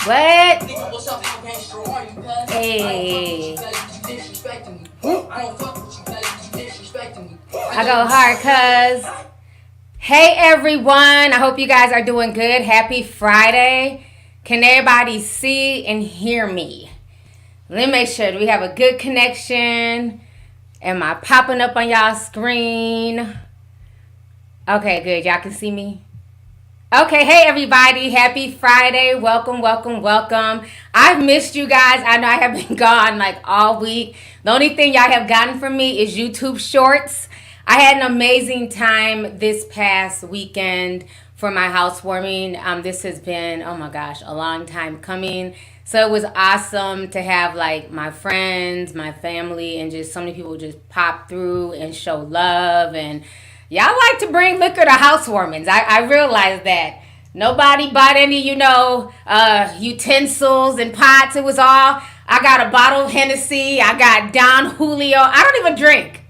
What? Hey. I go hard, cuz. Hey, everyone. I hope you guys are doing good. Happy Friday. Can everybody see and hear me? Let me make sure that we have a good connection. Am I popping up on y'all's screen? Okay, good. Y'all can see me? Okay, hey everybody, happy Friday. Welcome, welcome, welcome. I've missed you guys. I know I have been gone like all week. The only thing y'all have gotten from me is YouTube shorts. I had an amazing time this past weekend for my housewarming. This has been, oh my gosh, a long time coming. So it was awesome to have like my friends, my family, and just so many people just pop through and show love. And y'all like to bring liquor to housewarmings. I realized that. Nobody bought any, utensils and pots. It was all, I got a bottle of Hennessy. I got Don Julio. I don't even drink.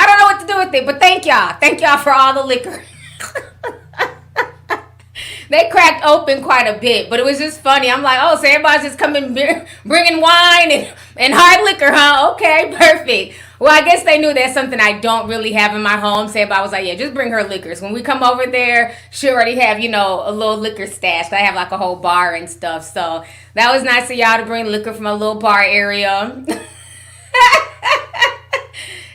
I don't know what to do with it, but thank y'all. Thank y'all for all the liquor. They cracked open quite a bit, but it was just funny. I'm like, oh, so everybody's just coming bringing wine and hard liquor, huh? Okay, perfect. Well, I guess they knew that's something I don't really have in my home. So everybody was like, yeah, just bring her liquors. When we come over there, she already have, a little liquor stash. I have like a whole bar and stuff. So that was nice of y'all to bring liquor from a little bar area.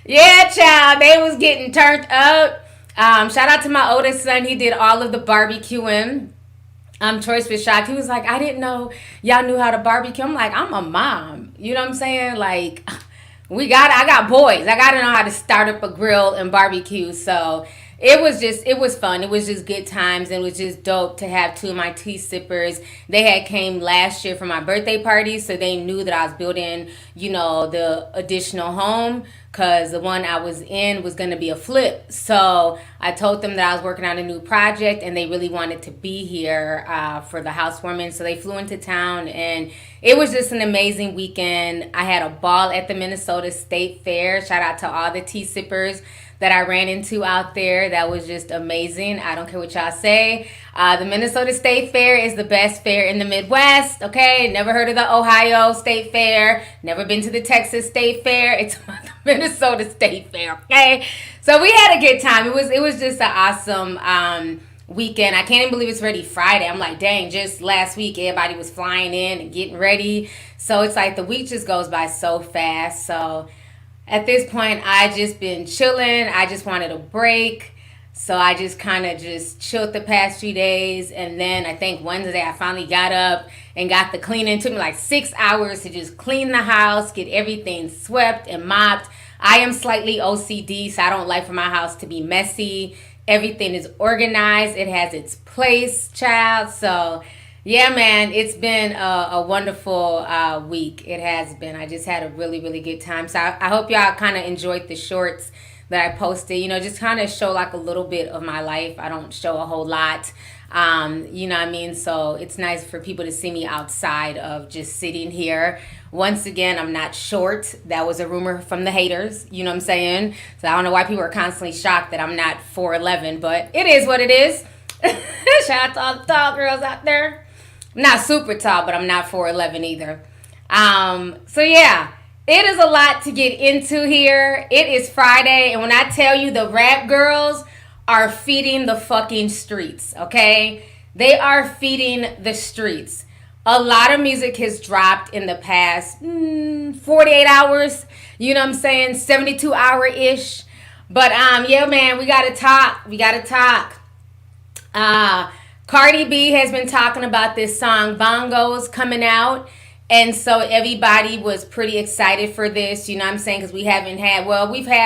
Yeah, child, they was getting turned up. Shout out to my oldest son. He did all of the barbecuing. Choice was shocked. He was like, I didn't know y'all knew how to barbecue. I'm like, I'm a mom. You know what I'm saying? Like, I got boys. I got to know how to start up a grill and barbecue. So it was fun. It was just good times. And it was just dope to have two of my tea sippers. They had came last year for my birthday party. So they knew that I was building, the additional home. Because the one I was in was going to be a flip. So I told them that I was working on a new project and they really wanted to be here for the housewarming. So they flew into town and it was just an amazing weekend. I had a ball at the Minnesota State Fair. Shout out to all the tea sippers that I ran into out there. That was just amazing. I don't care what y'all say. The Minnesota State Fair is the best fair in the Midwest. Okay, never heard of the Ohio State Fair. Never been to the Texas State Fair. It's the Minnesota State Fair. Okay, so we had a good time. It was just an awesome weekend. I can't even believe it's already Friday. I'm like, dang, just last week everybody was flying in and getting ready. So it's like the week just goes by so fast. So at this point, I just been chilling. I just wanted a break. So I just kind of just chilled the past few days. And then I think Wednesday I finally got up and got the cleaning. It took me like 6 hours to just clean the house, get everything swept and mopped. I am slightly OCD, so I don't like for my house to be messy. Everything is organized. It has its place, child. So yeah, man, it's been a wonderful week. It has been. I just had a really, really good time. So I hope y'all kind of enjoyed the shorts that I posted. Just kind of show like a little bit of my life. I don't show a whole lot. You know what I mean? So it's nice for people to see me outside of just sitting here. Once again, I'm not short. That was a rumor from the haters. You know what I'm saying? So I don't know why people are constantly shocked that I'm not 4'11", but it is what it is. Shout out to all the tall girls out there. I'm not super tall, but I'm not 4'11" either. So yeah, it is a lot to get into here. It is Friday, and when I tell you the rap girls are feeding the fucking streets, okay? They are feeding the streets. A lot of music has dropped in the past 48 hours. You know what I'm saying? 72-hour-ish. But yeah, man, we gotta talk. We gotta talk. Cardi B has been talking about this song Bongos coming out. And so everybody was pretty excited for this, you know what I'm saying? Because we've had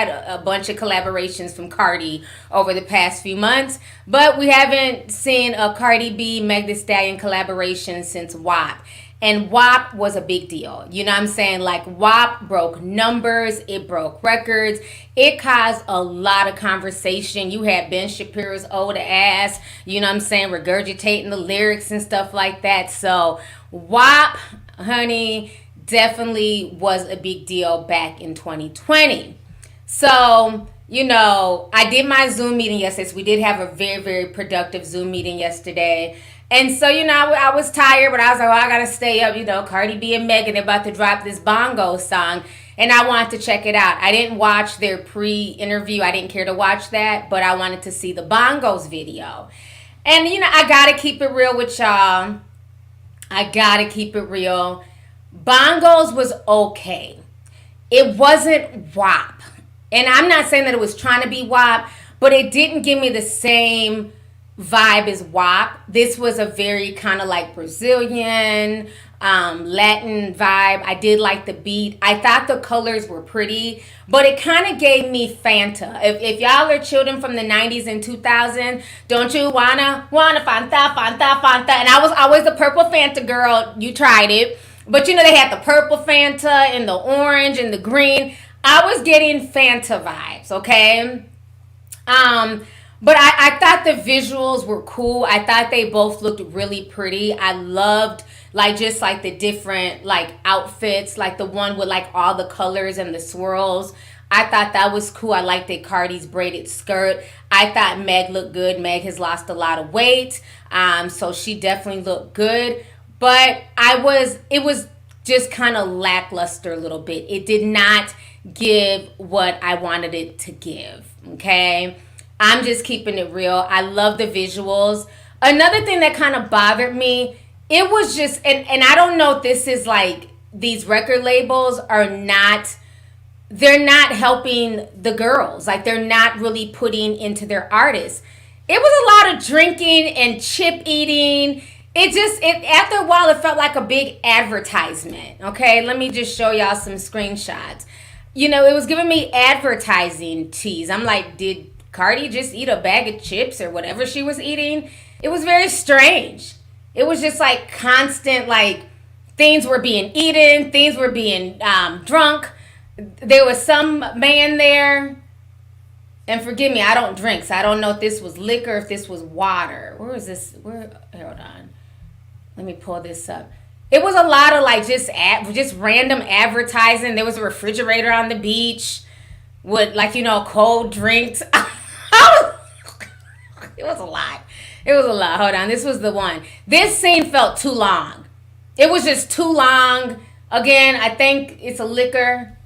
a bunch of collaborations from Cardi over the past few months. But we haven't seen a Cardi B, Meg Thee Stallion collaboration since WAP. And WAP was a big deal. You know what I'm saying? Like WAP broke numbers. It broke records. It caused a lot of conversation. You had Ben Shapiro's old ass, you know what I'm saying, regurgitating the lyrics and stuff like that. So WAP, honey, definitely was a big deal back in 2020. So, I did my Zoom meeting yesterday. So we did have a very, very productive Zoom meeting yesterday. And so, I was tired, but I was like, well, I got to stay up. Cardi B and Megan, they're about to drop this bongo song. And I wanted to check it out. I didn't watch their pre-interview. I didn't care to watch that. But I wanted to see the bongos video. And, I got to keep it real with y'all. I got to keep it real. Bongos was okay. It wasn't WAP. And I'm not saying that it was trying to be WAP, but it didn't give me the same vibe as WAP. This was a very kind of like Brazilian, Latin vibe. I did like the beat. I thought the colors were pretty, but it kind of gave me Fanta. If y'all are children from the 90s and 2000s, don't you wanna Fanta, Fanta, Fanta? And I was always the purple Fanta girl. You tried it. But they had the purple Fanta and the orange and the green. I was getting Fanta vibes, okay? But I thought the visuals were cool. I thought they both looked really pretty. I loved just the different outfits, the one with all the colors and the swirls. I thought that was cool. I liked that Cardi's braided skirt. I thought Meg looked good. Meg has lost a lot of weight. So she definitely looked good. But it was just kind of lackluster a little bit. It did not give what I wanted it to give, okay? I'm just keeping it real. I love the visuals. Another thing that kind of bothered me, it was just, and I don't know if this is these record labels are not, they're not helping the girls. They're not really putting into their artists. It was a lot of drinking and chip eating. After a while, it felt like a big advertisement. Okay, let me just show y'all some screenshots. It was giving me advertising tease. I'm like, did Cardi just eat a bag of chips or whatever she was eating? It was very strange. It was just constant, things were being eaten, things were being drunk. There was some man there. And forgive me, I don't drink, so I don't know if this was liquor, if this was water. Where is this? Hold on. Let me pull this up. It was a lot of just random advertising. There was a refrigerator on the beach with cold drinks. It was a lot. It was a lot. Hold on. This was the one. This scene felt too long. It was just too long. Again, I think it's a liquor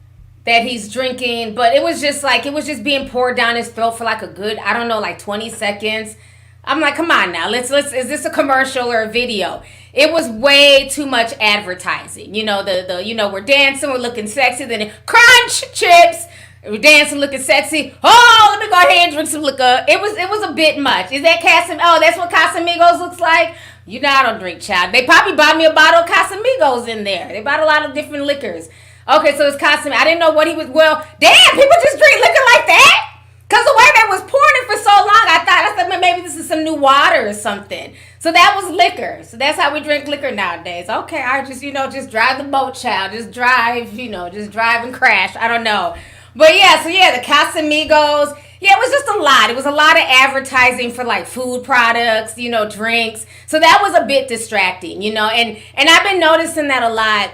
that he's drinking, but it was just it was just being poured down his throat for a good, 20 seconds. I'm like, come on now, let's is this a commercial or a video? It was way too much advertising. We're dancing, we're looking sexy, then crunch chips. We're dancing, looking sexy. Oh, let me go ahead and drink some liquor. It was a bit much. Is that Oh, that's what Casamigos looks like? I don't drink, child. They probably bought me a bottle of Casamigos in there. They bought a lot of different liquors. Okay, so it's Casamigos. I didn't know what he was. Well, damn, people just drink liquor like that? Because the way they was pouring it for so long, I thought maybe this is some new water or something. So that was liquor. So that's how we drink liquor nowadays. Okay, I just, just drive the boat, child. Just drive, just drive and crash. I don't know. But the Casamigos. Yeah, it was just a lot. It was a lot of advertising for food products, drinks. So that was a bit distracting, and I've been noticing that a lot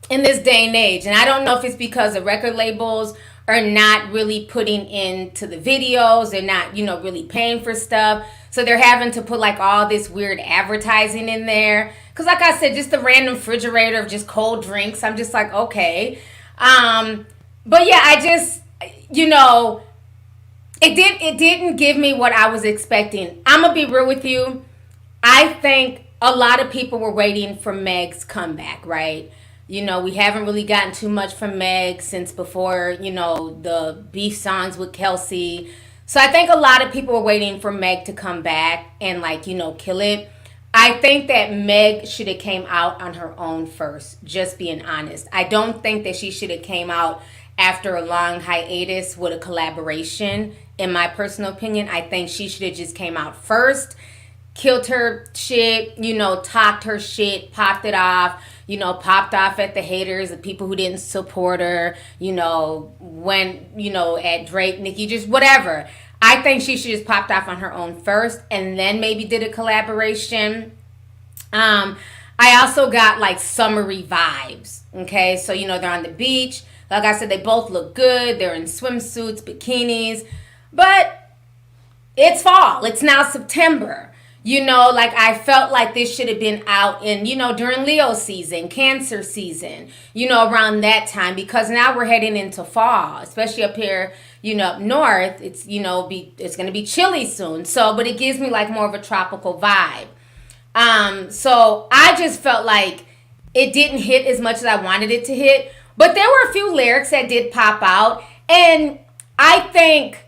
in this day and age. And I don't know if it's because the record labels are not really putting into the videos. They're not, really paying for stuff. So they're having to put all this weird advertising in there. Because like I said, just the random refrigerator of just cold drinks. I'm just okay. But yeah, I just, it didn't give me what I was expecting. I'm going to be real with you. I think a lot of people were waiting for Meg's comeback, right? We haven't really gotten too much from Meg since before, the beef songs with Kelsey. So I think a lot of people were waiting for Meg to come back and kill it. I think that Meg should have came out on her own first, just being honest. I don't think that she should have came out after a long hiatus with a collaboration. In my personal opinion, I think she should have just came out first, killed her shit, talked her shit, popped it off, popped off at the haters, the people who didn't support her, went, at Drake, Nicki, just whatever. I think she should just popped off on her own first and then maybe did a collaboration. I also got summery vibes. Okay, so they're on the beach. Like I said, they both look good. They're in swimsuits, bikinis, but it's fall. It's now September. Like I felt like this should have been out in, during Leo season, Cancer season, around that time, because now we're heading into fall, especially up here, up north. It's, it's going to be chilly soon. So, but it gives me like more of a tropical vibe. So I just felt like it didn't hit as much as I wanted it to hit, but there were a few lyrics that did pop out, and I think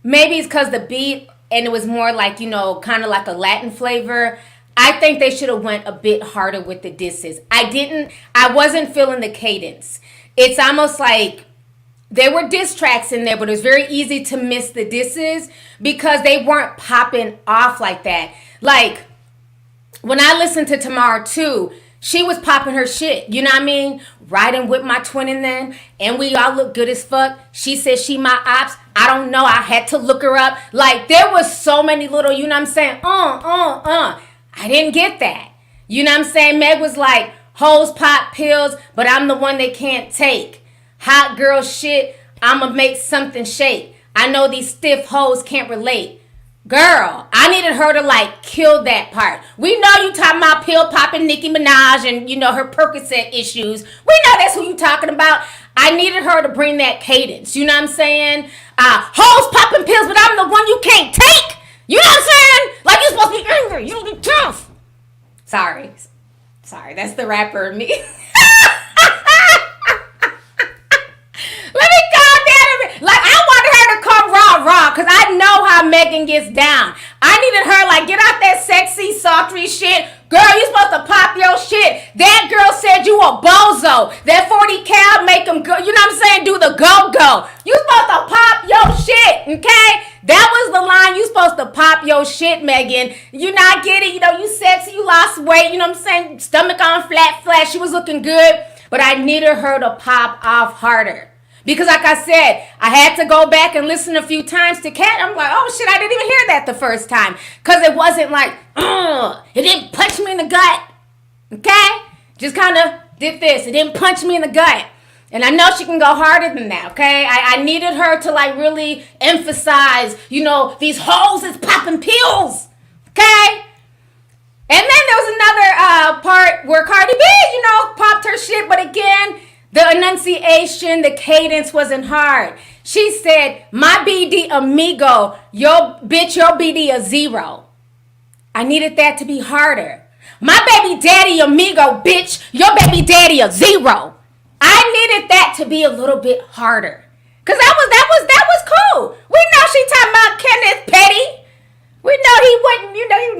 maybe it's because the beat, and it was more like, kind of like a Latin flavor. I think they should have went a bit harder with the disses. I wasn't feeling the cadence. It's almost like there were diss tracks in there, but it was very easy to miss the disses because they weren't popping off like that. Like, when I listened to Tamar too, she was popping her shit. You know what I mean? Riding with my twin and then, and we all look good as fuck. She said she my ops. I don't know. I had to look her up. Like, there was so many little, you know what I'm saying? I didn't get that. You know what I'm saying? Meg was like, hoes pop pills, but I'm the one they can't take. Hot girl shit, I'ma make something shake. I know these stiff hoes can't relate. Girl, I needed her to like kill that part. We know you talking about pill popping Nicki Minaj and her Percocet issues. We know that's who you talking about. I needed her to bring that cadence. You know what I'm saying? Hoes popping pills, but I'm the one you can't take. You know what I'm saying? Like, you're supposed to be angry. You're supposed to be tough. Sorry, that's the rapper in me. Let me calm down a bit. Like, I wanted her to come raw, because I know how Megan gets down. I needed her, like, get out that sexy, sultry shit. Girl, you supposed to pop your shit. That girl said you a bozo. That 40 cal make them go, you know what I'm saying, do the go-go. You supposed to pop your shit, okay? That was the line. You supposed to pop your shit, Megan. You not get it. You sexy, you lost weight. You know what I'm saying? Stomach on flat. She was looking good. But I needed her to pop off harder. Because like I said, I had to go back and listen a few times to Cat. I'm like, oh shit, I didn't even hear that the first time. Because it wasn't like, it didn't punch me in the gut. Okay? Just kind of did this. It didn't punch me in the gut. And I know she can go harder than that, okay? I needed her to like really emphasize, these hoes is popping pills. Okay? And then there was another part where Cardi B, popped her shit. But again, the enunciation, the cadence wasn't hard. She said, my BD amigo, your BD a 0. I needed that to be harder. My baby daddy amigo, bitch, your baby daddy a 0. I needed that to be a little bit harder. Cause that was cool. We know she talking about Kenneth Petty. We know he wasn't,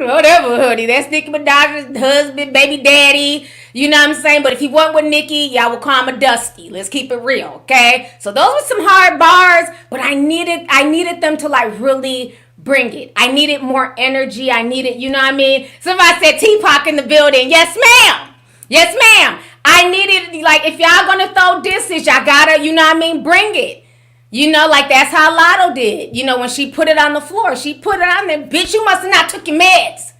whatever, honey. That's Nicki Minaj's husband, baby daddy. You know what I'm saying? But if he wasn't with Nicki, y'all would call him a Dusty. Let's keep it real, okay? So those were some hard bars, but I needed them to like really bring it. I needed more energy. I needed, you know what I mean? Somebody said T-Pac in the building. Yes, ma'am. Yes, ma'am. I needed, like, if y'all gonna throw disses, y'all gotta, you know what I mean, bring it. Like that's how Lotto did. When she put it on the floor, she put it on there. Bitch, you must have not took your meds.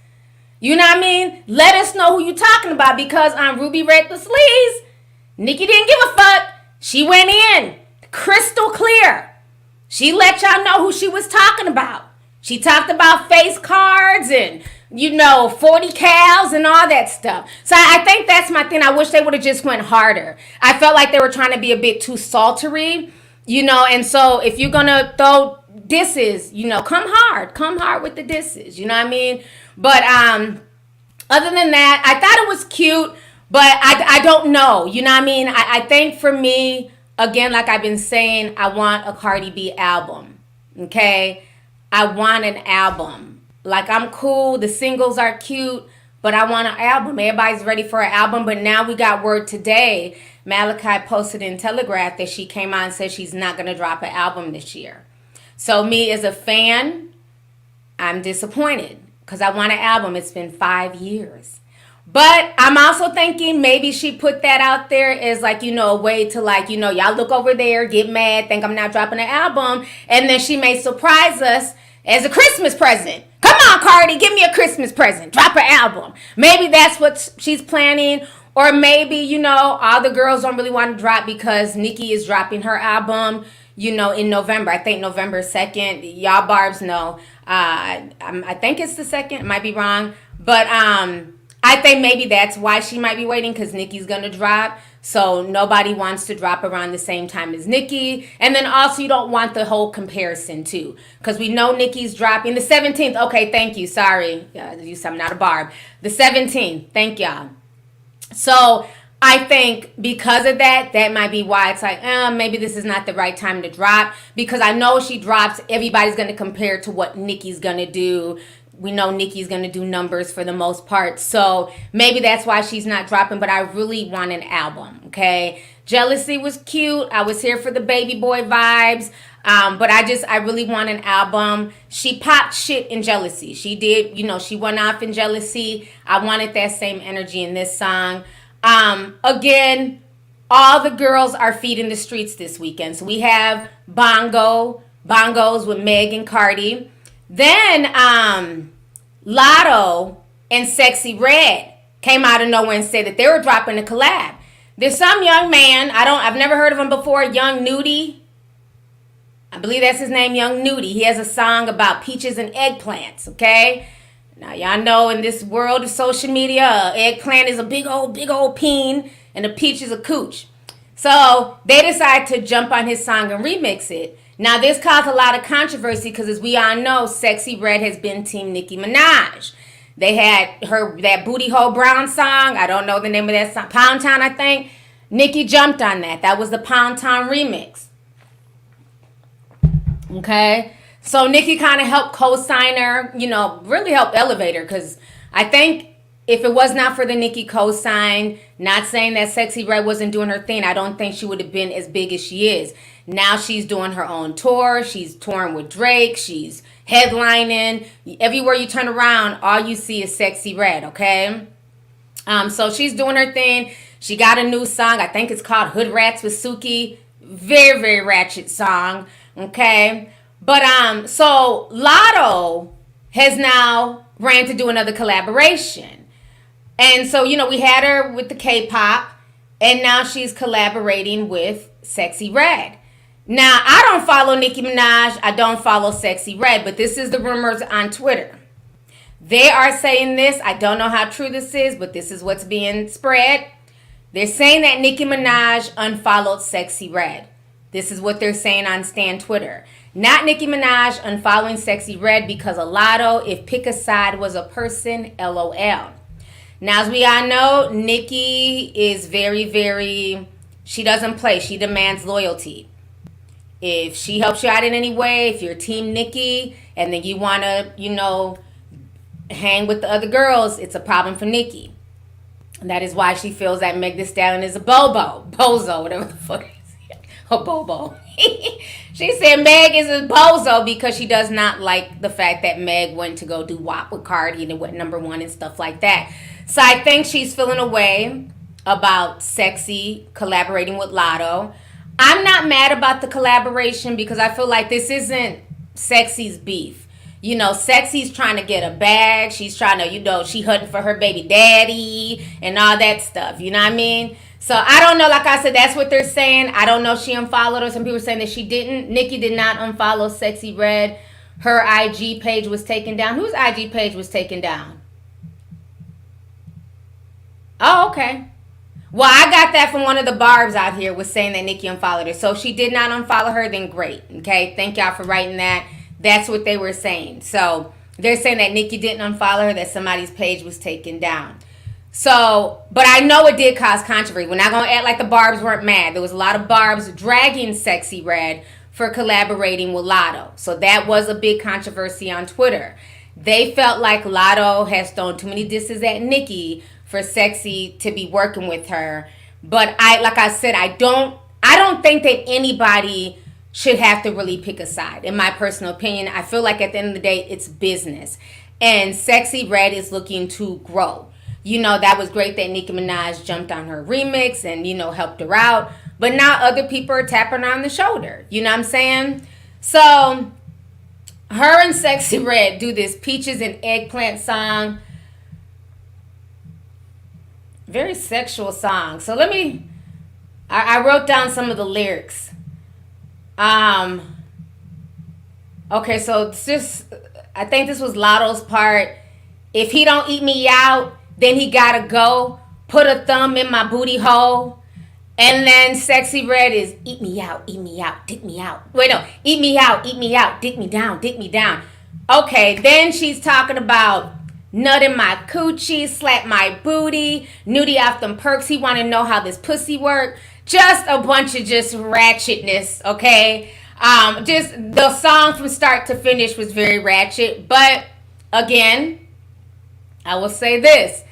You know what I mean? Let us know who you talking about, because on Ruby Red the Sleeves, Nicki didn't give a fuck. She went in crystal clear. She let y'all know who she was talking about. She talked about face cards and 40 cals and all that stuff. So I think that's my thing. I wish they would have just went harder. I felt like they were trying to be a bit too saltery, and so if you're going to throw disses, come hard with the disses, you know what I mean? But other than that, I thought it was cute, but I don't know, you know what I mean? I think for me, again, like I've been saying, I want a Cardi B album, okay? I want an album. Like, I'm cool, the singles are cute, but I want an album. Everybody's ready for an album, but now we got word today. Malachi posted in Telegraph that she came out and said she's not going to drop an album this year. So me as a fan, I'm disappointed because I want an album. It's been 5 years. But I'm also thinking maybe she put that out there as like, a way to like, y'all look over there, get mad, think I'm not dropping an album. And then she may surprise us as a Christmas present. Come on, Cardi, give me a Christmas present. Drop an album. Maybe that's what she's planning. Or maybe, all the girls don't really want to drop because Nicki is dropping her album, in November. I think November 2nd. Y'all barbs know. I think it's the 2nd. Might be wrong. But I think maybe that's why she might be waiting, because Nicki's going to drop. So nobody wants to drop around the same time as Nicki. And then also you don't want the whole comparison too, because we know Nicki's dropping the 17th. Okay, thank you. Sorry. I'm not a barb. The 17th. Thank y'all. So I think because of that, that might be why it's like, maybe this is not the right time to drop. Because I know she drops, everybody's going to compare to what Nicki's going to do. We know Nicki's going to do numbers for the most part. So maybe that's why she's not dropping. But I really want an album, okay? Jealousy was cute. I was here for the baby boy vibes. But I really want an album. She popped shit in Jealousy. She did, she went off in Jealousy. I wanted that same energy in this song. Again, all the girls are feeding the streets this weekend. So we have Bongos with Meg and Cardi. Then Lotto and Sexy Red came out of nowhere and said that they were dropping a collab. There's some young man, I've never heard of him before, Young Nudie. I believe that's his name, Young Nudie. He has a song about peaches and eggplants, okay? Now, y'all know in this world of social media, eggplant is a big old peen, and a peach is a cooch. So they decided to jump on his song and remix it. Now, this caused a lot of controversy because, as we all know, Sexy Red has been Team Nicki Minaj. They had that Booty Hole Brown song. I don't know the name of that song. Pound Town, I think. Nicki jumped on that. That was the Pound Town remix. Okay? So Nicki kind of helped co-sign her, really helped elevate her, because I think if it was not for the Nicki co-sign, not saying that Sexy Red wasn't doing her thing, I don't think she would have been as big as she is. Now she's doing her own tour. She's touring with Drake. She's headlining. Everywhere you turn around, all you see is Sexy Red, okay? So she's doing her thing. She got a new song. I think it's called Hood Rats with Suki. Very, very ratchet song, okay? But so Lotto has now ran to do another collaboration. And so, we had her with the K-pop, and now she's collaborating with Sexy Red. Now, I don't follow Nicki Minaj. I don't follow Sexy Red, but this is the rumors on Twitter. They are saying this. I don't know how true this is, but this is what's being spread. They're saying that Nicki Minaj unfollowed Sexy Red. This is what they're saying on Stan Twitter. Not Nicki Minaj unfollowing Sexy Red because of Lotto. If pick a side was a person, LOL. Now, as we all know, Nicki is very, very, she doesn't play. She demands loyalty. If she helps you out in any way, if you're Team Nicki and then you want to, hang with the other girls, it's a problem for Nicki. And that is why she feels that Meg Thee Stallion is a bozo, whatever the fuck it is. A bobo. She said Meg is a bozo because she does not like the fact that Meg went to go do WAP with Cardi and it went #1 and stuff like that. So I think she's feeling a way about Sexy collaborating with Lotto. I'm not mad about the collaboration because I feel like this isn't Sexy's beef. Sexy's trying to get a bag. She's trying to, she hunting for her baby daddy and all that stuff. You know what I mean? So I don't know. Like I said, that's what they're saying. I don't know if she unfollowed her. Some people are saying that she didn't. Nicki did not unfollow Sexy Red. Her IG page was taken down. Whose IG page was taken down? Oh, okay. Well, I got that from one of the barbs out here was saying that Nicki unfollowed her. So if she did not unfollow her, then great. Okay, thank y'all for writing that. That's what they were saying. So they're saying that Nicki didn't unfollow her, that somebody's page was taken down. So, but I know it did cause controversy. We're not going to act like the barbs weren't mad. There was a lot of barbs dragging Sexy Red for collaborating with Lotto. So that was a big controversy on Twitter. They felt like Lotto has thrown too many disses at Nicki for Sexy to be working with her. But like I said, I don't think that anybody should have to really pick a side. In my personal opinion, I feel like at the end of the day, it's business. And Sexy Red is looking to grow. That was great that Nicki Minaj jumped on her remix and, helped her out. But now other people are tapping her on the shoulder. You know what I'm saying? So her and Sexy Red do this Peaches and Eggplant song. Very sexual song. So let me. I wrote down some of the lyrics. Um. Okay, so it's just. I think this was Lotto's part. If he don't eat me out, then he gotta go. Put a thumb in my booty hole. And then Sexy Red is eat me out, dick me out. Wait, no, eat me out, dick me down, dick me down. Okay, then she's talking about nut in my coochie, slap my booty, nudie off them perks. He want to know how this pussy work. Just a bunch of just ratchetness, okay? Just the song from start to finish was very ratchet. But again, I will say this.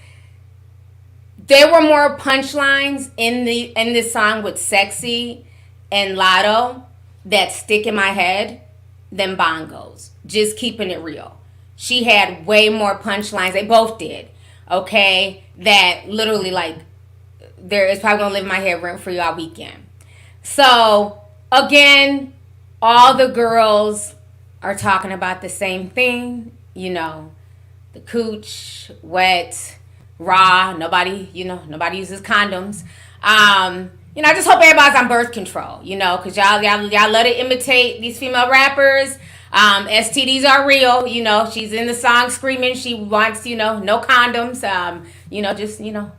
There were more punchlines in this song with Sexy and Lotto that stick in my head than Bongos. Just keeping it real. She had way more punchlines. They both did. Okay? That literally like there is probably gonna live in my head rent free all weekend. So again, all the girls are talking about the same thing. You know, the cooch, wet, raw. Nobody uses condoms. I just hope everybody's on birth control, because y'all let it imitate these female rappers. STDs are real, she's in the song screaming she wants, no condoms,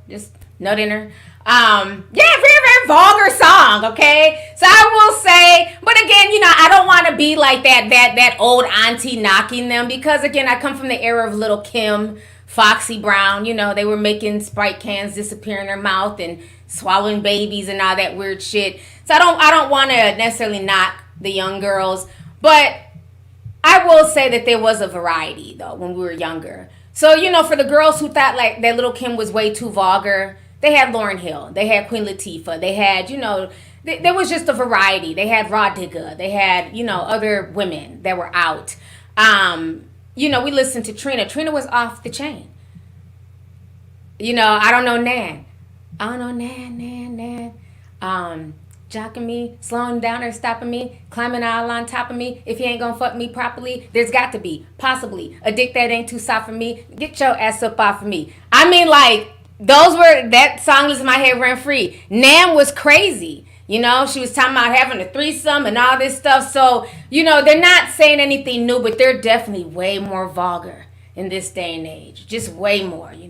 just nut in her. Very, very vulgar song, okay? So I will say, but again, I don't want to be like that old auntie knocking them, because again, I come from the era of Little Kim, Foxy Brown, they were making Sprite cans disappear in their mouth and swallowing babies and all that weird shit. So I don't want to necessarily knock the young girls, but I will say that there was a variety though when we were younger. So for the girls who thought like that Little Kim was way too vulgar, they had Lauryn Hill, they had Queen Latifah, they had there was just a variety. They had Raw Digga, they had other women that were out. We listened to Trina. Trina was off the chain. I don't know Nan. I don't know Nan. Jocking me, slowing down or stopping me, climbing all on top of me. If you ain't gonna fuck me properly, there's got to be, possibly, a dick that ain't too soft for me. Get your ass up off of me. I mean, like, that song was in my head rent free. Nan was crazy. She was talking about having a threesome and all this stuff. So, they're not saying anything new, but they're definitely way more vulgar in this day and age. Just way more. They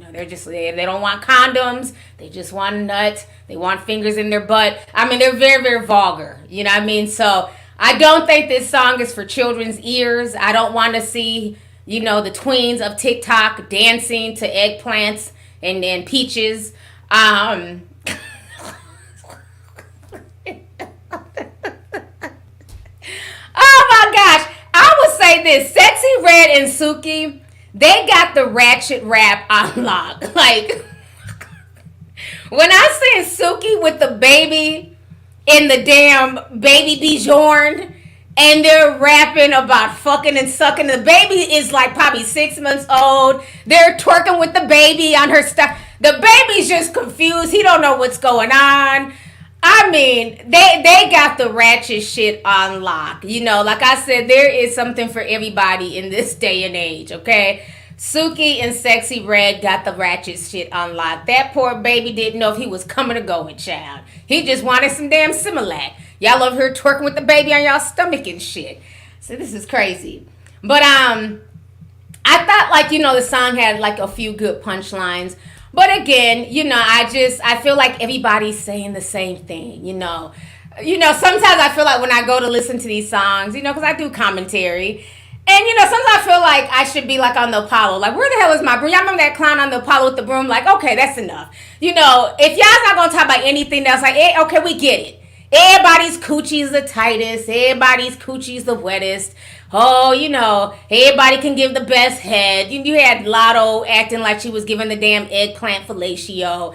don't want condoms. They just want a nut. They want fingers in their butt. I mean, they're very, very vulgar. You know what I mean? So, I don't think this song is for children's ears. I don't want to see, the tweens of TikTok dancing to eggplants and peaches. Oh my gosh. I would say this. Sexy Red and Suki, they got the ratchet rap on lock. Like, when I see Suki with the baby in the damn baby Bjorn, and they're rapping about fucking and sucking. The baby is like probably 6 months old. They're twerking with the baby on her stuff. The baby's just confused. He don't know what's going on. I mean, they got the ratchet shit on lock. Like I said, there is something for everybody in this day and age, okay? Suki and Sexy Red got the ratchet shit on lock. That poor baby didn't know if he was coming or going, child. He just wanted some damn Similac. Y'all over here twerking with the baby on y'all stomach and shit. So this is crazy. But I thought the song had like a few good punchlines. But again, I feel like everybody's saying the same thing, sometimes I feel like when I go to listen to these songs, because I do commentary. And, sometimes I feel like I should be like on the Apollo. Like, where the hell is my broom? Y'all remember that clown on the Apollo with the broom? Like, okay, that's enough. If y'all's not going to talk about anything else, like, okay, we get it. Everybody's coochie's the tightest. Everybody's coochie's the wettest. Oh, everybody can give the best head. You had Lotto acting like she was giving the damn eggplant fellatio.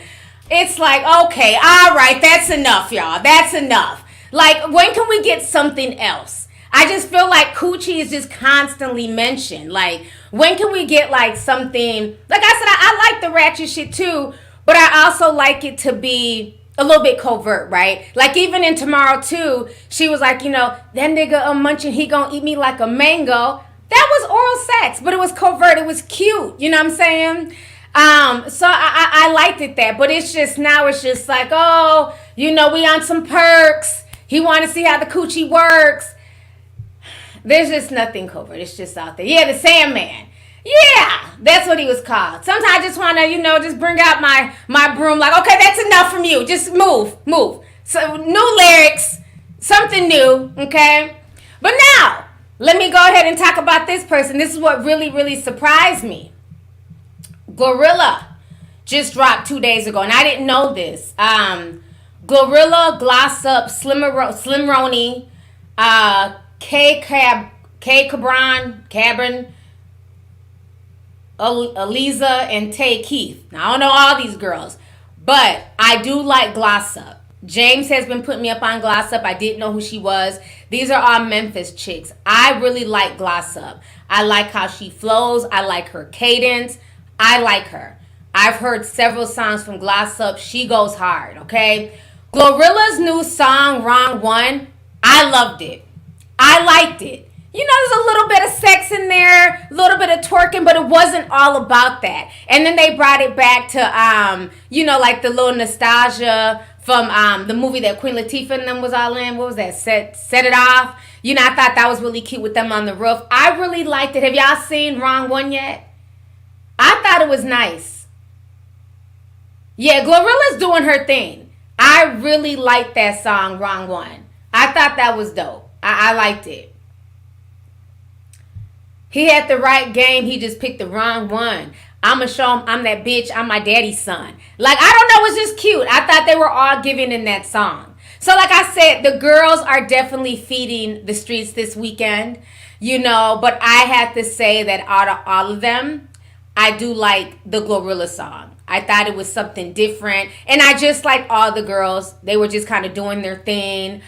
It's like, okay, all right, that's enough, y'all. That's enough. Like, when can we get something else? I just feel like coochie is just constantly mentioned. Like, when can we get, like, something... Like I said, I like the ratchet shit, too. But I also like it to be a little bit covert, right? Like, even in Tomorrow 2, she was like, that nigga munching, he gonna eat me like a mango. That was oral sex, but it was covert. It was cute. You know what I'm saying? So I liked it that, but it's just now it's just like, oh, we on some perks. He want to see how the coochie works. There's just nothing covert. It's just out there. Yeah, the Sandman. Yeah, that's what he was called. Sometimes I just want to, just bring out my broom. Like, okay, that's enough from you. Just move. So new lyrics, something new. Okay, but now let me go ahead and talk about this person. This is what really, really surprised me. Gorilla just dropped 2 days ago, and I didn't know this. Gorilla, Gloss Up, Slim Roni, K Cabron, Aliza, and Tay Keith. Now, I don't know all these girls, but I do like Gloss Up. James has been putting me up on Gloss Up. I didn't know who she was. These are all Memphis chicks. I really like Gloss Up. I like how she flows. I like her cadence. I like her. I've heard several songs from Gloss Up. She goes hard, okay? Glorilla's new song, Wrong One, I loved it. I liked it. There's a little bit of sex in there, a little bit of twerking, but it wasn't all about that. And then they brought it back to, like the little nostalgia from the movie that Queen Latifah and them was all in. What was that? Set It Off. I thought that was really cute with them on the roof. I really liked it. Have y'all seen Wrong One yet? I thought it was nice. Yeah, Glorilla's doing her thing. I really liked that song, Wrong One. I thought that was dope. I liked it. He had the right game. He just picked the wrong one. I'm going to show him I'm that bitch. I'm my daddy's son. Like, I don't know. It's just cute. I thought they were all giving in that song. So, like I said, the girls are definitely feeding the streets this weekend. But I have to say that out of all of them, I do like the Glorilla song. I thought it was something different. And I just like all the girls. They were just kind of doing their thing.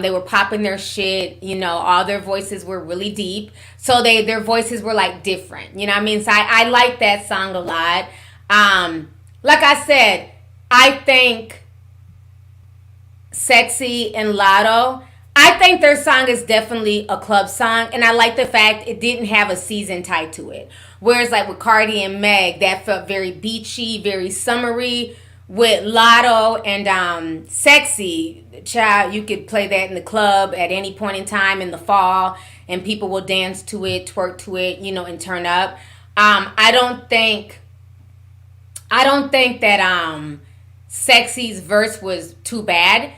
They were popping their shit. All their voices were really deep. So their voices were like different. You know what I mean? So I like that song a lot. Like I said, I think Sexy and Lotto, I think their song is definitely a club song. And I like the fact it didn't have a season tied to it. Whereas like with Cardi and Meg, that felt very beachy, very summery. With Lotto and Sexy, child, you could play that in the club at any point in time in the fall, and people will dance to it, twerk to it, and turn up. I don't think that Sexy's verse was too bad.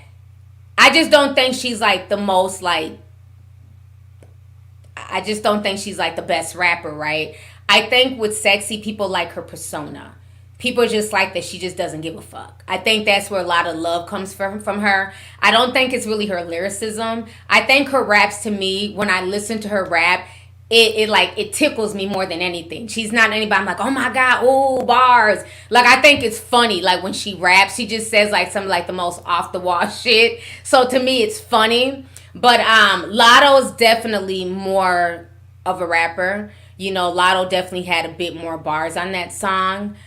I just don't think she's like the most like. I just don't think she's like the best rapper, right? I think with Sexy, people like her persona. People just like that she just doesn't give a fuck. I think that's where a lot of love comes from her. I don't think it's really her lyricism. I think her raps, to me, when I listen to her rap, it tickles me more than anything. She's not anybody I'm like, oh my God, oh, bars. Like, I think it's funny. Like, when she raps, she just says like some like the most off the wall shit. So to me, it's funny. But Lotto's definitely more of a rapper. Lotto definitely had a bit more bars on that song.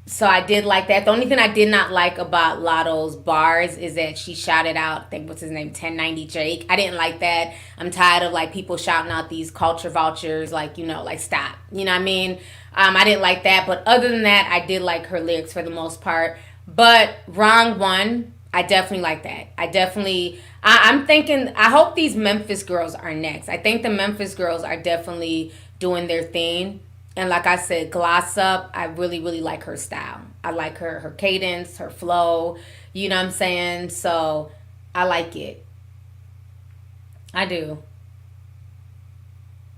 So I did like that. The only thing I did not like about Lotto's bars is that she shouted out, I think, what's his name, 1090 Jake. I didn't like that. I'm tired of like people shouting out these culture vultures, like, like stop. You know what I mean? I didn't like that. But other than that, I did like her lyrics for the most part. But Wrong One, I definitely like that. I'm thinking, I hope these Memphis girls are next. I think the Memphis girls are definitely doing their thing. And like I said, Gloss Up, I really, really like her style. I like her cadence, her flow. You know what I'm saying? So I like it. I do.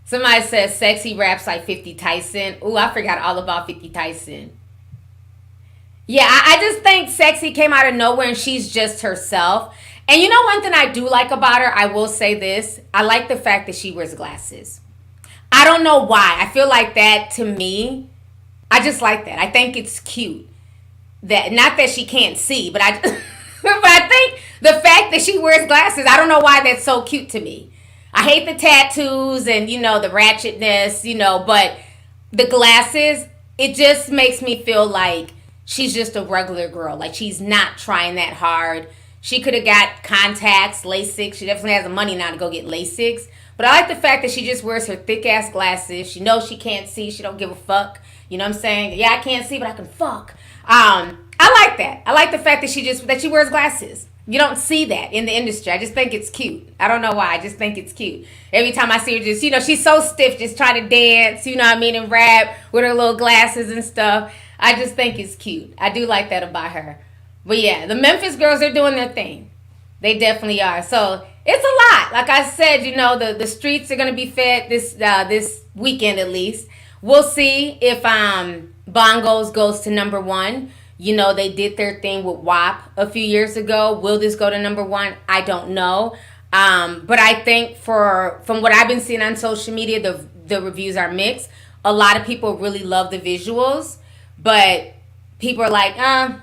Somebody says Sexy raps like 50 Tyson. Ooh, I forgot all about 50 Tyson. Yeah, I just think Sexy came out of nowhere and she's just herself. And one thing I do like about her, I will say this. I like the fact that she wears glasses. I don't know why. I feel like that, to me, I just like that. I think it's cute. That not that she can't see, but I think the fact that she wears glasses, I don't know why that's so cute to me. I hate the tattoos and, the ratchetness, but the glasses, it just makes me feel like she's just a regular girl. Like, she's not trying that hard. She could have got contacts, LASIK. She definitely has the money now to go get LASIKs. But I like the fact that she just wears her thick-ass glasses. She knows she can't see. She don't give a fuck. You know what I'm saying? Yeah, I can't see, but I can fuck. I like that. I like the fact that she wears glasses. You don't see that in the industry. I just think it's cute. I don't know why. I just think it's cute. Every time I see her just, she's so stiff just trying to dance, you know what I mean, and rap with her little glasses and stuff. I just think it's cute. I do like that about her. But yeah, the Memphis girls are doing their thing. They definitely are. So it's a lot. Like I said, the streets are going to be fed this weekend at least. We'll see if Bongos goes to number one. They did their thing with WAP a few years ago. Will this go to number one? I don't know. But I think from what I've been seeing on social media, the reviews are mixed. A lot of people really love the visuals, but people are like,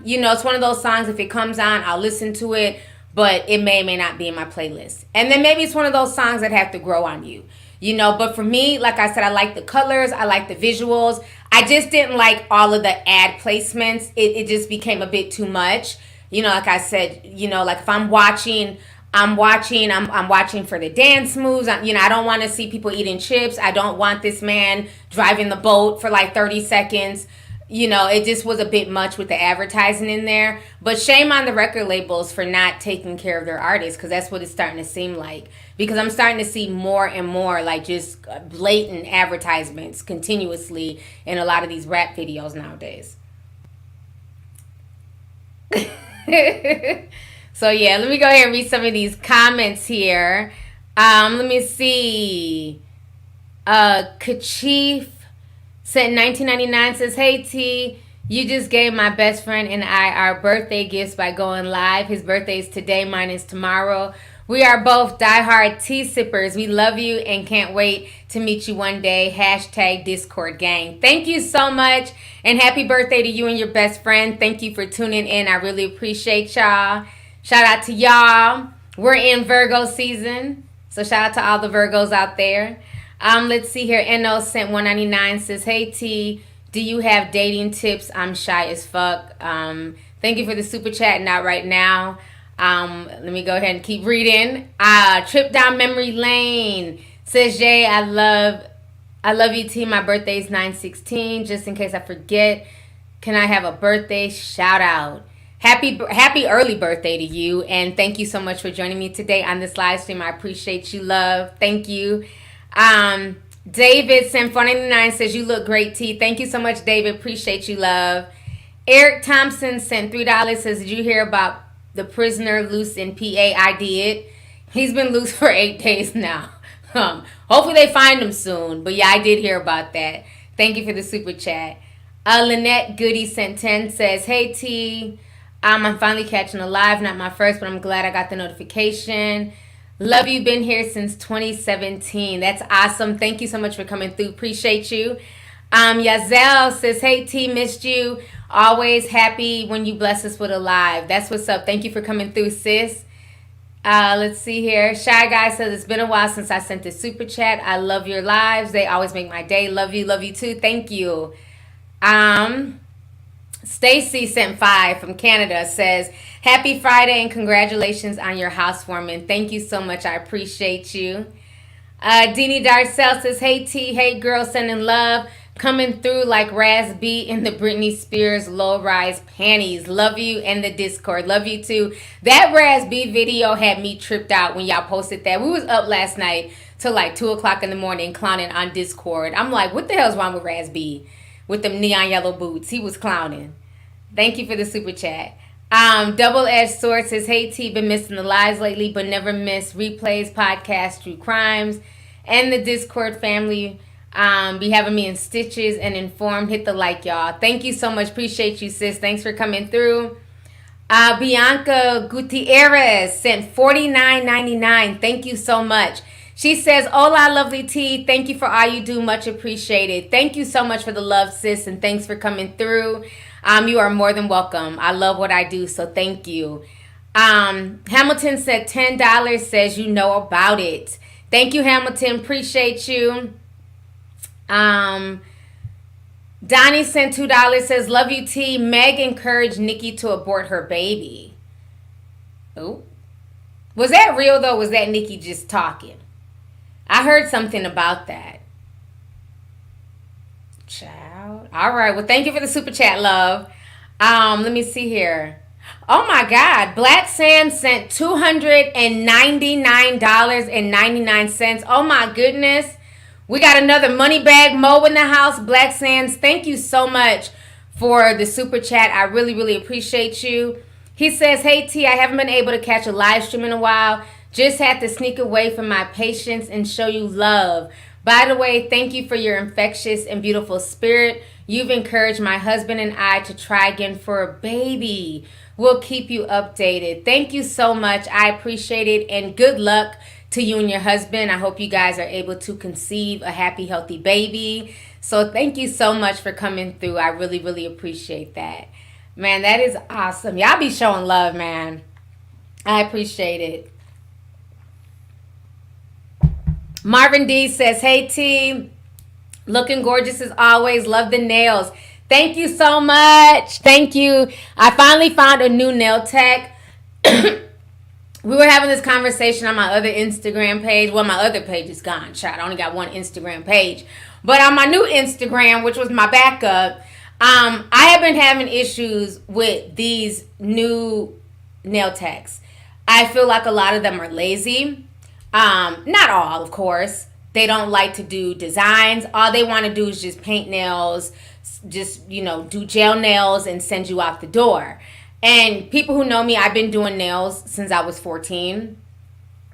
it's one of those songs. If it comes on, I'll listen to it, but it may or may not be in my playlist. And then maybe it's one of those songs that have to grow on you. But for me, like I said, I like the colors, I like the visuals. I just didn't like all of the ad placements. It just became a bit too much. Like I said, like if I'm watching for the dance moves. I don't want to see people eating chips. I don't want this man driving the boat for like 30 seconds. It just was a bit much with the advertising in there. But shame on the record labels for not taking care of their artists, because that's what it's starting to seem like. Because I'm starting to see more and more like just blatant advertisements continuously in a lot of these rap videos nowadays. So yeah, let me go ahead and read some of these comments here. Let me see. Kachif said 1999 says, "Hey T, you just gave my best friend and I our birthday gifts by going live. His birthday is today, mine is tomorrow. We are both diehard tea sippers. We love you and can't wait to meet you one day. # Discord gang." Thank you so much, and happy birthday to you and your best friend. Thank you for tuning in. I really appreciate y'all. Shout out to y'all. We're in Virgo season, so shout out to all the Virgos out there. Let's see here. NO sent 199 says, "Hey T, do you have dating tips? I'm shy as fuck." Thank you for the super chat. Not right now. Let me go ahead and keep reading. Trip down memory lane says, "Jay, I love you T. My birthday is 9/16. Just in case I forget, can I have a birthday shout out?" Happy early birthday to you, and thank you so much for joining me today on this live stream. I appreciate you, love. Thank you. David sent 499 says, "You look great, T." Thank you so much, David. Appreciate you, love. Eric Thompson sent $3 says, "Did you hear about the prisoner loose in PA?" I did. He's been loose for 8 days now. Hopefully they find him soon. But yeah, I did hear about that. Thank you for the super chat. Lynette Goody sent 10 says, "Hey T, I'm finally catching a live. Not my first, but I'm glad I got the notification. Love you. Been here since 2017. That's awesome. Thank you so much for coming through. Appreciate you." Yazel says, "Hey T, missed you. Always happy when you bless us with a live." That's what's up. Thank you for coming through, sis. Let's see here. Shy Guy says, "It's been a while since I sent the super chat. I love your lives. They always make my day. Love you too." Thank you. Stacy sent 5 from Canada, says, "Happy Friday and congratulations on your housewarming." Thank you so much. I appreciate you. Deanie Darcel says, "Hey T, hey girl, sending love. Coming through like Raz B in the Britney Spears low-rise panties. Love you and the Discord. Love you too." That Raz B video had me tripped out when y'all posted that. We was up last night till like 2 o'clock in the morning clowning on Discord. I'm like, what the hell's wrong with Raz B? With them neon yellow boots. He was clowning. Thank you for the super chat. Double Edged Sword says, "Hey T, been missing the lives lately, but never miss replays, podcasts, true crimes, and the Discord family. Be having me in stitches and informed. Hit the like, y'all." Thank you so much. Appreciate you, sis. Thanks for coming through. Bianca Gutierrez sent $49.99. Thank you so much. She says, "Hola, lovely T. Thank you for all you do. Much appreciated." Thank you so much for the love, sis, and thanks for coming through. You are more than welcome. I love what I do, so thank you. Hamilton said $10, says, "You know about it." Thank you, Hamilton. Appreciate you. Donnie sent $2, says, "Love you, T. Meg encouraged Nikki to abort her baby." Oh. Was that real, though? Was that Nikki just talking? I heard something about that. Child. All right. Well, thank you for the super chat, love. Let me see here. Oh my God. Black Sand sent $299.99. Oh my goodness. We got another money bag Mo in the house. Black Sands, thank you so much for the super chat. I really, really appreciate you. He says, hey T, I haven't been able to catch a live stream in a while. Just had to sneak away from my patients and show you love. By the way, thank you for your infectious and beautiful spirit. You've encouraged my husband and I to try again for a baby. We'll keep you updated. Thank you so much. I appreciate it, and good luck to you and your husband. I hope you guys are able to conceive a happy, healthy baby. So thank you so much for coming through. I really, really appreciate that. Man, that is awesome. Y'all be showing love, man. I appreciate it. Marvin D says, hey T, looking gorgeous as always. Love the nails. Thank you so much. Thank you. I finally found a new nail tech. We were having this conversation on my other Instagram page. Well, my other page is gone, child. I only got one Instagram page. But on my new Instagram, which was my backup, I have been having issues with these new nail techs. I feel like a lot of them are lazy. Not all, of course. They don't like to do designs. All they want to do is just paint nails, just, do gel nails and send you out the door. And people who know me, I've been doing nails since I was 14.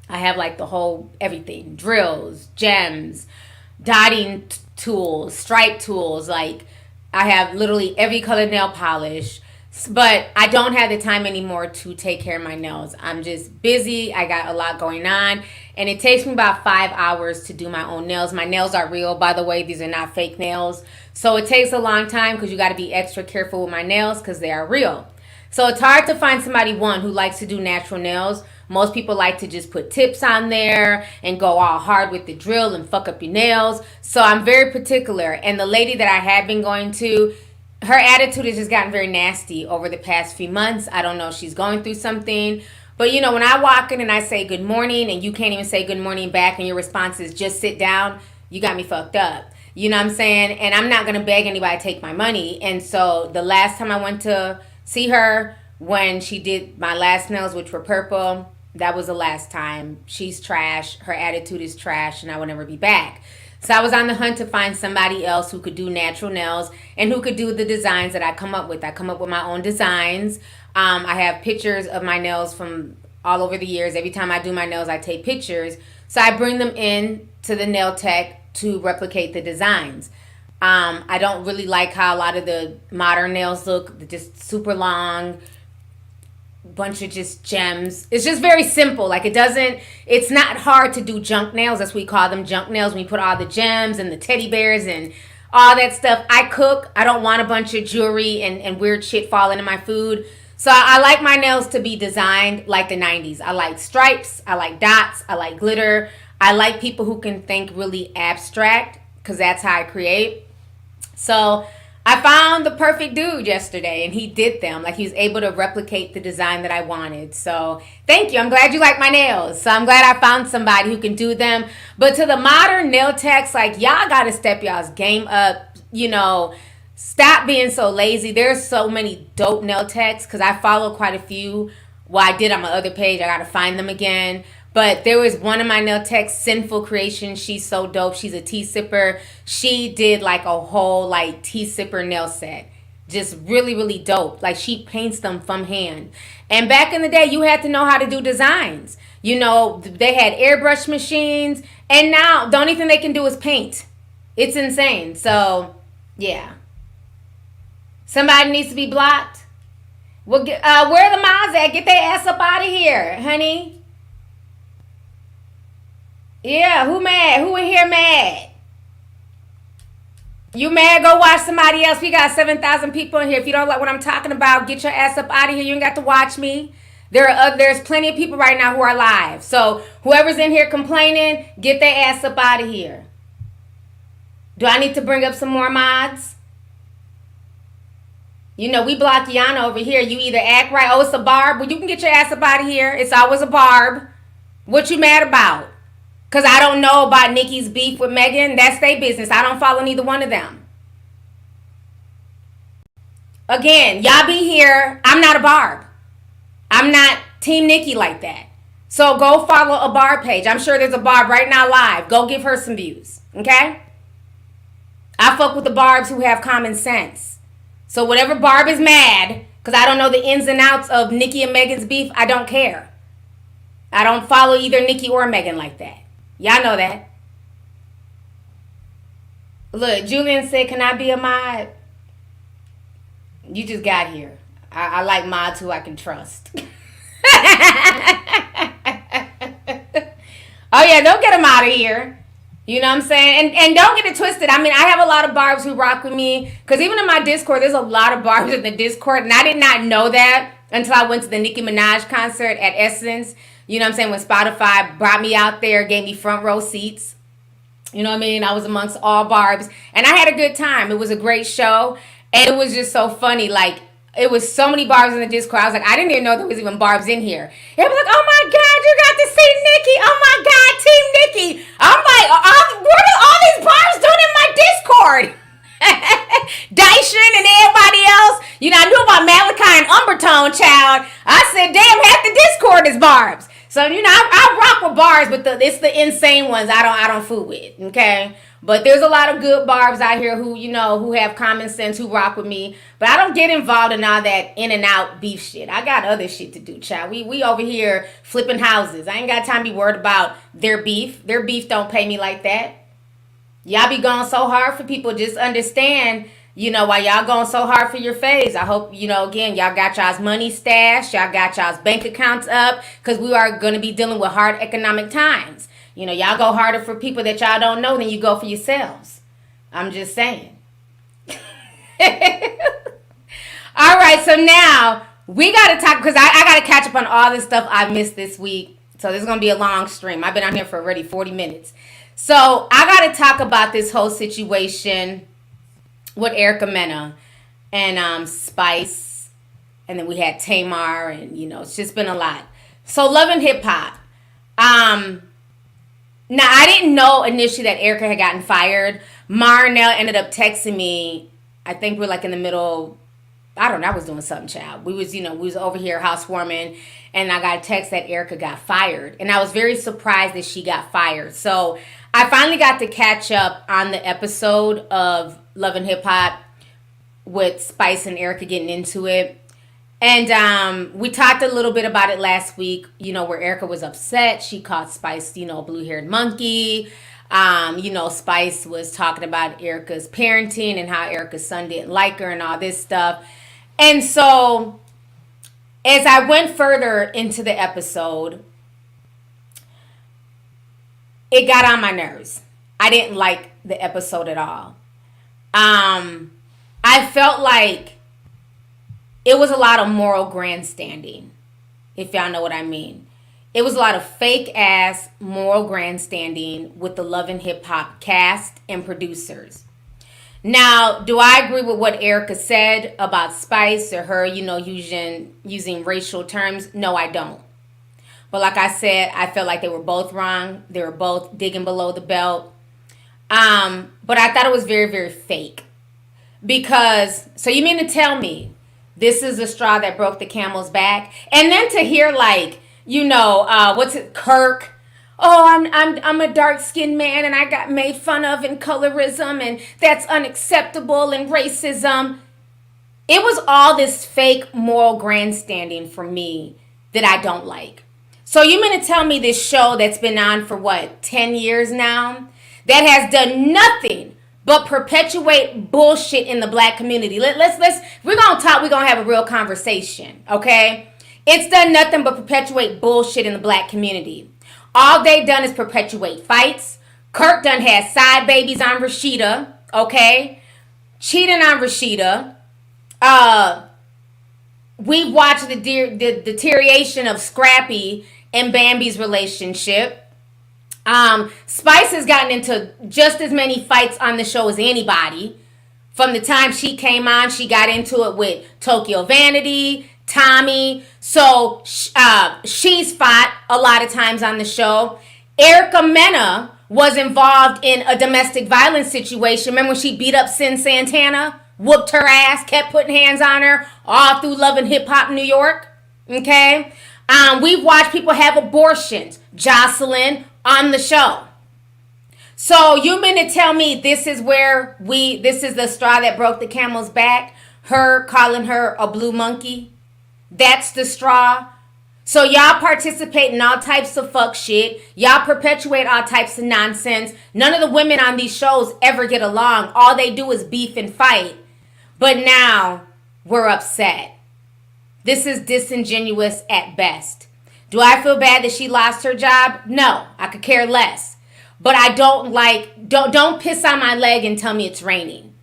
I have like the whole everything. Drills, gems, dotting tools, stripe tools. Like I have literally every color nail polish. But I don't have the time anymore to take care of my nails. I'm just busy. I got a lot going on. And it takes me about 5 hours to do my own nails. My nails are real, by the way. These are not fake nails. So it takes a long time because you got to be extra careful with my nails because they are real. So it's hard to find somebody, one, who likes to do natural nails. Most people like to just put tips on there and go all hard with the drill and fuck up your nails. So I'm very particular. And the lady that I have been going to, her attitude has just gotten very nasty over the past few months. I don't know if she's going through something. But, when I walk in and I say good morning and you can't even say good morning back and your response is just sit down, you got me fucked up. You know what I'm saying? And I'm not going to beg anybody to take my money. And so the last time I went to see her, when she did my last nails, which were purple, that was the last time. She's trash. Her attitude is trash, and I will never be back. So I was on the hunt to find somebody else who could do natural nails and who could do the designs that I come up with. I come up with my own designs. I have pictures of my nails from all over the years. Every time I do my nails, I take pictures. So I bring them in to the nail tech to replicate the designs. I don't really like how a lot of the modern nails look. They're just super long, bunch of just gems. It's just very simple. Like it's not hard to do junk nails. That's what we call them, junk nails. When you put all the gems and the teddy bears and all that stuff. I cook. I don't want a bunch of jewelry and weird shit falling in my food. So I like my nails to be designed like the 90s. I like stripes. I like dots. I like glitter. I like people who can think really abstract because that's how I create. So I found the perfect dude yesterday, and he did them. Like, he was able to replicate the design that I wanted. So thank you. I'm glad you like my nails. So I'm glad I found somebody who can do them. But to the modern nail techs, like, y'all got to step y'all's game up. Stop being so lazy. There's so many dope nail techs because I follow quite a few. Well, I did on my other page. I got to find them again. But there was one of my nail techs, Sinful Creation. She's so dope. She's a tea sipper. She did like a whole like tea sipper nail set. Just really, really dope. Like, she paints them from hand. And back in the day, you had to know how to do designs. They had airbrush machines. And now the only thing they can do is paint. It's insane. So, yeah. Somebody needs to be blocked. Well, where are the moms at? Get their ass up out of here, honey. Yeah, who mad? Who in here mad? You mad? Go watch somebody else. We got 7,000 people in here. If you don't like what I'm talking about, get your ass up out of here. You ain't got to watch me. There's plenty of people right now who are live. So whoever's in here complaining, get their ass up out of here. Do I need to bring up some more mods? We block Yana over here. You either act right. Oh, it's a barb. Well, you can get your ass up out of here. It's always a barb. What you mad about? Because I don't know about Nicki's beef with Megan. That's their business. I don't follow neither one of them. Again, y'all be here. I'm not a Barb. I'm not Team Nikki like that. So go follow a Barb page. I'm sure there's a Barb right now live. Go give her some views. Okay? I fuck with the Barbs who have common sense. So whatever Barb is mad, because I don't know the ins and outs of Nikki and Megan's beef, I don't care. I don't follow either Nikki or Megan like that. Y'all know that. Look, Julian said, can I be a mod? You just got here. I like mods who I can trust. Oh yeah, don't get them out of here. You know what I'm saying? And don't get it twisted. I mean, I have a lot of Barbs who rock with me. Because even in my Discord, there's a lot of Barbs in the Discord. And I did not know that until I went to the Nicki Minaj concert at Essence. You know what I'm saying? When Spotify brought me out there, gave me front row seats. You know what I mean? I was amongst all Barbs. And I had a good time. It was a great show. And it was just so funny. Like, it was so many Barbs in the Discord. I was like, I didn't even know there was even Barbs in here. It was like, oh my God, you got to see Nikki. Oh my God, Team Nikki. I'm like, what are all these Barbs doing in my Discord? Dyson and everybody else. You know, I knew about Malachi and Umbertone, child. I said, damn, half the Discord is Barbs. So, you know, I rock with Barbs, but it's the insane ones I don't fool with, okay? But there's a lot of good Barbs out here who, you know, who have common sense, who rock with me. But I don't get involved in all that in and out beef shit. I got other shit to do, child. We over here flipping houses. I ain't got time to be worried about their beef. Their beef don't pay me like that. Y'all be going so hard for people. Just understand, you know, why y'all going so hard for your faves. I hope, you know, again, y'all got y'all's money stashed. Y'all got y'all's bank accounts up. Because we are going to be dealing with hard economic times. You know, y'all go harder for people that y'all don't know than you go for yourselves. I'm just saying. All right, so now we got to talk, because I got to catch up on all this stuff I missed this week. So this is going to be a long stream. I've been on here for already 40 minutes. So I got to talk about this whole situation with Erica Mena and Spice. And then we had Tamar, and, you know, it's just been a lot. So Love and Hip Hop. Now, I didn't know initially that Erica had gotten fired. Marnell ended up texting me. I think we're like in the middle. I don't know. I was doing something, child. We was over here housewarming. And I got a text that Erica got fired. And I was very surprised that she got fired. So I finally got to catch up on the episode of Love and Hip Hop with Spice and Erica getting into it. And we talked a little bit about it last week, you know, where Erica was upset. She called Spice, you know, a blue-haired monkey. You know, Spice was talking about Erica's parenting and how Erica's son didn't like her and all this stuff. And so, as I went further into the episode, it got on my nerves. I didn't like the episode at all. I felt like it was a lot of moral grandstanding, if y'all know what I mean. It was a lot of fake ass moral grandstanding with the Love and Hip Hop cast and producers. Now, do I agree with what Erica said about Spice or her, you know, using racial terms? No, I don't. But like I said, I felt like they were both wrong. They were both digging below the belt. But I thought it was very, very fake. Because, so you mean to tell me this is the straw that broke the camel's back? And then to hear like, you know, Kirk? Oh, I'm a dark-skinned man and I got made fun of in colorism and that's unacceptable and racism. It was all this fake moral grandstanding for me that I don't like. So you mean to tell me this show that's been on for what, 10 years now, that has done nothing but perpetuate bullshit in the black community? We're gonna talk, we're gonna have a real conversation, okay? It's done nothing but perpetuate bullshit in the black community. All they've done is perpetuate fights. Kirk done had side babies on Rashida, okay? Cheating on Rashida. We've watched the deterioration of Scrappy and Bambi's relationship. Spice has gotten into just as many fights on the show as anybody. From the time she came on, she got into it with Tokyo Vanity, Tommy. So she's fought a lot of times on the show. Erica Mena was involved in a domestic violence situation. Remember when she beat up Sin Santana? whooped her ass, kept putting hands on her all through Love and Hip Hop New York. Okay? We've watched people have abortions. Jocelyn on the show. So you mean to tell me this is the straw that broke the camel's back? Her calling her a blue monkey? That's the straw? So y'all participate in all types of fuck shit. Y'all perpetuate all types of nonsense. None of the women on these shows ever get along. All they do is beef and fight. But now we're upset. This is disingenuous at best. Do I feel bad that she lost her job? No, I could care less. But I don't piss on my leg and tell me it's raining.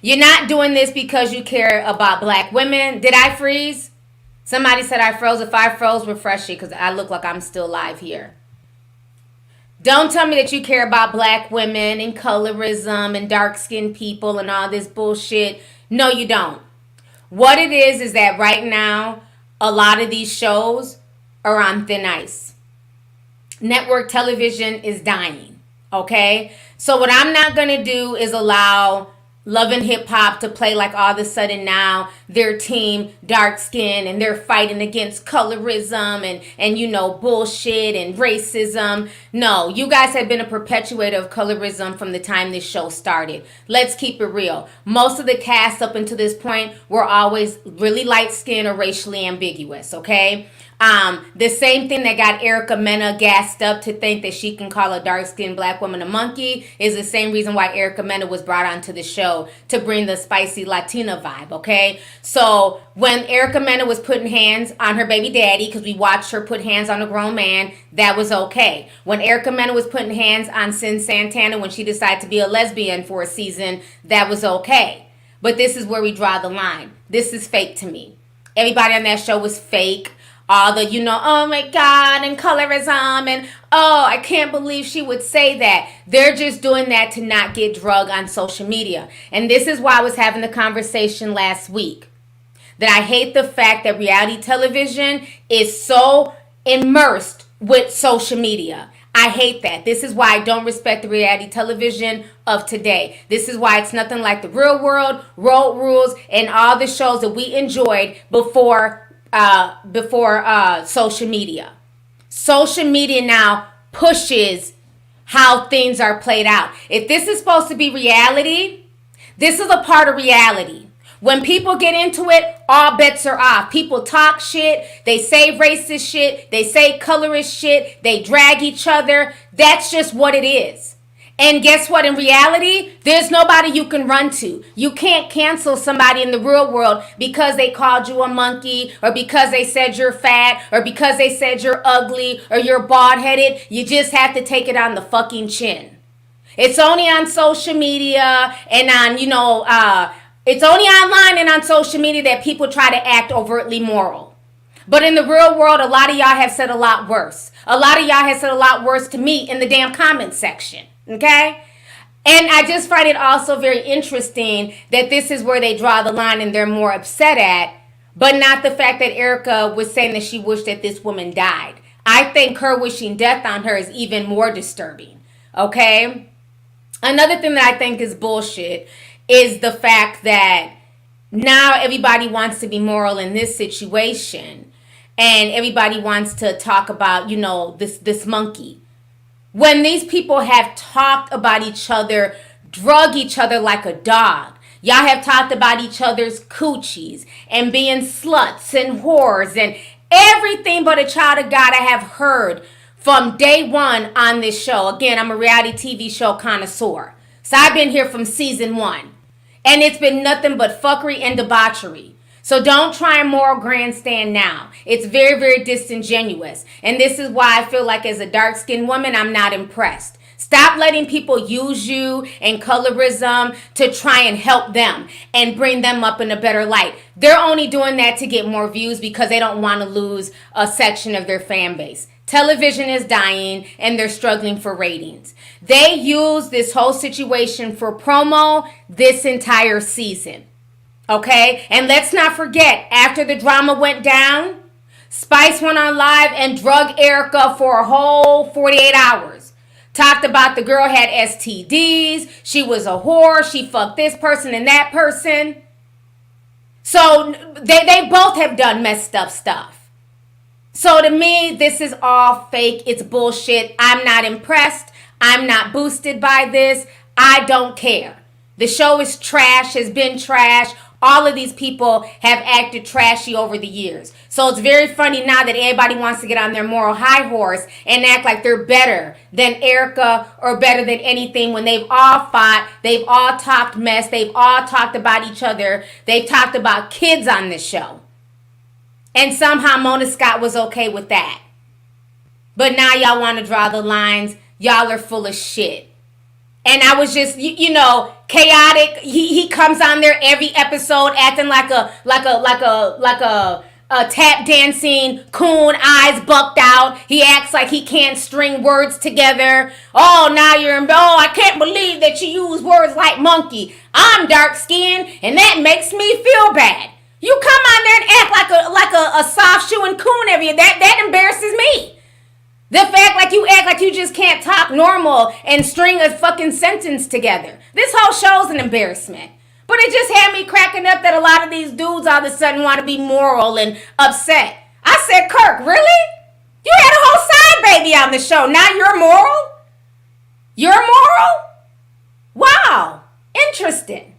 You're not doing this because you care about black women. Did I freeze? Somebody said I froze. If I froze, refresh it because I look like I'm still live here. Don't tell me that you care about black women and colorism and dark-skinned people and all this bullshit. No, you don't. What it is that right now, a lot of these shows are on thin ice. Network television is dying. Okay, so what I'm not going to do is allow Love and Hip Hop to play like all of a sudden now their team dark skin and they're fighting against colorism and bullshit and racism. No, you guys have been a perpetuator of colorism from the time this show started. Let's keep it real. Most of the cast up until this point were always really light skinned or racially ambiguous, okay? The same thing that got Erica Mena gassed up to think that she can call a dark-skinned black woman a monkey is the same reason why Erica Mena was brought onto the show to bring the spicy Latina vibe, okay? So when Erica Mena was putting hands on her baby daddy, because we watched her put hands on a grown man, that was okay. When Erica Mena was putting hands on Sin Santana when she decided to be a lesbian for a season, that was okay. But this is where we draw the line. This is fake to me. Everybody on that show was fake. All the, oh my God, and colorism, and oh, I can't believe she would say that. They're just doing that to not get drug on social media. And this is why I was having the conversation last week. That I hate the fact that reality television is so immersed with social media. I hate that. This is why I don't respect the reality television of today. This is why it's nothing like The Real World, Road Rules, and all the shows that we enjoyed before social media. Social media now pushes how things are played out. If this is supposed to be reality, this is a part of reality. When people get into it, all bets are off. People talk shit, they say racist shit, they say colorist shit, they drag each other. That's just what it is. And guess what? In reality, there's nobody you can run to. You can't cancel somebody in the real world because they called you a monkey or because they said you're fat or because they said you're ugly or you're bald-headed. You just have to take it on the fucking chin. It's only on social media and on, it's only online and on social media that people try to act overtly moral. But in the real world, a lot of y'all have said a lot worse. A lot of y'all have said a lot worse to me in the damn comment section. Okay? And I just find it also very interesting that this is where they draw the line and they're more upset at, but not the fact that Erica was saying that she wished that this woman died. I think her wishing death on her is even more disturbing. Okay? Another thing that I think is bullshit is the fact that now everybody wants to be moral in this situation and everybody wants to talk about, this monkey. When these people have talked about each other, drug each other like a dog. Y'all have talked about each other's coochies and being sluts and whores and everything but a child of God I have heard from day one on this show. Again, I'm a reality TV show connoisseur. So I've been here from season 1. And it's been nothing but fuckery and debauchery. So don't try and moral grandstand now. It's very, very disingenuous. And this is why I feel like as a dark-skinned woman, I'm not impressed. Stop letting people use you and colorism to try and help them and bring them up in a better light. They're only doing that to get more views because they don't want to lose a section of their fan base. Television is dying and they're struggling for ratings. They use this whole situation for promo this entire season. Okay, and let's not forget, after the drama went down, Spice went on live and drug Erica for a whole 48 hours. Talked about the girl had STDs. She was a whore. She fucked this person and that person. So they both have done messed up stuff. So to me, this is all fake. It's bullshit. I'm not impressed. I'm not boosted by this. I don't care. The show is trash, has been trash. All of these people have acted trashy over the years. So it's very funny now that everybody wants to get on their moral high horse and act like they're better than Erica or better than anything when they've all fought, they've all talked mess, they've all talked about each other, they've talked about kids on this show. And somehow Mona Scott was okay with that. But now y'all want to draw the lines. Y'all are full of shit. And I was just, chaotic. He comes on there every episode acting like a tap dancing coon, eyes bucked out. He acts like he can't string words together. Oh, now I can't believe that you use words like monkey. I'm dark skinned and that makes me feel bad. You come on there and act like a soft shoe and coon every year. That embarrasses me. The fact like you act like you just can't talk normal and string a fucking sentence together. This whole show's an embarrassment. But it just had me cracking up that a lot of these dudes all of a sudden want to be moral and upset. I said, Kirk, really? You had a whole side baby on the show. Now you're moral? You're moral? Wow. Interesting.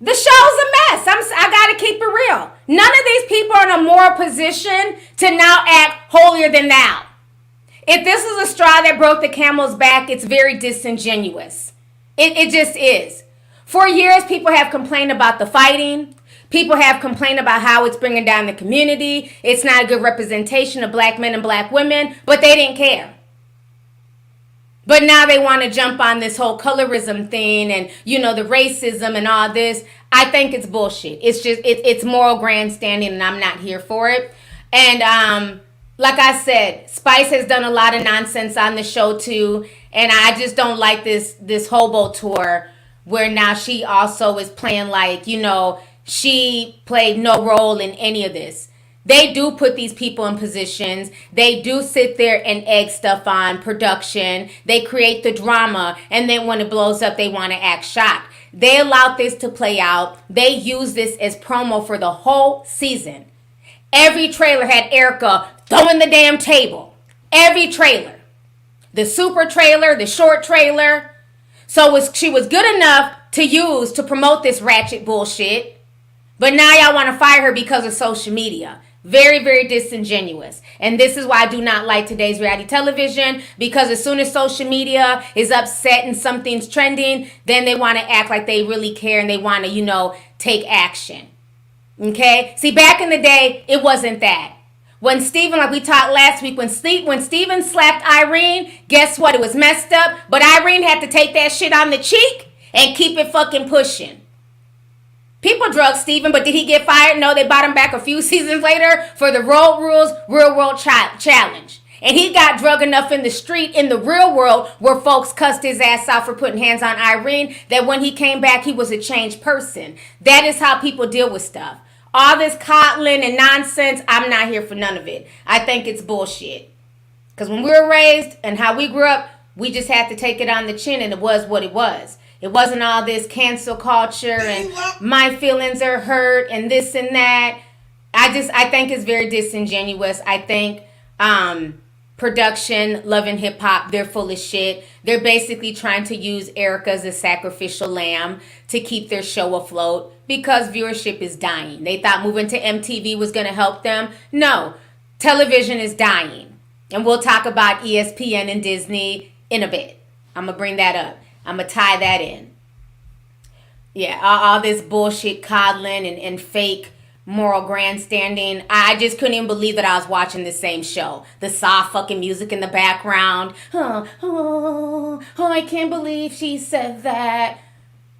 The show's a mess. I gotta keep it real. None of these people are in a moral position to now act holier than thou. If this is a straw that broke the camel's back, it's very disingenuous. It just is. For years, people have complained about the fighting. People have complained about how it's bringing down the community. It's not a good representation of black men and black women, but they didn't care. But now they want to jump on this whole colorism thing and, the racism and all this. I think it's bullshit. It's just, it's moral grandstanding and I'm not here for it. And, like I said, Spice has done a lot of nonsense on the show too. And I just don't like this hobo tour where now she also is playing like, she played no role in any of this. They do put these people in positions. They do sit there and egg stuff on production. They create the drama. And then when it blows up, they want to act shocked. They allowed this to play out. They used this as promo for the whole season. Every trailer had Erica throwing the damn table. Every trailer. The super trailer, the short trailer. So she was good enough to use to promote this ratchet bullshit. But now y'all want to fire her because of social media. Very, very disingenuous. And this is why I do not like today's reality television. Because as soon as social media is upset and something's trending, then they want to act like they really care and they want to, take action. Okay? See, back in the day, it wasn't that. When Steven, like we talked last week, when Steven slapped Irene, guess what? It was messed up. But Irene had to take that shit on the cheek and keep it fucking pushing. People drugged Steven, but did he get fired? No, they brought him back a few seasons later for the Road Rules Real World Challenge. And he got drugged enough in the street, in the real world, where folks cussed his ass out for putting hands on Irene, that when he came back, he was a changed person. That is how people deal with stuff. All this coddling and nonsense, I'm not here for none of it. I think it's bullshit. Because when we were raised and how we grew up, we just had to take it on the chin and it was what it was. It wasn't all this cancel culture and my feelings are hurt and this and that. I think it's very disingenuous. I think production, Love and Hip Hop, they're full of shit. They're basically trying to use Erica as a sacrificial lamb to keep their show afloat because viewership is dying. They thought moving to MTV was going to help them. No, television is dying. And we'll talk about ESPN and Disney in a bit. I'm going to bring that up. I'm going to tie that in. Yeah, all this bullshit coddling and fake moral grandstanding. I just couldn't even believe that I was watching the same show. The soft fucking music in the background. Oh, I can't believe she said that.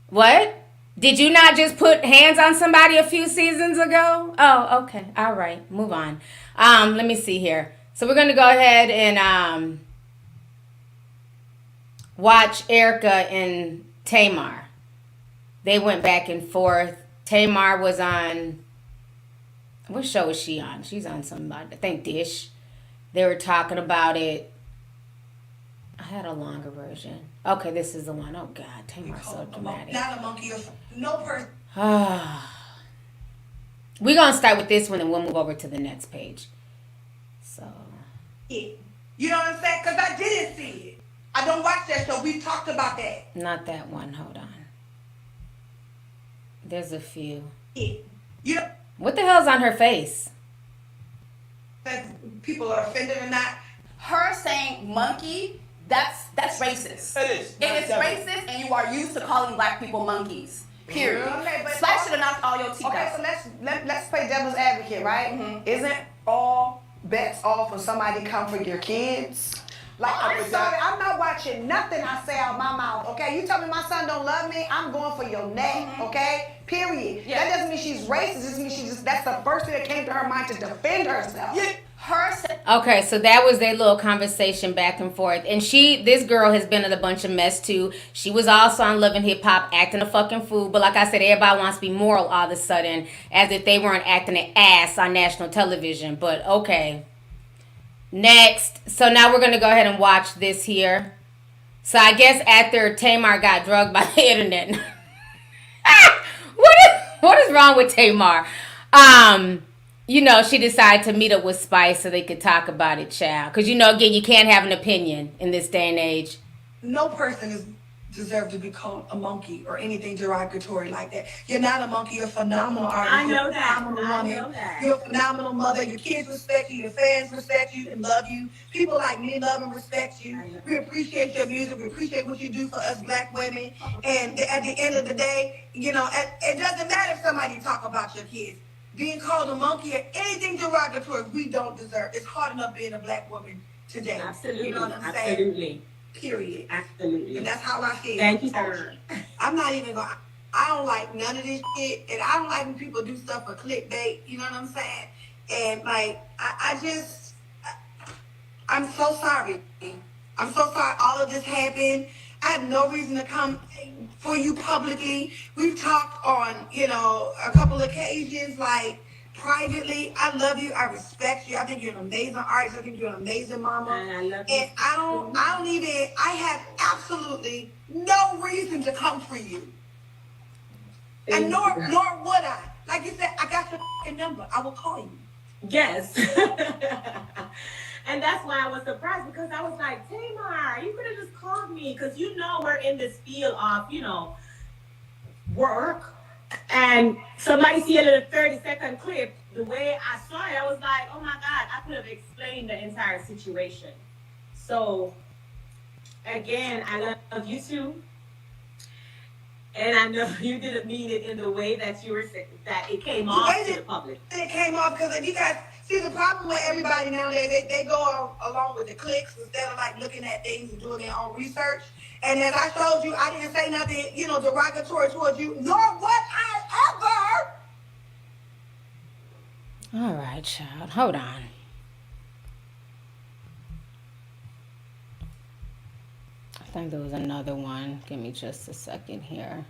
What? Did you not just put hands on somebody a few seasons ago? Oh, okay. All right. Move on. Let me see here. So we're going to go ahead and watch Erica and Tamar. They went back and forth. Tamar was on... What show is she on? She's on somebody. I think Dish. They were talking about it. I had a longer version. Okay, this is the one. Oh God, Tamar's so dramatic. Not a monkey or no person. We're gonna start with this one and we'll move over to the next page. So You know what I'm saying? Because I didn't see it. I don't watch that show. We talked about that. not that one. Hold on. There's a few. You know What the hell's on her face? that people are offended or not. Her saying monkey, that's racist. It is. It is racist, and you are used to calling black people monkeys. Period. Okay, but Spice should have knocked all your teeth Okay, out. so let's play devil's advocate, right? Mm-hmm. Isn't all bets off when somebody come for your kids? Like, I'm sorry, I'm not watching nothing I say out my mouth, okay? You tell me my son don't love me, I'm going for your neck, okay? Period. Yeah. That doesn't mean she's racist, it just means that's the first thing that came to her mind to defend herself. Yeah. Okay, so that was their little conversation back and forth. And this girl has been in a bunch of mess too. She was also on Love and Hip Hop acting a fucking fool. But like I said, everybody wants to be moral all of a sudden as if they weren't acting an ass on national television. But okay. Next. So now we're going to go ahead and watch this here. So I guess after Tamar got drugged by the internet. What is wrong with Tamar? You know, she decided to meet up with Spice so they could talk about it, child. Because, you know, again, you can't have an opinion in this day and age. No person is deserved to be called a monkey or anything derogatory like that. You're not a monkey. You're a phenomenal artist. I know that. Phenomenal I woman. know that. You're a phenomenal mother. Your kids respect you. Your fans respect you and love you. People like me love and respect you. We appreciate your music. We appreciate what you do for us black women. And at the end of the day, you know, it doesn't matter if somebody talk about your kids. Being called a monkey or anything derogatory, we don't deserve. It's hard enough being a black woman today. Absolutely. You know what I'm saying? Absolutely. Period. Absolutely. And that's how I feel. Thank you, sir. I'm not even going to, I don't like none of this shit. And I don't like when people do stuff for clickbait. You know what I'm saying? And like, I'm so sorry. I'm so sorry all of this happened. I have no reason to come for you publicly. We've talked on, you know, a couple occasions, like privately. I love you. I respect you. I think you're an amazing artist. I think you're an amazing mama. And I love you. And I have absolutely no reason to come for you. And nor would I. Like you said, I got your fucking number. I will call you. Yes. And that's why I was surprised, because I was like, Tamar, you could have just called me, because you know we're in this field of, you know, work. And somebody see a little 30-second clip. The way I saw it, I was like, oh my God, I could have explained the entire situation. So, again, I love you too. And I know you didn't mean it in the way that you were saying, that it came off to the public. It came off because if you guys see the problem with everybody nowadays, they go along with the clicks instead of like looking at things and doing their own research. And as I told you, I didn't say nothing, you know, derogatory towards you, nor would I ever. All right, child. Hold on. I think there was another one. Give me just a second here.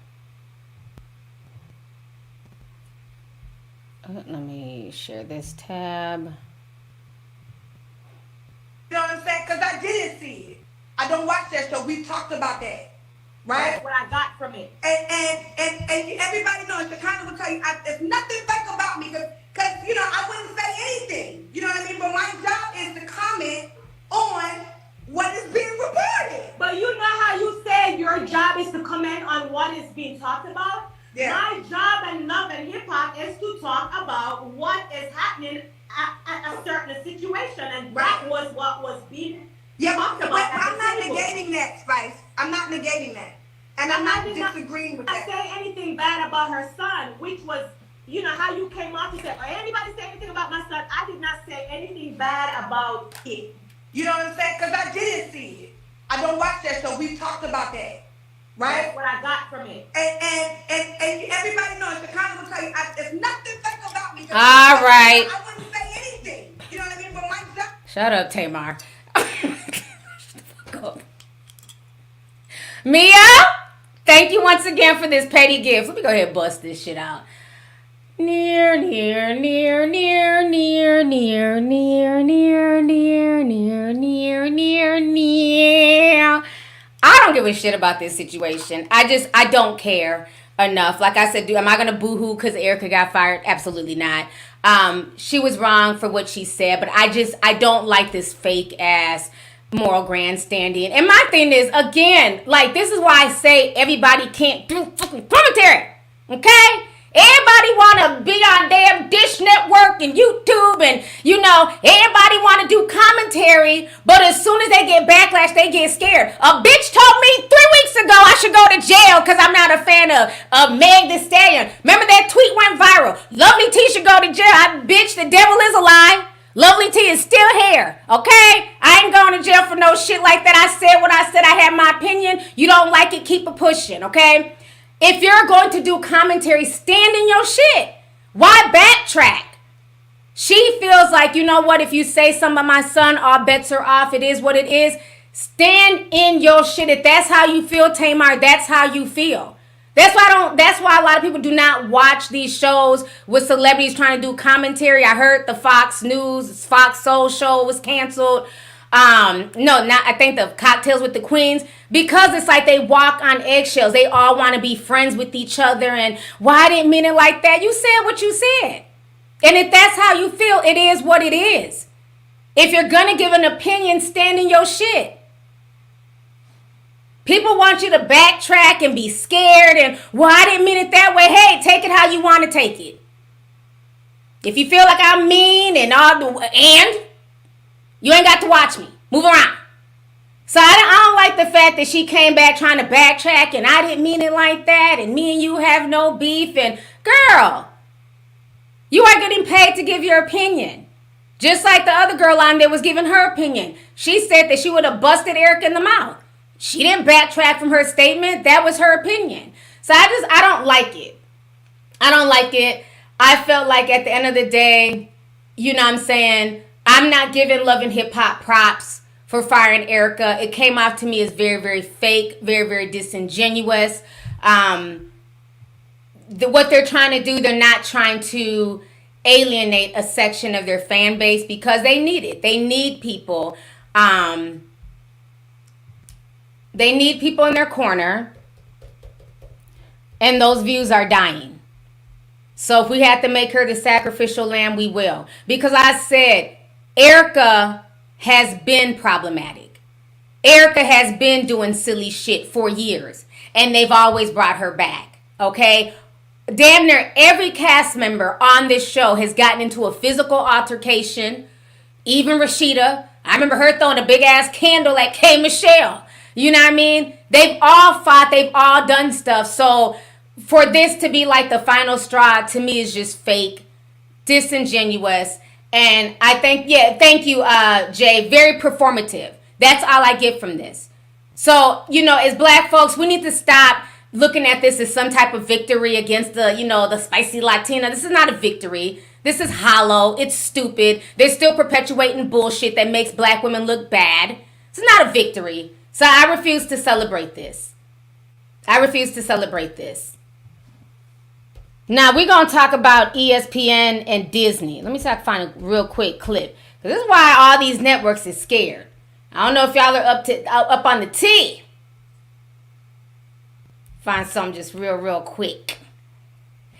Let me share this tab. You know what I'm saying? Because I didn't see it. I don't watch that show. We talked about that. Right? That's what I got from it. And everybody knows, Shekinah will tell you, there's nothing fake about me because, you know, I wouldn't say anything. You know what I mean? But my job is to comment on what is being reported. But you know how you said your job is to comment on what is being talked about? Yeah. My job in Love and Hip Hop is to talk about what is happening at a certain situation. And that was what was being talked about. But I'm not negating that, Spice. I'm not negating that. And I'm not disagreeing with that. I say anything bad about her son, which was, you know, how you came out to say, or anybody say anything about my son. I did not say anything bad about it. You know what I'm saying? Because I didn't see it. I don't watch that show. We talked about that. Right? That's what I got from it. And everybody knows, Shekinah will tell you, there's nothing fake about me. All right. I wouldn't say anything. You know what I mean? But my job. Shut up, Tamar. Shut the fuck up. Mia, thank you once again for this petty gift. Let me go ahead and bust this shit out. Near, near, near, near, near, near, near, near, near, near, near, near, near. don't give a shit about this situation. I don't care enough. Like I said, am I gonna boo-hoo because Erica got fired? Absolutely not. She was wrong for what she said, but I don't like this fake ass moral grandstanding. And my thing is, again, like, this is why I say everybody can't do fucking commentary. Okay? Everybody want to be on damn Dish Network and YouTube and, you know, everybody want to do commentary, but as soon as they get backlash, they get scared. A bitch told me 3 weeks ago I should go to jail because I'm not a fan of Meg Thee Stallion. Remember that tweet went viral? Lovelyti should go to jail. Bitch, the devil is a lie. Lovelyti is still here, okay? I ain't going to jail for no shit like that. I said what I said. I had my opinion. You don't like it, keep it pushing, okay? If you're going to do commentary, stand in your shit. Why backtrack? She feels like, you know what, if you say something about my son, all bets are off. It is what it is. Stand in your shit. If that's how you feel, Tamar, that's how you feel. That's why a lot of people do not watch these shows with celebrities trying to do commentary. I heard the Fox News, Fox Soul show was canceled. I think the Cocktails with the Queens, because it's like they walk on eggshells. They all want to be friends with each other, and why I didn't mean it like that. You said what you said. And if that's how you feel, it is what it is. If you're going to give an opinion, stand in your shit. People want you to backtrack and be scared and, well, I didn't mean it that way. Hey, take it how you want to take it. If you feel like I'm mean and you ain't got to watch me. Move around. So I don't like the fact that she came back trying to backtrack and I didn't mean it like that and me and you have no beef. And girl, you are getting paid to give your opinion. Just like the other girl on there was giving her opinion. She said that she would have busted Erica in the mouth. She didn't backtrack from her statement. That was her opinion. So I don't like it. I don't like it. I felt like at the end of the day, you know what I'm saying, I'm not giving Love and Hip Hop props for firing Erica. It came off to me as very, very fake, very, very disingenuous. What they're trying to do, they're not trying to alienate a section of their fan base because they need it. They need people. They need people in their corner. And those views are dying. So if we have to make her the sacrificial lamb, we will. Because I said, Erica has been problematic. Erica has been doing silly shit for years. And they've always brought her back. Okay? Damn near every cast member on this show has gotten into a physical altercation. Even Rashida. I remember her throwing a big ass candle at K. Michelle. You know what I mean? They've all fought. They've all done stuff. So for this to be like the final straw, to me, is just fake, disingenuous. And I think, thank you, Jay. Very performative. That's all I get from this. So, you know, as black folks, we need to stop looking at this as some type of victory against the spicy Latina. This is not a victory. This is hollow. It's stupid. They're still perpetuating bullshit that makes black women look bad. It's not a victory. So I refuse to celebrate this. I refuse to celebrate this. Now, we're going to talk about ESPN and Disney. Let me see if I can find a real quick clip. Because this is why all these networks is scared. I don't know if y'all are up on the T. Find something just real quick.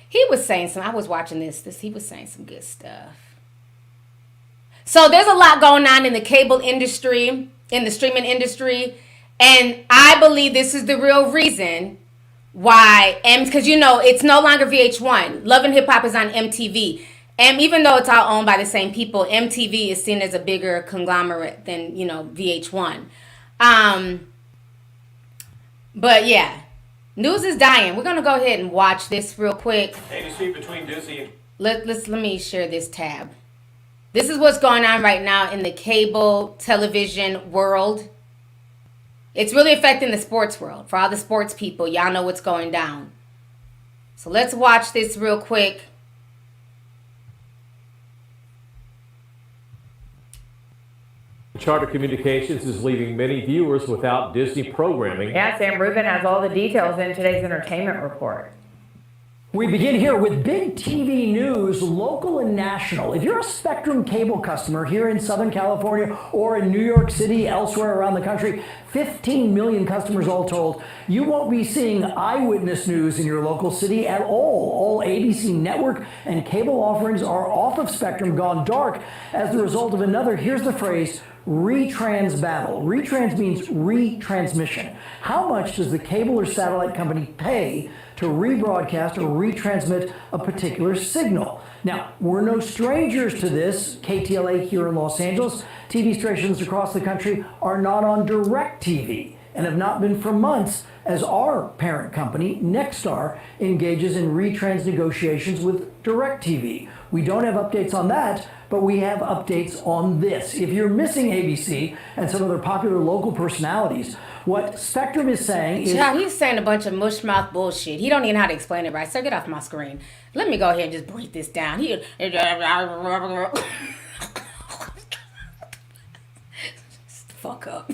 He was saying something. I was watching this. He was saying some good stuff. So there's a lot going on in the cable industry, in the streaming industry. And I believe this is the real reason why, because you know, it's no longer VH1. Love and Hip Hop is on MTV. And even though it's all owned by the same people, MTV is seen as a bigger conglomerate than, you know, VH1. But yeah, news is dying. We're going to go ahead and watch this real quick. Hey, dispute between Disney and... Let me share this tab. This is what's going on right now in the cable television world. It's really affecting the sports world. For all the sports people, y'all know what's going down. So let's watch this real quick. Charter Communications is leaving many viewers without Disney programming. Yeah, Sam Rubin has all the details in today's entertainment report. We begin here with big TV news, local and national. If you're a Spectrum cable customer here in Southern California or in New York City, elsewhere around the country, 15 million customers all told, you won't be seeing eyewitness news in your local city at all. All ABC network and cable offerings are off of Spectrum, gone dark, as the result of another, here's the phrase, retrans battle. Retrans means retransmission. How much does the cable or satellite company pay to rebroadcast or retransmit a particular signal? Now, we're no strangers to this. KTLA here in Los Angeles, TV stations across the country are not on DirecTV and have not been for months, as our parent company, Nexstar, engages in retrans negotiations with DirecTV. We don't have updates on that, but we have updates on this. If you're missing ABC and some other popular local personalities, what Spectrum is saying is... Yeah, he's saying a bunch of mushmouth bullshit. He don't even know how to explain it right. So get off my screen. Let me go ahead and just break this down. Fuck up.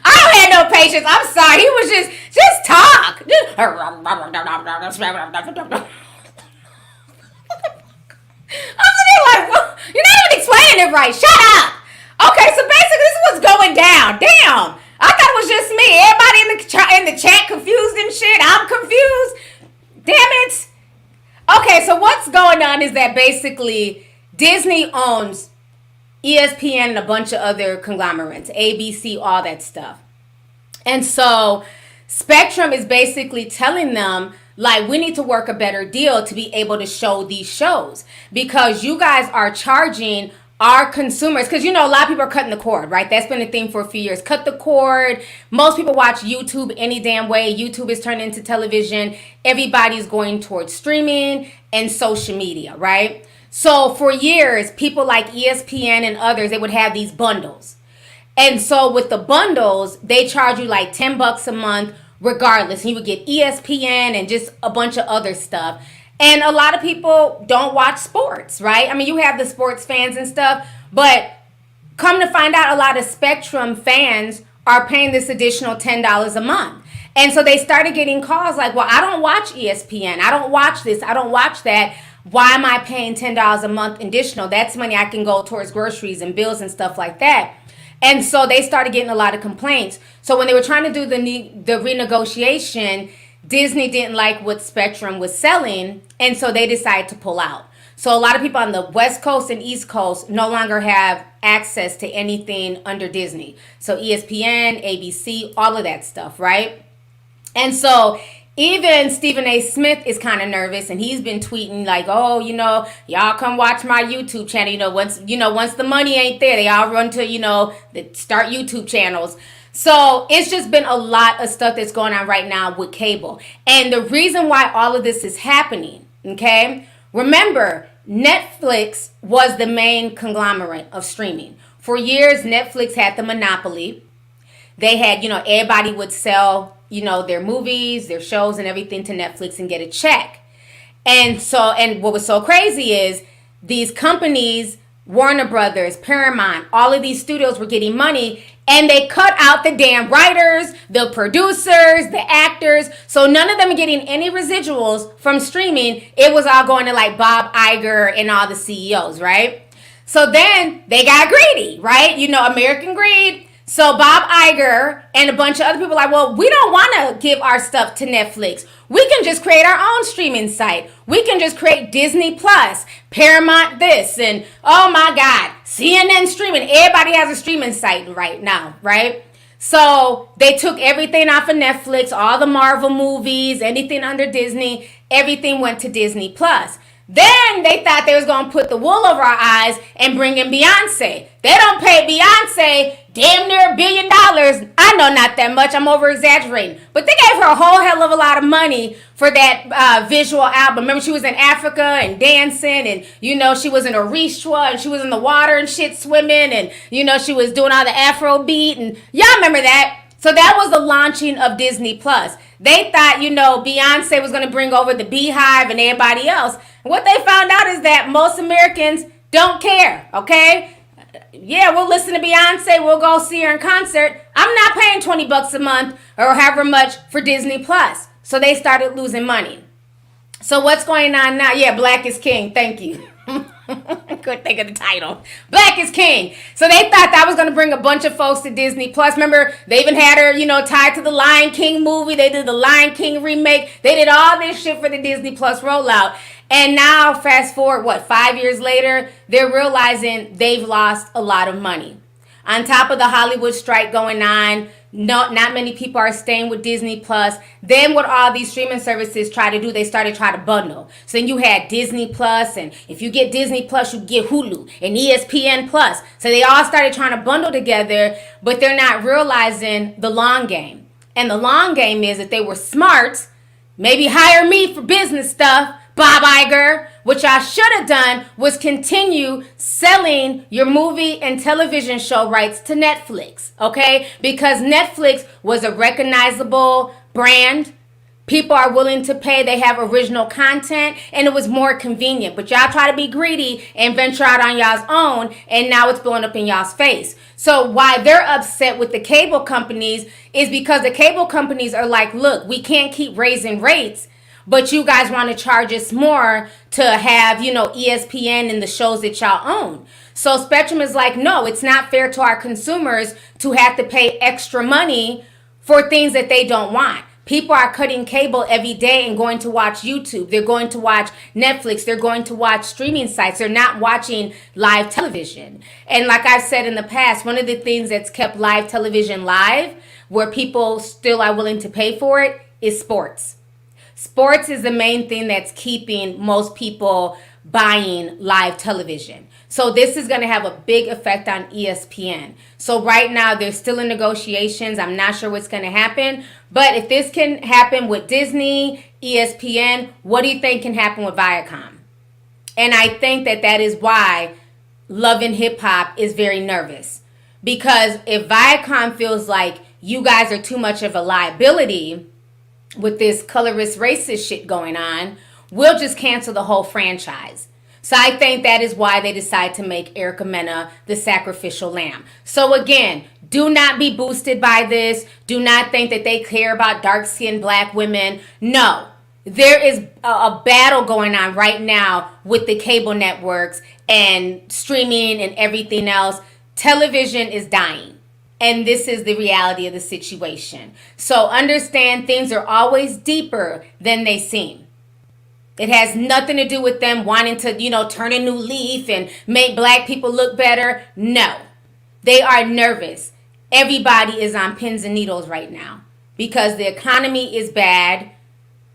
I don't have no patience. I'm sorry. He was just talk. I'm sitting like, well, you're not even explaining it right. Shut up. Okay, so basically this is what's going down. Damn. I thought it was just me. Everybody in the chat confused and shit. I'm confused. Damn it. Okay, so what's going on is that basically Disney owns ESPN and a bunch of other conglomerates, ABC, all that stuff. And so Spectrum is basically telling them, like, we need to work a better deal to be able to show these shows, because you guys are charging our consumers, because, you know, a lot of people are cutting the cord, right? That's been a thing for a few years. Cut the cord. Most people watch YouTube any damn way. YouTube is turned into television. Everybody's going towards streaming and social media, right? So for years, people like ESPN and others, they would have these bundles. And so with the bundles, they charge you like $10 a month regardless. And you would get ESPN and just a bunch of other stuff. And a lot of people don't watch sports, right? I mean, you have the sports fans and stuff, but come to find out, a lot of Spectrum fans are paying this additional $10 a month. And so they started getting calls like, well, I don't watch ESPN. I don't watch this. I don't watch that. Why am I paying $10 a month additional? That's money I can go towards groceries and bills and stuff like that. And so they started getting a lot of complaints. So when they were trying to do the renegotiation, Disney didn't like what Spectrum was selling, and so they decided to pull out. So a lot of people on the West Coast and East Coast no longer have access to anything under Disney. So ESPN, ABC, all of that stuff, right? And so even Stephen A. Smith is kind of nervous, and he's been tweeting like, oh, you know, y'all come watch my YouTube channel. Once the money ain't there, they all run to, start YouTube channels. So it's just been a lot of stuff that's going on right now with cable. And the reason why all of this is happening, okay? Remember, Netflix was the main conglomerate of streaming. For years, Netflix had the monopoly. They had, everybody would sell, their movies, their shows and everything to Netflix and get a check. And what was so crazy is these companies, Warner Brothers, Paramount, all of these studios were getting money, and they cut out the damn writers, the producers, the actors. So none of them are getting any residuals from streaming. It was all going to like Bob Iger and all the CEOs, right? So then they got greedy, right? American greed. So Bob Iger and a bunch of other people are like, well, we don't want to give our stuff to Netflix. We can just create our own streaming site. We can just create Disney Plus, Paramount this, and oh my God, CNN streaming. Everybody has a streaming site right now, right? So they took everything off of Netflix, all the Marvel movies, anything under Disney, everything went to Disney Plus. Then they thought they was going to put the wool over our eyes and bring in Beyonce. They don't pay Beyonce damn near $1 billion. I know not that much. I'm over exaggerating. But they gave her a whole hell of a lot of money for that visual album. Remember, she was in Africa and dancing, and, she was in Orishwa, and she was in the water and shit swimming, and, she was doing all the Afro beat, and y'all remember that. So that was the launching of Disney Plus. They thought, Beyonce was going to bring over the Beehive and everybody else. And what they found out is that most Americans don't care, okay? Yeah, we'll listen to Beyonce. We'll go see her in concert. I'm not paying $20 a month or however much for Disney Plus. So they started losing money. So what's going on now? Yeah, Black is King. Thank you. I couldn't think of the title. Black is King. So they thought that was going to bring a bunch of folks to Disney Plus. Remember, they even had her, tied to the Lion King movie. They did the Lion King remake. They did all this shit for the Disney Plus rollout. And now, fast forward, 5 years later, they're realizing they've lost a lot of money. On top of the Hollywood strike going on, not many people are staying with Disney Plus. Then what all these streaming services try to do, they started trying to bundle. So then you had Disney Plus, and if you get Disney Plus, you get Hulu and ESPN Plus. So they all started trying to bundle together, but they're not realizing the long game. And the long game is that they were smart, maybe hire me for business stuff, Bob Iger. What y'all should have done was continue selling your movie and television show rights to Netflix, okay? Because Netflix was a recognizable brand. People are willing to pay. They have original content, and it was more convenient. But y'all try to be greedy and venture out on y'all's own, and now it's blowing up in y'all's face. So why they're upset with the cable companies is because the cable companies are like, look, we can't keep raising rates, but you guys want to charge us more to have, ESPN and the shows that y'all own. So Spectrum is like, no, it's not fair to our consumers to have to pay extra money for things that they don't want. People are cutting cable every day and going to watch YouTube. They're going to watch Netflix. They're going to watch streaming sites. They're not watching live television. And like I've said in the past, one of the things that's kept live television live, where people still are willing to pay for it, is sports. Sports is the main thing that's keeping most people buying live television. So this is going to have a big effect on ESPN. So right now they're still in negotiations. I'm not sure what's going to happen. But if this can happen with Disney, ESPN, what do you think can happen with Viacom? And I think that is why Love and Hip Hop is very nervous. Because if Viacom feels like you guys are too much of a liability with this colorist racist shit going on, we'll just cancel the whole franchise. So I think that is why they decide to make Erica Mena the sacrificial lamb. So again, do not be boosted by this. Do not think that they care about dark-skinned black women. No, there is a battle going on right now with the cable networks and streaming and everything else. Television is dying. And this is the reality of the situation. So understand things are always deeper than they seem. It has nothing to do with them wanting to, turn a new leaf and make black people look better. No, they are nervous. Everybody is on pins and needles right now because the economy is bad.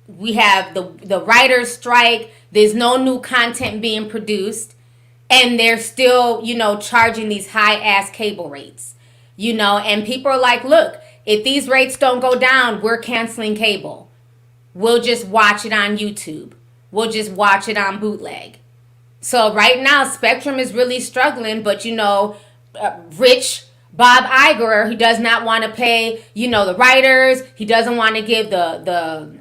We have the writers' strike. There's no new content being produced. And they're still, charging these high-ass cable rates. And people are like, look, if these rates don't go down, we're canceling cable. We'll just watch it on YouTube. We'll just watch it on bootleg. So right now, Spectrum is really struggling, but rich Bob Iger, he does not want to pay, the writers. He doesn't want to give the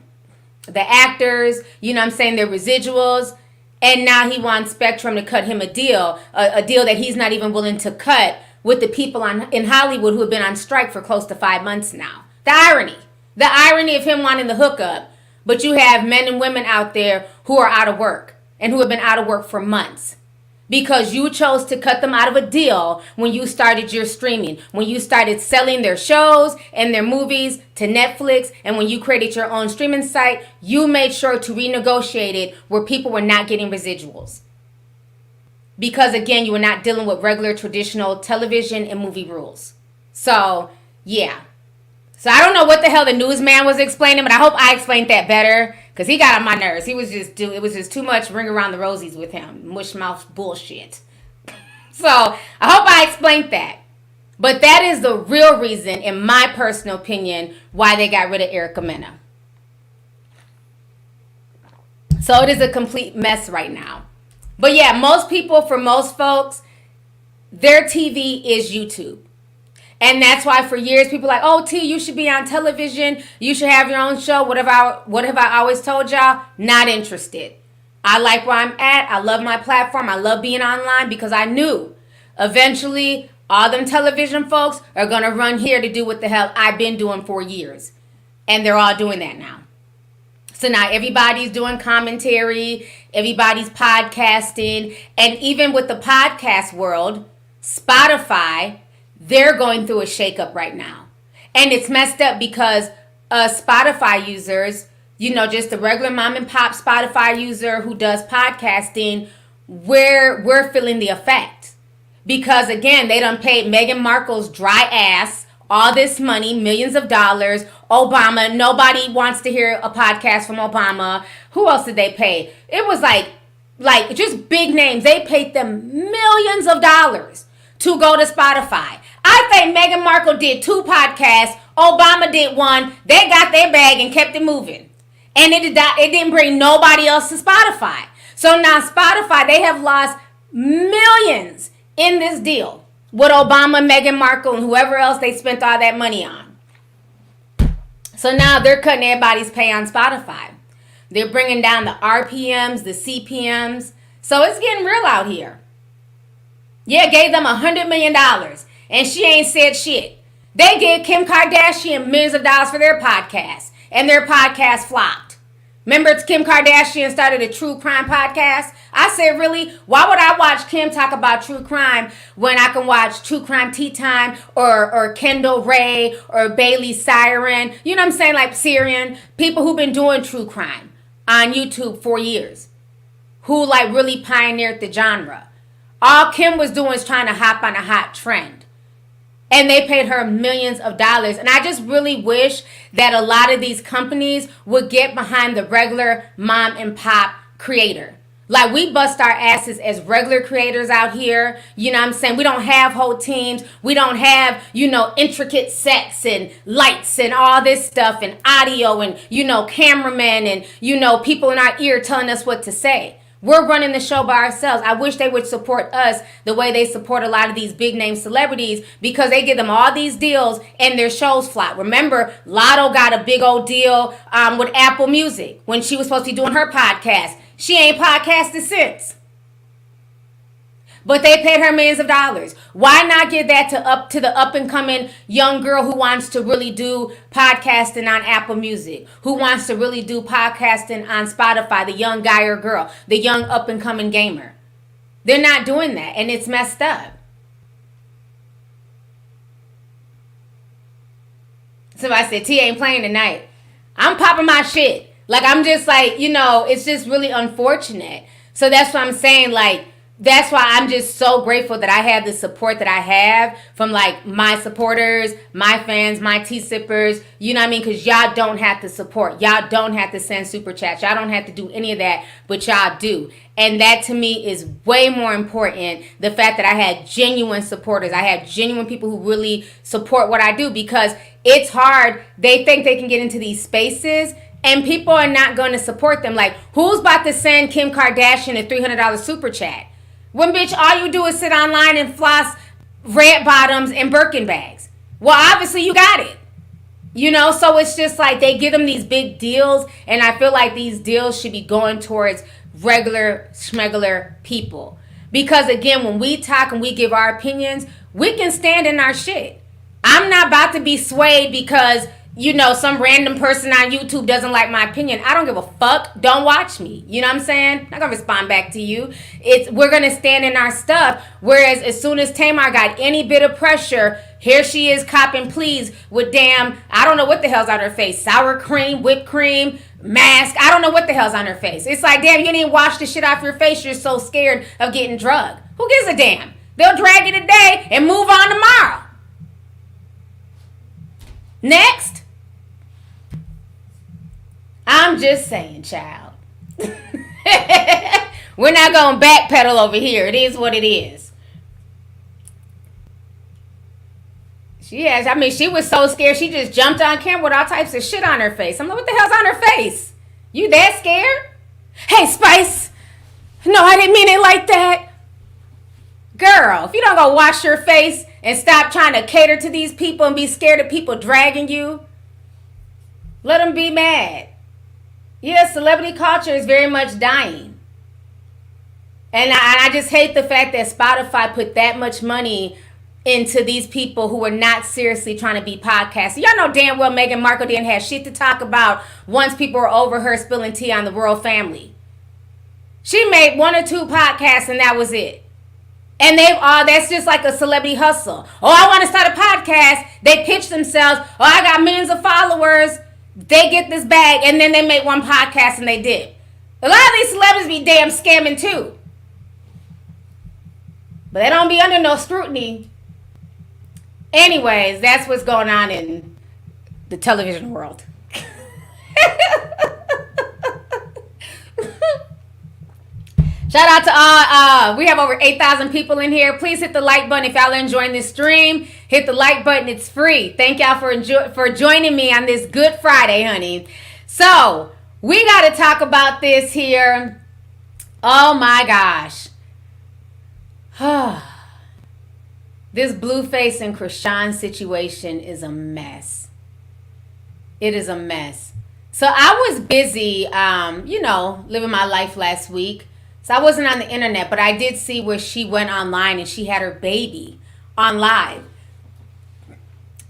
actors, their residuals. And now he wants Spectrum to cut him a deal that he's not even willing to cut with the people in Hollywood who have been on strike for close to 5 months now. The irony of him wanting the hookup, but you have men and women out there who are out of work and who have been out of work for months because you chose to cut them out of a deal when you started your streaming, when you started selling their shows and their movies to Netflix, and when you created your own streaming site, you made sure to renegotiate it where people were not getting residuals. Because again, you were not dealing with regular traditional television and movie rules. So, yeah. So I don't know what the hell the newsman was explaining, but I hope I explained that better. Because he got on my nerves. It was just too much ring around the rosies with him. Mush mouth bullshit. So I hope I explained that. But that is the real reason, in my personal opinion, why they got rid of Erica Mena. So it is a complete mess right now. But yeah, for most folks, their TV is YouTube. And that's why for years people are like, oh, T, you should be on television. You should have your own show. What have I always told y'all? Not interested. I like where I'm at. I love my platform. I love being online because I knew eventually all them television folks are going to run here to do what the hell I've been doing for years. And they're all doing that now. So now everybody's doing commentary, everybody's podcasting, and even with the podcast world, Spotify, they're going through a shakeup right now. And it's messed up because Spotify users, just the regular mom and pop Spotify user who does podcasting, we're feeling the effect. Because again, they done paid Meghan Markle's dry ass all this money, millions of dollars. Obama, nobody wants to hear a podcast from Obama. Who else did they pay? It was like just big names. They paid them millions of dollars to go to Spotify. I think Meghan Markle did 2 podcasts. Obama did 1. They got their bag and kept it moving. And it didn't bring nobody else to Spotify. So now Spotify, they have lost millions in this deal with Obama, Meghan Markle, and whoever else they spent all that money on. So now they're cutting everybody's pay on Spotify. They're bringing down the RPMs, the CPMs. So it's getting real out here. Yeah, gave them $100 million, and she ain't said shit. They gave Kim Kardashian millions of dollars for their podcast, and their podcast flopped. Remember, Kim Kardashian started a true crime podcast? I said, really? Why would I watch Kim talk about true crime when I can watch True Crime Tea Time or Kendall Ray or Bailey Siren? You know what I'm saying? Like Syrian. People who've been doing true crime on YouTube for years. Who like really pioneered the genre. All Kim was doing is trying to hop on a hot trend. And they paid her millions of dollars. And I just really wish that a lot of these companies would get behind the regular mom and pop creator. Like, we bust our asses as regular creators out here. You know what I'm saying? We don't have whole teams. We don't have, intricate sets and lights and all this stuff and audio and, cameramen and, people in our ear telling us what to say. We're running the show by ourselves. I wish they would support us the way they support a lot of these big name celebrities, because they give them all these deals and their shows flop. Remember, Lotto got a big old deal with Apple Music when she was supposed to be doing her podcast. She ain't podcasted since. But they paid her millions of dollars. Why not give that to the up and coming young girl who wants to really do podcasting on Apple Music, who wants to really do podcasting on Spotify, the young guy or girl, the young up and coming gamer? They're not doing that, and it's messed up. Somebody said, T ain't playing tonight. I'm popping my shit. Like, I'm just like, it's just really unfortunate. So that's what I'm saying, that's why I'm just so grateful that I have the support that I have from my supporters, my fans, my tea sippers. You know what I mean? Because y'all don't have to support. Y'all don't have to send super chats. Y'all don't have to do any of that, but y'all do. And that to me is way more important. The fact that I had genuine supporters. I have genuine people who really support what I do, because it's hard. They think they can get into these spaces and people are not going to support them. Like, who's about to send Kim Kardashian a $300 super chat? When, bitch, all you do is sit online and floss red bottoms and Birkin bags. Well, obviously you got it. So it's just like they give them these big deals, and I feel like these deals should be going towards regular, schmegular people. Because, again, when we talk and we give our opinions, we can stand in our shit. I'm not about to be swayed because some random person on YouTube doesn't like my opinion. I don't give a fuck. Don't watch me. You know what I'm saying? I'm not going to respond back to you. We're going to stand in our stuff. Whereas as soon as Tamar got any bit of pressure, here she is copping pleas with I don't know what the hell's on her face. Sour cream, whipped cream, mask. I don't know what the hell's on her face. It's like, damn, you didn't even wash the shit off your face. You're so scared of getting drugged. Who gives a damn? They'll drag you today and move on tomorrow. Next. I'm just saying, child. We're not going to backpedal over here. It is what it is. She was so scared. She just jumped on camera with all types of shit on her face. I'm like, what the hell's on her face? You that scared? Hey, Spice. No, I didn't mean it like that. Girl, if you don't go wash your face and stop trying to cater to these people and be scared of people dragging you, let them be mad. Yeah, celebrity culture is very much dying. And I just hate the fact that Spotify put that much money into these people who are not seriously trying to be podcasters. Y'all know damn well Meghan Markle didn't have shit to talk about once people were over her spilling tea on the royal family. She made 1 or 2 podcasts and that was it. And that's just like a celebrity hustle. Oh, I want to start a podcast. They pitch themselves. Oh, I got millions of followers. They get this bag and then they make 1 podcast and they dip. A lot of these celebrities be damn scamming too. But they don't be under no scrutiny. Anyways, that's what's going on in the television world. Shout out to all. We have over 8,000 people in here. Please hit the like button if y'all are enjoying this stream. Hit the like button. It's free. Thank y'all for joining me on this Good Friday, honey. So, we got to talk about this here. Oh, my gosh. This Blueface and Krishan situation is a mess. It is a mess. So I was busy, living my life last week. So I wasn't on the internet, but I did see where she went online and she had her baby on live.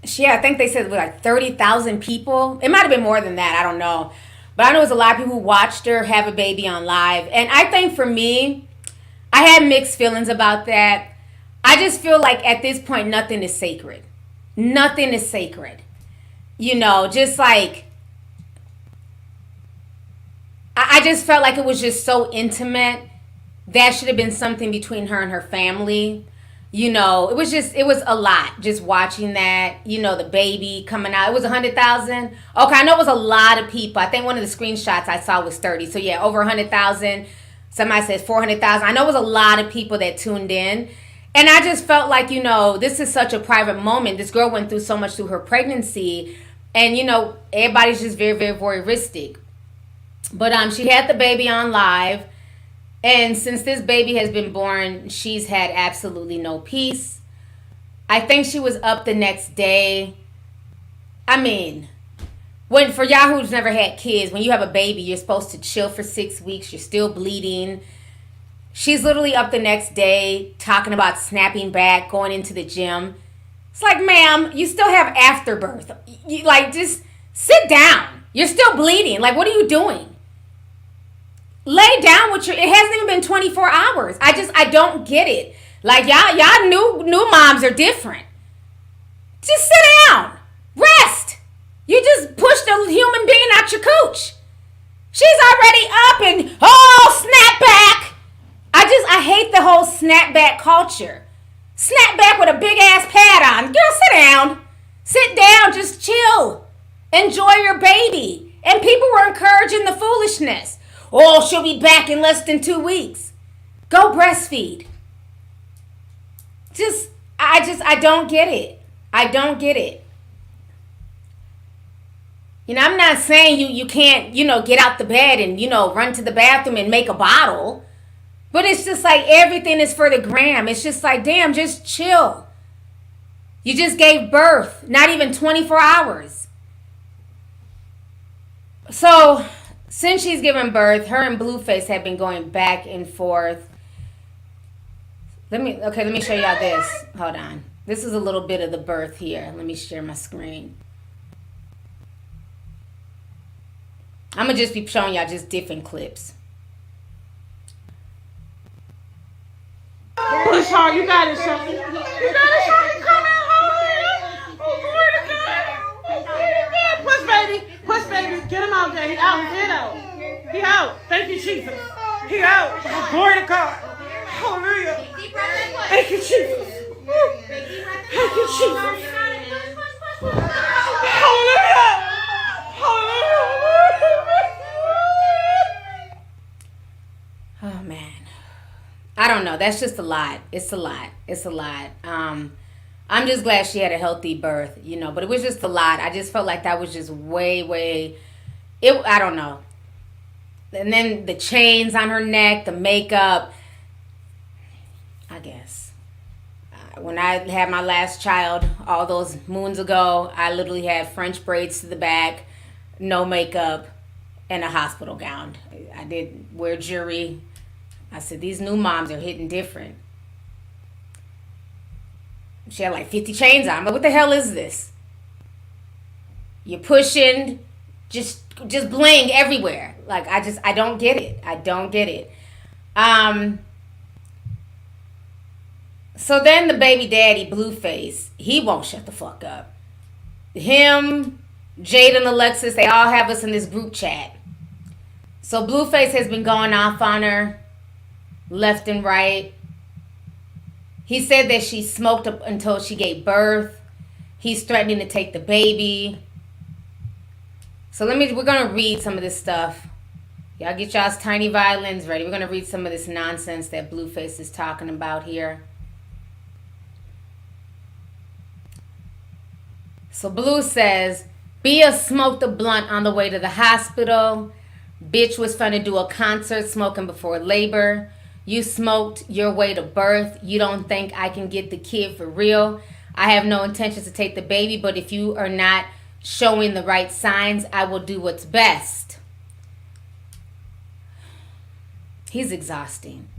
I think they said it was like 30,000 people. It might have been more than that. I don't know. But I know it was a lot of people who watched her have a baby on live. And I think for me, I had mixed feelings about that. I just feel like at this point, nothing is sacred. Nothing is sacred. Just like, I just felt like it was just so intimate. That should have been something between her and her family. It was a lot just watching that, the baby coming out. It was 100,000. Okay, I know it was a lot of people. I think one of the screenshots I saw was 30. So yeah, over 100,000. Somebody said 400,000. I know it was a lot of people that tuned in. And I just felt like, this is such a private moment. This girl went through so much through her pregnancy. And, everybody's just very, very voyeuristic. But she had the baby on live. And since this baby has been born, she's had absolutely no peace. I think she was up the next day. I mean, for y'all who's never had kids, when you have a baby, you're supposed to chill for 6 weeks. You're still bleeding. She's literally up the next day talking about snapping back, going into the gym. It's like, ma'am, you still have afterbirth. Just sit down. You're still bleeding. Like, what are you doing? Lay down with it hasn't even been 24 hours. I don't get it. Like, y'all new moms are different. Just sit down. Rest. You just pushed a human being out your cooch. She's already up and, snap back. I hate the whole snapback culture. Snap back with a big ass pad on. Girl, sit down. Sit down. Just chill. Enjoy your baby. And people were encouraging the foolishness. Oh, she'll be back in less than 2 weeks. Go breastfeed. I don't get it. I don't get it. I'm not saying you can't, get out the bed and, run to the bathroom and make a bottle. But it's just like everything is for the gram. It's just like, damn, just chill. You just gave birth, not even 24 hours. So, since she's given birth, her and Blueface have been going back and forth. Let me show y'all this. Hold on. This is a little bit of the birth here. Let me share my screen. I'm going to just be showing y'all just different clips. Push hard, you got it, Shawty. You got it, Shawty. Come in hard. Oh, glory to God. Glory to God. Push, baby. Push, baby. Get him out there. He out. Get out. He out. Thank you, Jesus. He out. Glory to God. Hallelujah. Thank you, Jesus. Thank you, Jesus. Hallelujah. Hallelujah. Oh, man. I don't know. That's just a lot. It's a lot. It's a lot. I'm just glad she had a healthy birth, but it was just a lot. I just felt like that was just way, I don't know. And then the chains on her neck, the makeup, I guess. When I had my last child all those moons ago, I literally had French braids to the back, no makeup, and a hospital gown. I did wear jewelry. I said, these new moms are hitting different. She had like 50 chains on. But what the hell is this? You're pushing just bling everywhere. Like, I don't get it. I don't get it. So then the baby daddy, Blueface, he won't shut the fuck up. Him, Jade, and Alexis, they all have us in this group chat. So Blueface has been going off on her left and right. He said that she smoked up until she gave birth. He's threatening to take the baby. So we're going to read some of this stuff. Y'all get y'all's tiny violins ready. We're going to read some of this nonsense that Blueface is talking about here. So Blue says, Bia smoked a blunt on the way to the hospital. Bitch was trying to do a concert smoking before labor. You smoked your way to birth. You don't think I can get the kid for real? I have no intentions to take the baby, but if you are not showing the right signs, I will do what's best. He's exhausting.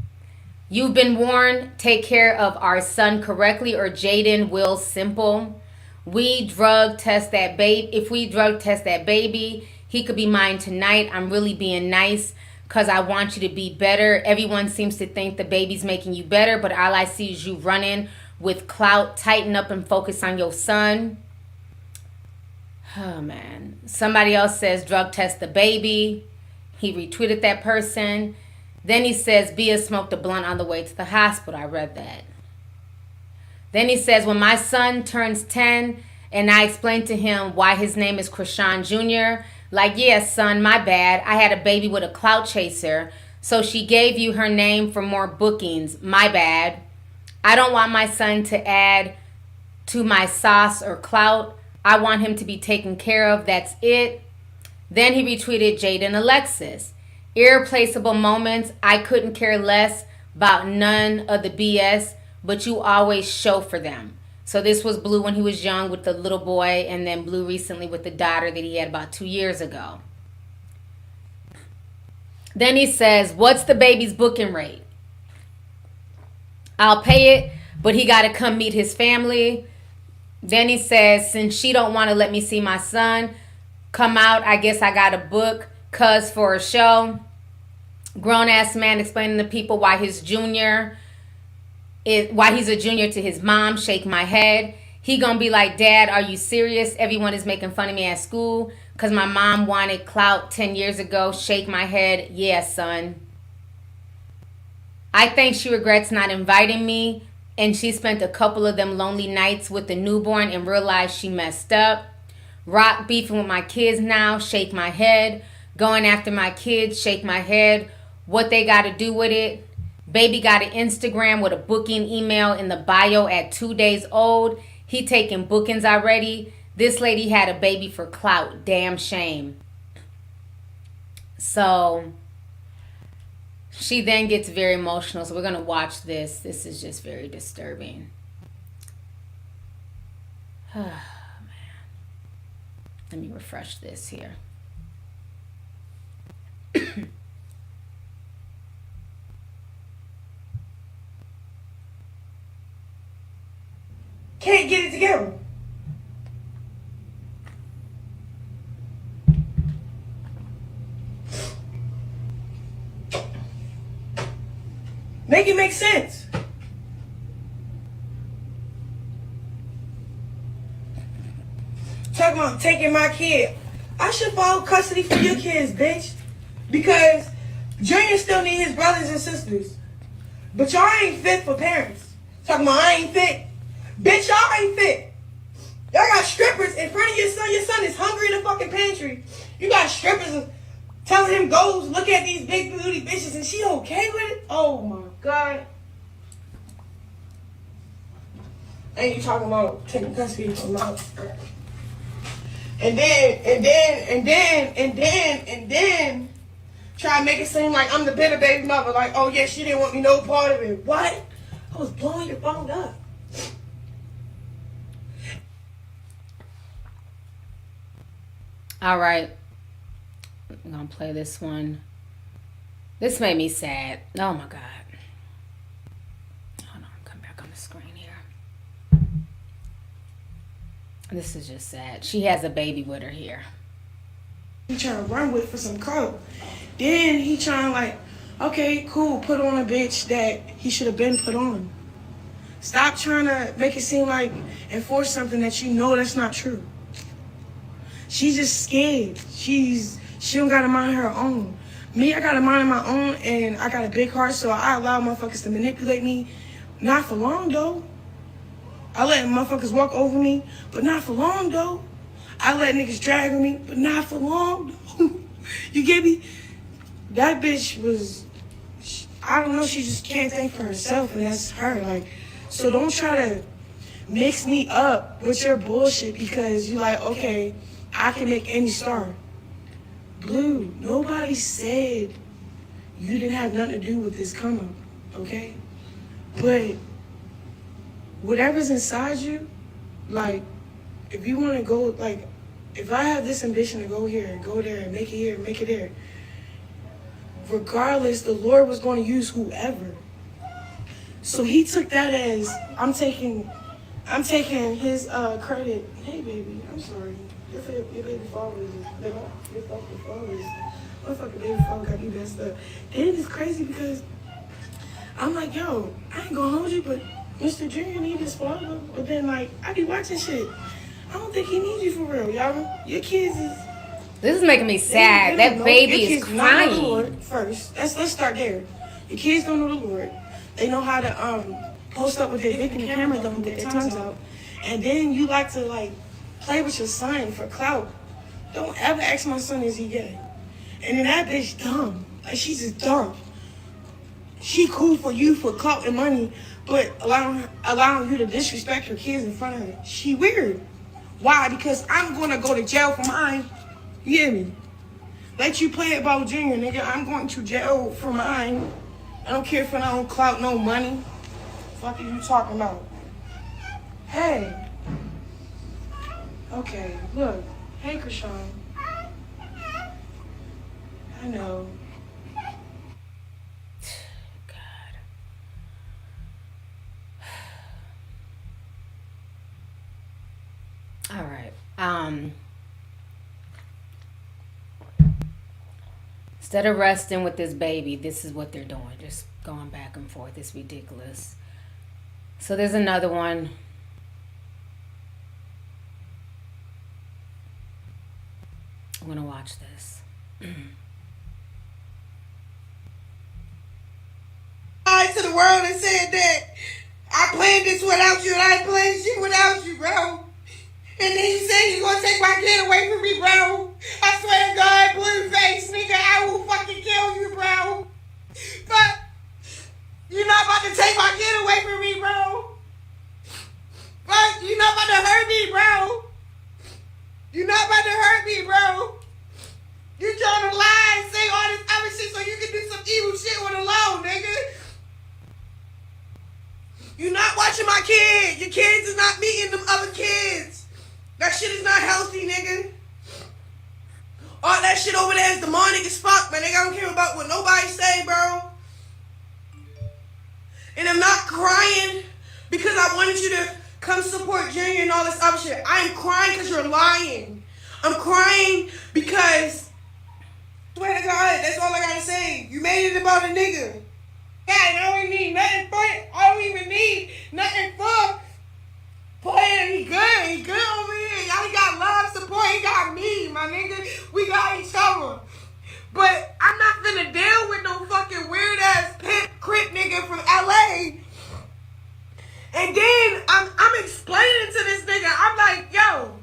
You've been warned. Take care of our son correctly or Jaden will simple. We drug test that baby. If we drug test that baby, he could be mine tonight. I'm really being nice because I want you to be better. Everyone seems to think the baby's making you better, but all I see is you running with clout. Tighten up and focus on your son. Oh, man. Somebody else says drug test the baby. He retweeted that person. Then he says Bia smoked a blunt on the way to the hospital. I read that. Then he says, when my son turns 10 and I explained to him why his name is Krishan Jr., like, yeah, son, my bad. I had a baby with a clout chaser, so she gave you her name for more bookings. My bad. I don't want my son to add to my sauce or clout. I want him to be taken care of. That's it. Then he retweeted Jade and Alexis. Irreplaceable moments. I couldn't care less about none of the BS, but you always show for them. So this was Blue when he was young with the little boy, and then Blue recently with the daughter that he had about 2 years ago. Then he says, what's the baby's booking rate? I'll pay it, but he got to come meet his family. Then he says, since she don't want to let me see my son come out, I guess I got to book cuz for a show. Grown-ass man explaining to people why he's a junior to his mom. Shake my head. He gonna be like, Dad, are you serious? Everyone is making fun of me at school because my mom wanted clout 10 years ago. Shake my head. Yeah, son. I think she regrets not inviting me, and she spent a couple of them lonely nights with the newborn and realized she messed up. Rock beefing with my kids now. Shake my head. Going after my kids. Shake my head. What they got to do with it? Baby got an Instagram with a booking email in the bio at 2 days old. He taking bookings already. This lady had a baby for clout. Damn shame. So she then gets very emotional. So we're going to watch this. This is just very disturbing. Oh, man. Let me refresh this here. Can't get it together. Make it make sense. Talking about taking my kid. I should file custody for your kids, bitch. Because Junior still need his brothers and sisters. But y'all ain't fit for parents. Talking about I ain't fit. Bitch, y'all ain't fit. Y'all got strippers in front of your son. Your son is hungry in the fucking pantry. You got strippers telling him go look at these big booty bitches and she okay with it? Oh my God. And you talking about taking custody from my and then try to make it seem like I'm the bitter baby mother. Like, oh yeah, she didn't want me no part of it. What? I was blowing your phone up. All right. I'm going to play this one. This made me sad. Oh, my God. Hold on. Come back on the screen here. This is just sad. She has a baby with her here. He trying to run with for some coke. Then he trying like, okay, cool, put on a bitch that he should have been put on. Stop trying to make it seem like enforce something that you know that's not true. She's just scared. She don't got a mind her own. Me, I got a mind of my own, and I got a big heart, so I allow motherfuckers to manipulate me. Not for long though. I let motherfuckers walk over me, but not for long though. I let niggas drag me, but not for long though. You get me? That bitch was, I don't know, she just can't think for herself, and that's her. Like, so don't try to mix me up with your bullshit because you like, okay, I can make any star. Blue, nobody said you didn't have nothing to do with this come up, okay? But whatever's inside you, like, if you want to go, like, if I have this ambition to go here and go there and make it here and make it there, regardless, the Lord was going to use whoever. So he took that as, I'm taking his credit. Hey, baby, I'm sorry. Your baby father is, your fucking father is, my fucking baby father got you messed up. Then it's crazy because I'm like, yo, I ain't gonna hold you, but Mr. Junior need his father. But then, like, I be watching shit. I don't think he needs you for real, y'all. Your kids is... This is making me sad. That baby is crying. Lord first. Let's start there. Your kids don't know the Lord. They know how to post up with their dick in the camera, don't get their tongues out. And then you like to, like, play with your son for clout. Don't ever ask my son, is he gay? And then that bitch dumb. Like, she's just dumb. She cool for you for clout and money, but allowing you to disrespect her kids in front of her. She weird. Why? Because I'm gonna go to jail for mine. You hear me? Let you play it about Junior, nigga. I'm going to jail for mine. I don't care if I don't clout no money. Fuck are you talking about? Hey. Okay, look. Hey, Krishan. I know. God. All right. Instead of resting with this baby, this is what they're doing. Just going back and forth. It's ridiculous. So there's another one. I'm gonna watch this. Lied to the world and said that I planned this without you and I ain't planned shit without you, bro. And then you say you're gonna take my kid away from me, bro. I swear to God, Blueface, nigga, I will fucking kill you, bro. But you're not about to take my kid away from me, bro. But you're not about to hurt me, bro. You're not about to hurt me, bro. You trying to lie and say all this other shit so you can do some evil shit with a loan, nigga. You're not watching my kids. Your kids is not meeting them other kids. That shit is not healthy, nigga. All that shit over there is demonic as fuck, man. Nigga, I don't care about what nobody say, bro. And I'm not crying because I wanted you to come support Junior and all this other shit. I am crying because you're lying. I'm crying because, swear to God, that's all I gotta say. You made it about a nigga. Yeah, and I don't even need nothing for it. I don't even need nothing for playing. He good over here. Y'all got love, support. He got me, my nigga. We got each other. But I'm not gonna deal with no fucking weird ass pimp crip nigga from LA. And then I'm explaining to this nigga. I'm like, yo,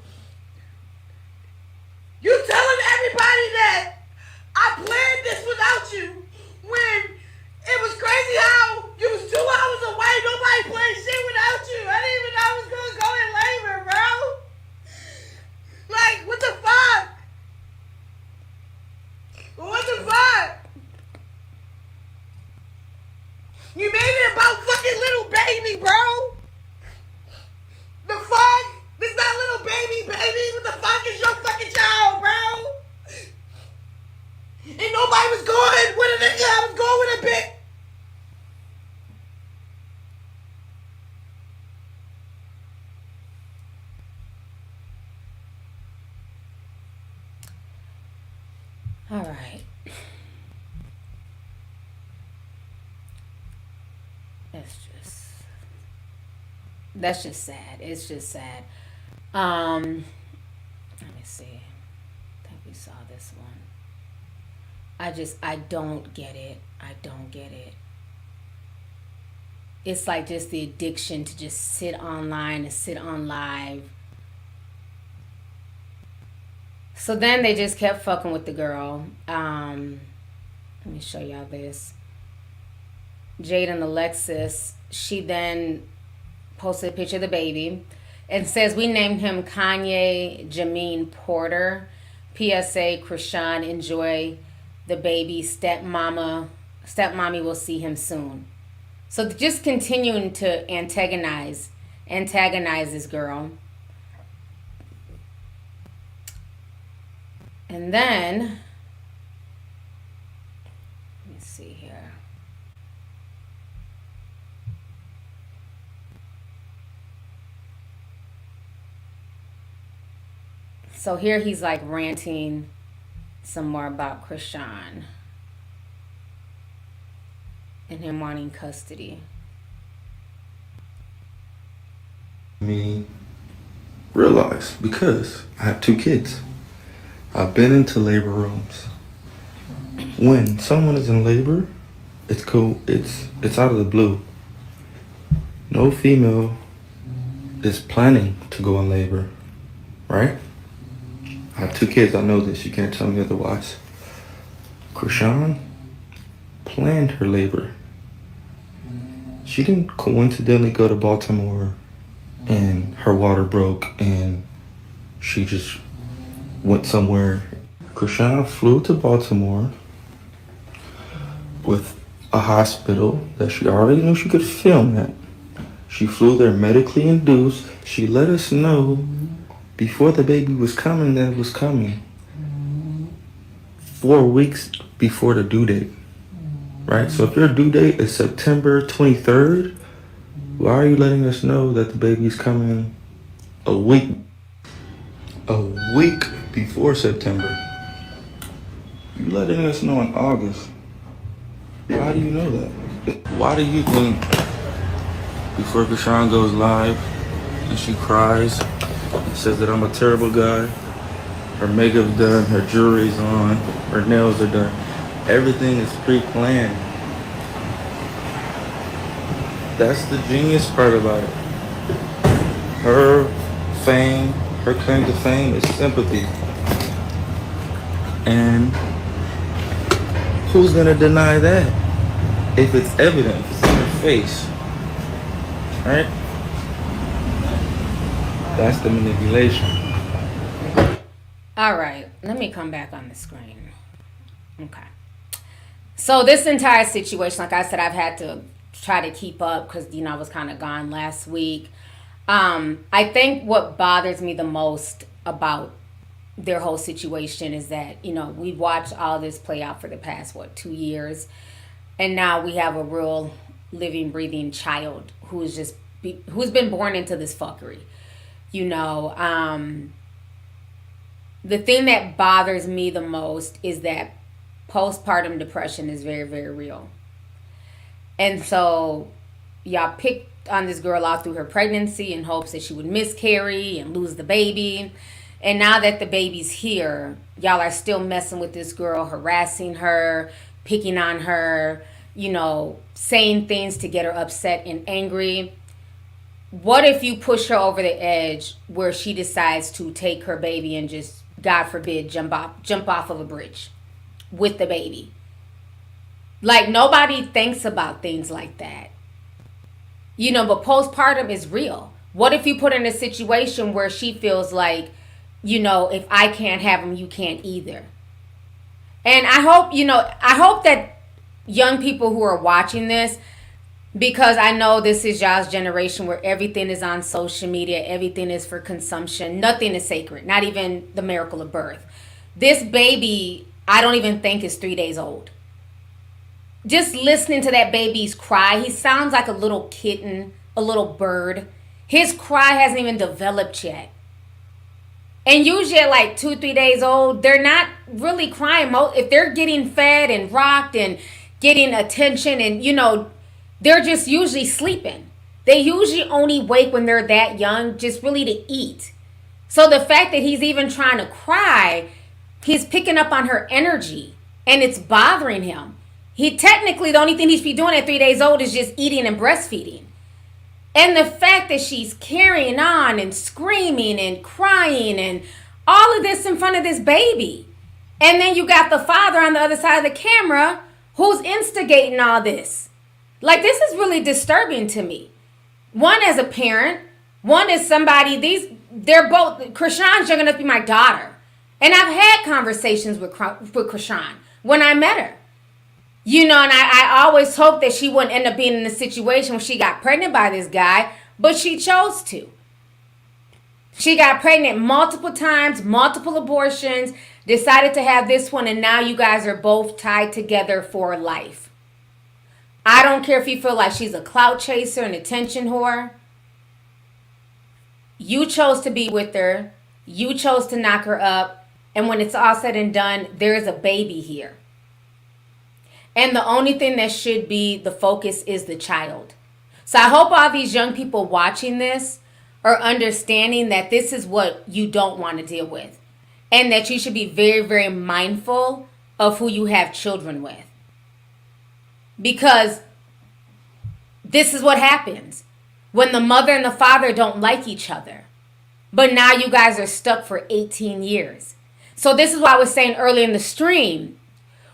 you telling everybody that I planned this without you when it was crazy how you was 2 hours away. Nobody planned shit without you. I didn't even know I was gonna go in labor, bro. Like, what the fuck? What the fuck? You made it about fucking little baby, bro. The fuck? This not little baby. What the fuck is your fucking child, bro? And nobody was going with a nigga. I was going with a bitch. All right. That's just sad. It's just sad. Let me see. I think we saw this one. I don't get it. I don't get it. It's like just the addiction to just sit online and sit on live. So then they just kept fucking with the girl. Let me show y'all this. Jade and Alexis, she then posted a picture of the baby and says, we named him Kanye Jameen Porter. PSA, Krishan, enjoy the baby. Stepmommy will see him soon. So just continuing to antagonize this girl. And then, let me see here. So here he's like ranting some more about Krishan and him wanting custody. Me realize, because I have 2 kids. I've been into labor rooms. When someone is in labor, it's cool. It's out of the blue. No female is planning to go in labor, right? I have 2 kids. I know this. You can't tell me otherwise. Krishan planned her labor. She didn't coincidentally go to Baltimore and her water broke and she just went somewhere. Krishan flew to Baltimore with a hospital that she already knew she could film at. She flew there medically induced. She let us know before the baby was coming that it was coming. 4 weeks before the due date. Right? So if your due date is September 23rd, why are you letting us know that the baby's coming a week before September? You letting us know in August. Why do you know that? Why do you think before Krishan goes live and she cries and says that I'm a terrible guy, her makeup's done, her jewelry's on, her nails are done, everything is pre-planned. That's the genius part about it. Her fame, her claim to fame is sympathy. And who's gonna deny that? If it's evident, if it's in her face, right? That's the manipulation. All right, let me come back on the screen. Okay. So this entire situation, like I said, I've had to try to keep up because, I was kind of gone last week. I think what bothers me the most about their whole situation is that, we've watched all this play out for the past, 2 years. And now we have a real living, breathing child who's been born into this fuckery. The thing that bothers me the most is that postpartum depression is very, very real. And so y'all picked on this girl out through her pregnancy in hopes that she would miscarry and lose the baby. And now that the baby's here, y'all are still messing with this girl, harassing her, picking on her, saying things to get her upset and angry. What if you push her over the edge where she decides to take her baby and just, God forbid, jump off of a bridge with the baby? Like, nobody thinks about things like that. But postpartum is real. What if you put her in a situation where she feels like, if I can't have him, you can't either? And I hope that young people who are watching this, because I know this is y'all's generation where everything is on social media, everything is for consumption, nothing is sacred, not even the miracle of birth. This baby, I don't even think is 3 days old. Just listening to that baby's cry, he sounds like a little kitten, a little bird. His cry hasn't even developed yet. And usually at like 2-3 days old, they're not really crying. If they're getting fed and rocked and getting attention and, they're just usually sleeping. They usually only wake when they're that young, just really to eat. So the fact that he's even trying to cry, he's picking up on her energy and it's bothering him. He technically, the only thing he should be doing at 3 days old is just eating and breastfeeding. And the fact that she's carrying on and screaming and crying and all of this in front of this baby. And then you got the father on the other side of the camera who's instigating all this. Like, this is really disturbing to me. One as a parent, one as somebody, they're both, Krishan's young enough to be my daughter. And I've had conversations with Krishan when I met her. And I always hoped that she wouldn't end up being in a situation where she got pregnant by this guy, but she chose to. She got pregnant multiple times, multiple abortions, decided to have this one, and now you guys are both tied together for life. I don't care if you feel like she's a clout chaser, an attention whore. You chose to be with her. You chose to knock her up. And when it's all said and done, there is a baby here. And the only thing that should be the focus is the child. So I hope all these young people watching this are understanding that this is what you don't want to deal with. And that you should be very, very mindful of who you have children with. Because this is what happens when the mother and the father don't like each other. But now you guys are stuck for 18 years. So this is why I was saying earlier in the stream,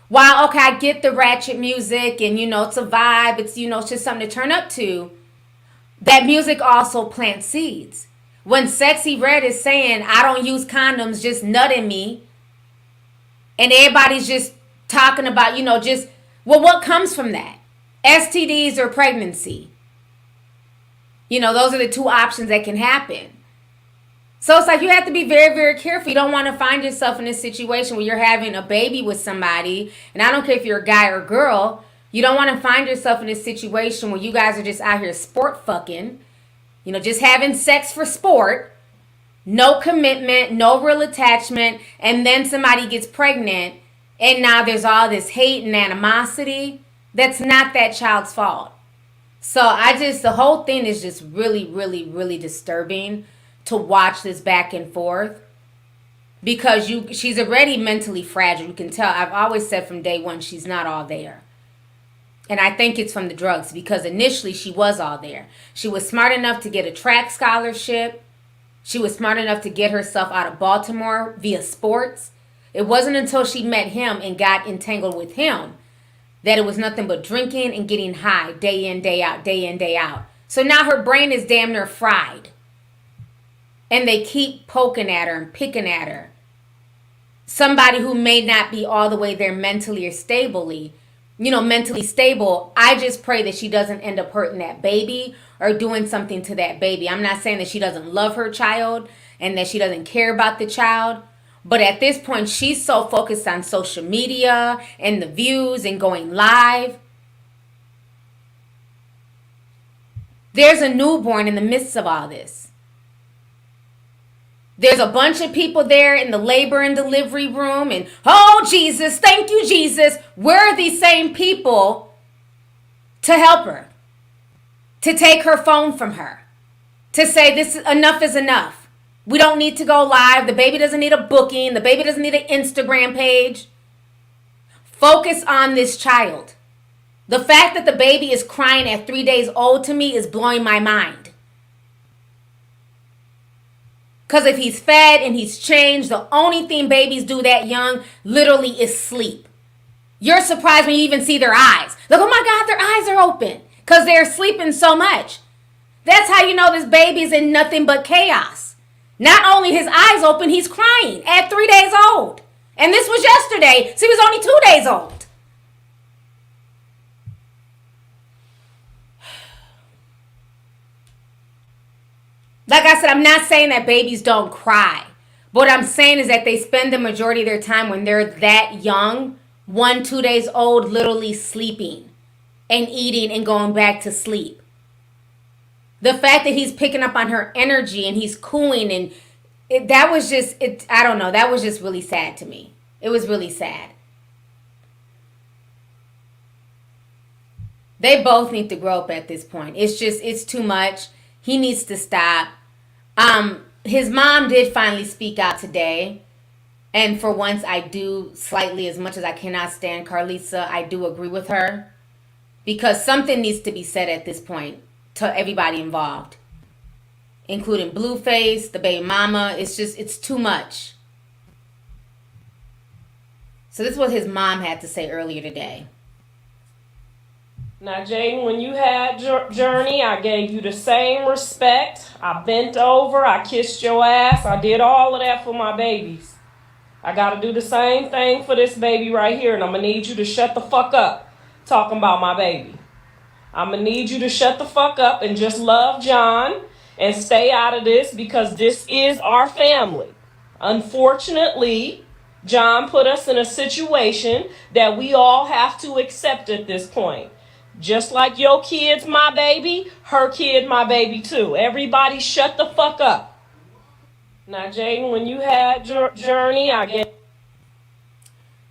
while, okay, I get the ratchet music and, it's a vibe. It's, it's just something to turn up to. That music also plants seeds. When Sexy Red is saying, I don't use condoms, just nutting me. And everybody's just talking about, what comes from that? STDs or pregnancy. Those are the two options that can happen. So it's like you have to be very, very careful. You don't want to find yourself in a situation where you're having a baby with somebody. And I don't care if you're a guy or a girl. You don't want to find yourself in a situation where you guys are just out here sport fucking. Just having sex for sport. No commitment, no real attachment. And then somebody gets pregnant. And now there's all this hate and animosity. That's not that child's fault. So the whole thing is just really, really, really disturbing to watch this back and forth, because she's already mentally fragile. You can tell. I've always said from day one, she's not all there. And I think it's from the drugs, because initially she was all there. She was smart enough to get a track scholarship. She was smart enough to get herself out of Baltimore via sports. It wasn't until she met him and got entangled with him that it was nothing but drinking and getting high day in, day out, day in, day out. So now her brain is damn near fried. And they keep poking at her and picking at her. Somebody who may not be all the way there mentally or mentally stable. I just pray that she doesn't end up hurting that baby or doing something to that baby. I'm not saying that she doesn't love her child and that she doesn't care about the child. But at this point, she's so focused on social media and the views and going live. There's a newborn in the midst of all this. There's a bunch of people there in the labor and delivery room, and, oh, Jesus, thank you, Jesus. We're these same people to help her, to take her phone from her, to say enough is enough. We don't need to go live. The baby doesn't need a booking. The baby doesn't need an Instagram page. Focus on this child. The fact that the baby is crying at 3 days old to me is blowing my mind. Because if he's fed and he's changed, the only thing babies do that young literally is sleep. You're surprised when you even see their eyes. Like, oh my God, their eyes are open because they're sleeping so much. That's how you know this baby's in nothing but chaos. Not only his eyes open, he's crying at 3 days old. And this was yesterday, so he was only 2 days old. Like I said, I'm not saying that babies don't cry. But what I'm saying is that they spend the majority of their time when they're that young, 1-2 days old, literally sleeping and eating and going back to sleep. The fact that he's picking up on her energy and he's cooing and that was just it. I don't know. That was just really sad to me. It was really sad. They both need to grow up at this point. It's too much. He needs to stop. His mom did finally speak out today. And for once, I do slightly, as much as I cannot stand Carlisa, I do agree with her. Because something needs to be said at this point to everybody involved. Including Blueface, the baby mama. It's too much. So this is what his mom had to say earlier today. Now, Jaden, when you had Journey, I gave you the same respect. I bent over, I kissed your ass, I did all of that for my babies. I gotta do the same thing for this baby right here, and I'm gonna need you to shut the fuck up talking about my baby. I'm gonna need you to shut the fuck up and just love John and stay out of this because this is our family. Unfortunately, John put us in a situation that we all have to accept at this point. Just like your kid's my baby, her kid my baby too. Everybody shut the fuck up. Now, Jaden, when you had Journey, I get.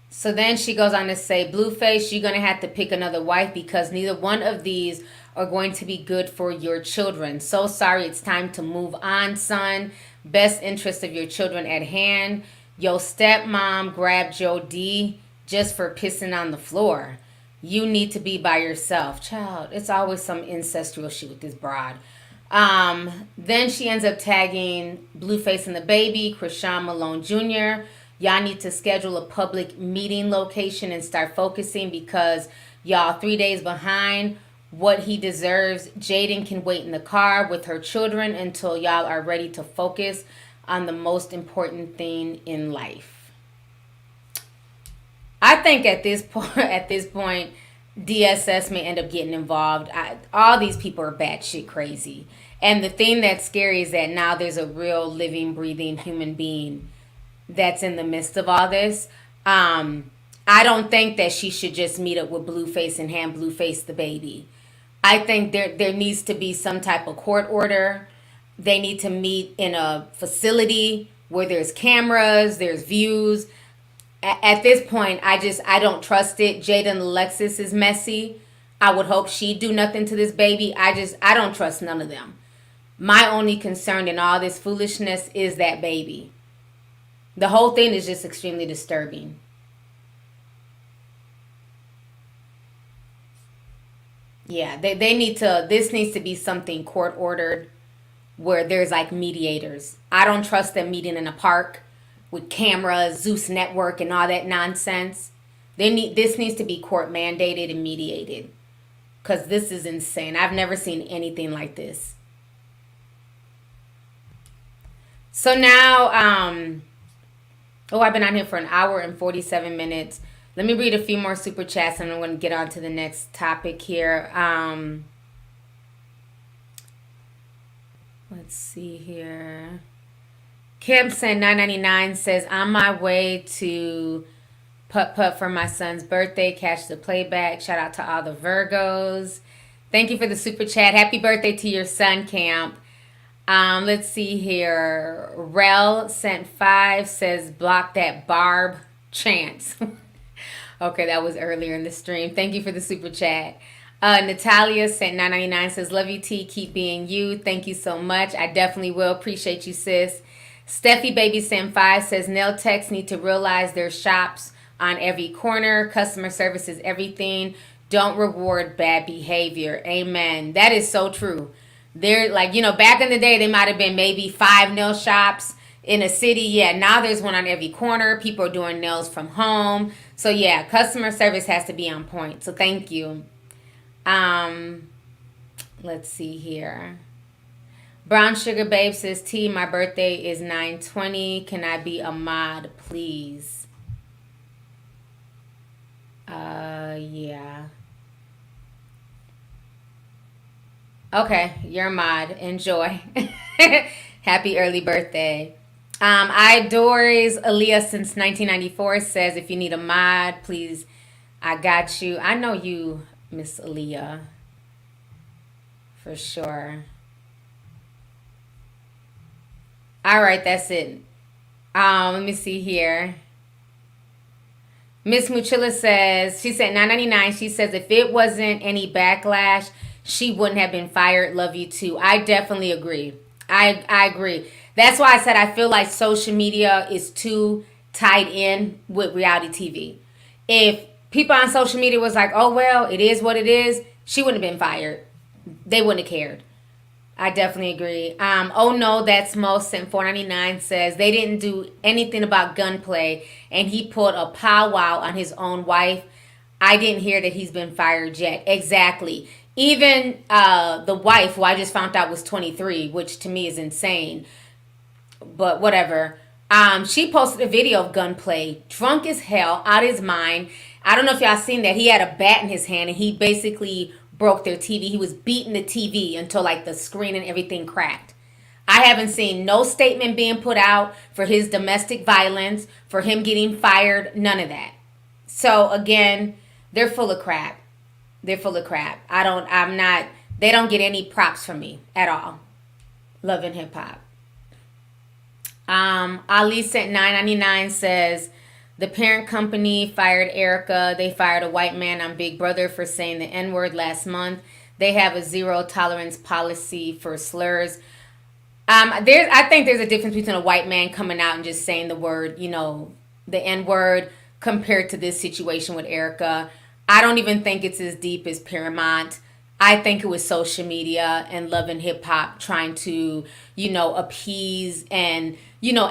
So then she goes on to say, Blueface, you're going to have to pick another wife because neither one of these are going to be good for your children. So sorry, it's time to move on, son. Best interest of your children at hand. Your stepmom grabbed Joe D just for pissing on the floor. You need to be by yourself. Child, it's always some incestual shit with this broad. Then she ends up tagging Blueface and the baby, Krishan Malone Jr. Y'all need to schedule a public meeting location and start focusing because y'all 3 days behind what he deserves. Jaden can wait in the car with her children until y'all are ready to focus on the most important thing in life. I think at this point, DSS may end up getting involved. All these people are batshit crazy. And the thing that's scary is that now there's a real living, breathing human being that's in the midst of all this. I don't think that she should just meet up with Blueface and hand Blueface the baby. I think there needs to be some type of court order. They need to meet in a facility where there's cameras, there's views. At this point, I don't trust it. Jada and Alexis is messy. I would hope she'd do nothing to this baby. I don't trust none of them. My only concern in all this foolishness is that baby. The whole thing is just extremely disturbing. Yeah, they need to, this needs to be something court ordered where there's like mediators. I don't trust them meeting in a park with cameras, Zeus Network, and all that nonsense. This needs to be court mandated and mediated. Because this is insane. I've never seen anything like this. So now, I've been on here for an hour and 47 minutes. Let me read a few more super chats and I'm going to get on to the next topic here. Let's see here. Kim said 999 says, on my way to putt for my son's birthday. Catch the playback. Shout out to all the Virgos. Thank you for the super chat. Happy birthday to your son, Camp. Let's see here. Rel sent 5, says block that Barb chance. Okay, that was earlier in the stream. Thank you for the super chat. Natalia sent 999, says love you T, keep being you. Thank you so much. I definitely will. Appreciate you, sis. Steffi Baby sent 5, says nail techs need to realize there's shops on every corner. Customer service is everything. Don't reward bad behavior. Amen. That is so true. They're like, back in the day, they might have been maybe 5 nail shops in a city. Yeah, now there's one on every corner. People are doing nails from home. So yeah, customer service has to be on point. So thank you. Let's see here. Brown Sugar Babe says, T, my birthday is 9/20. Can I be a mod, please? Yeah. Okay, you're a mod. Enjoy. Happy early birthday. Doris Aaliyah since 1994 says, if you need a mod, please, I got you. I know you, Miss Aaliyah, for sure. All right, that's it. Let me see here. Miss Muchilla says, she said $9.99. She says if it wasn't any backlash, she wouldn't have been fired. Love you too. I definitely agree. I agree. That's why I said I feel like social media is too tied in with reality TV. If people on social media was like, oh, well, it is what it is, she wouldn't have been fired. They wouldn't have cared. I definitely agree. Oh no, that's most sent $4.99 says they didn't do anything about gunplay and he pulled a powwow on his own wife. I didn't hear that he's been fired yet. Exactly. Even the wife, who I just found out was 23, which to me is insane. But whatever. She posted a video of gunplay, drunk as hell, out of his mind. I don't know if y'all seen that. He had a bat in his hand and he basically broke their TV. He was beating the TV until like the screen and everything cracked. I haven't seen no statement being put out for his domestic violence, for him getting fired, none of that. So again, they're full of crap. They're full of crap. They don't get any props from me at all. Love and hip hop. Ali sent $9.99 says the parent company fired Erica. They fired a white man on Big Brother for saying the N-word last month. They have a zero tolerance policy for slurs. I think there's a difference between a white man coming out and just saying the word, the N-word, compared to this situation with Erica. I don't even think it's as deep as Paramount. I think it was social media and Love and Hip Hop trying to, appease and,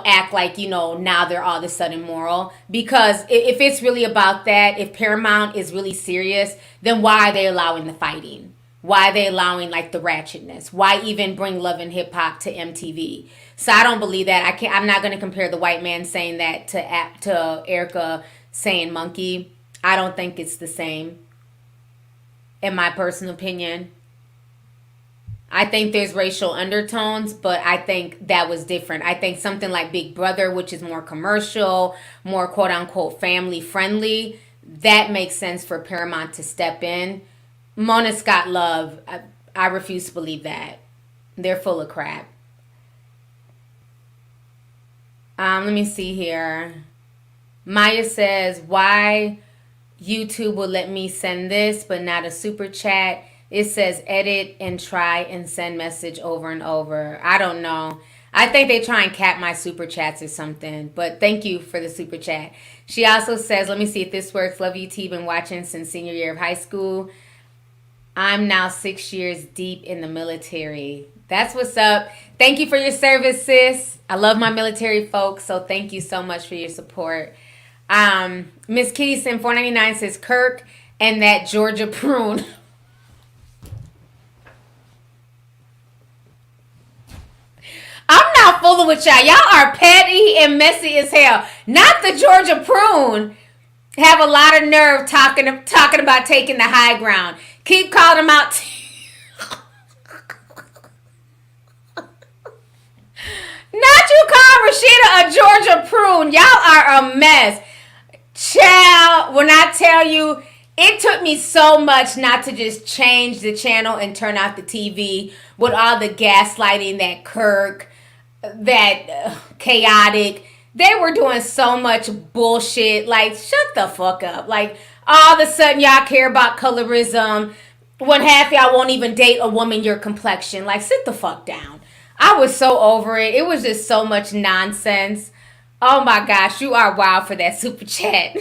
act like, now they're all of a sudden moral. Because if it's really about that, if Paramount is really serious, then why are they allowing the fighting? Why are they allowing like the ratchetness? Why even bring Love and Hip Hop to MTV? So I don't believe that. I'm not going to compare the white man saying that to Erica saying monkey. I don't think it's the same. In my personal opinion, I think there's racial undertones, but I think that was different. I think something like Big Brother, which is more commercial, more quote unquote family friendly, that makes sense for Paramount to step in. Mona Scott Love, I refuse to believe that. They're full of crap. Let me see here. Maya says, why YouTube will let me send this, but not a super chat. It says edit and try and send message over and over. I don't know. I think they try and cap my super chats or something. But thank you for the super chat. She also says, let me see if this works. Love you, T. Been watching since senior year of high school. I'm now 6 years deep in the military. That's what's up. Thank you for your service, sis. I love my military folks, so thank you so much for your support. Miss Kitty sent $4.99 says Kirk and that Georgia prune. I'm not fooling with y'all. Y'all are petty and messy as hell. Not the Georgia prune. Have a lot of nerve talking about taking the high ground. Keep calling them out. Not you call Rashida a Georgia prune. Y'all are a mess. Child, when I tell you, it took me so much not to just change the channel and turn off the TV with all the gaslighting that Kirk, that chaotic. They were doing so much bullshit. Like, shut the fuck up. Like, all of a sudden y'all care about colorism when half y'all won't even date a woman your complexion. Like, sit the fuck down. I was so over it. It was just so much nonsense. Oh my gosh, you are wild for that super chat.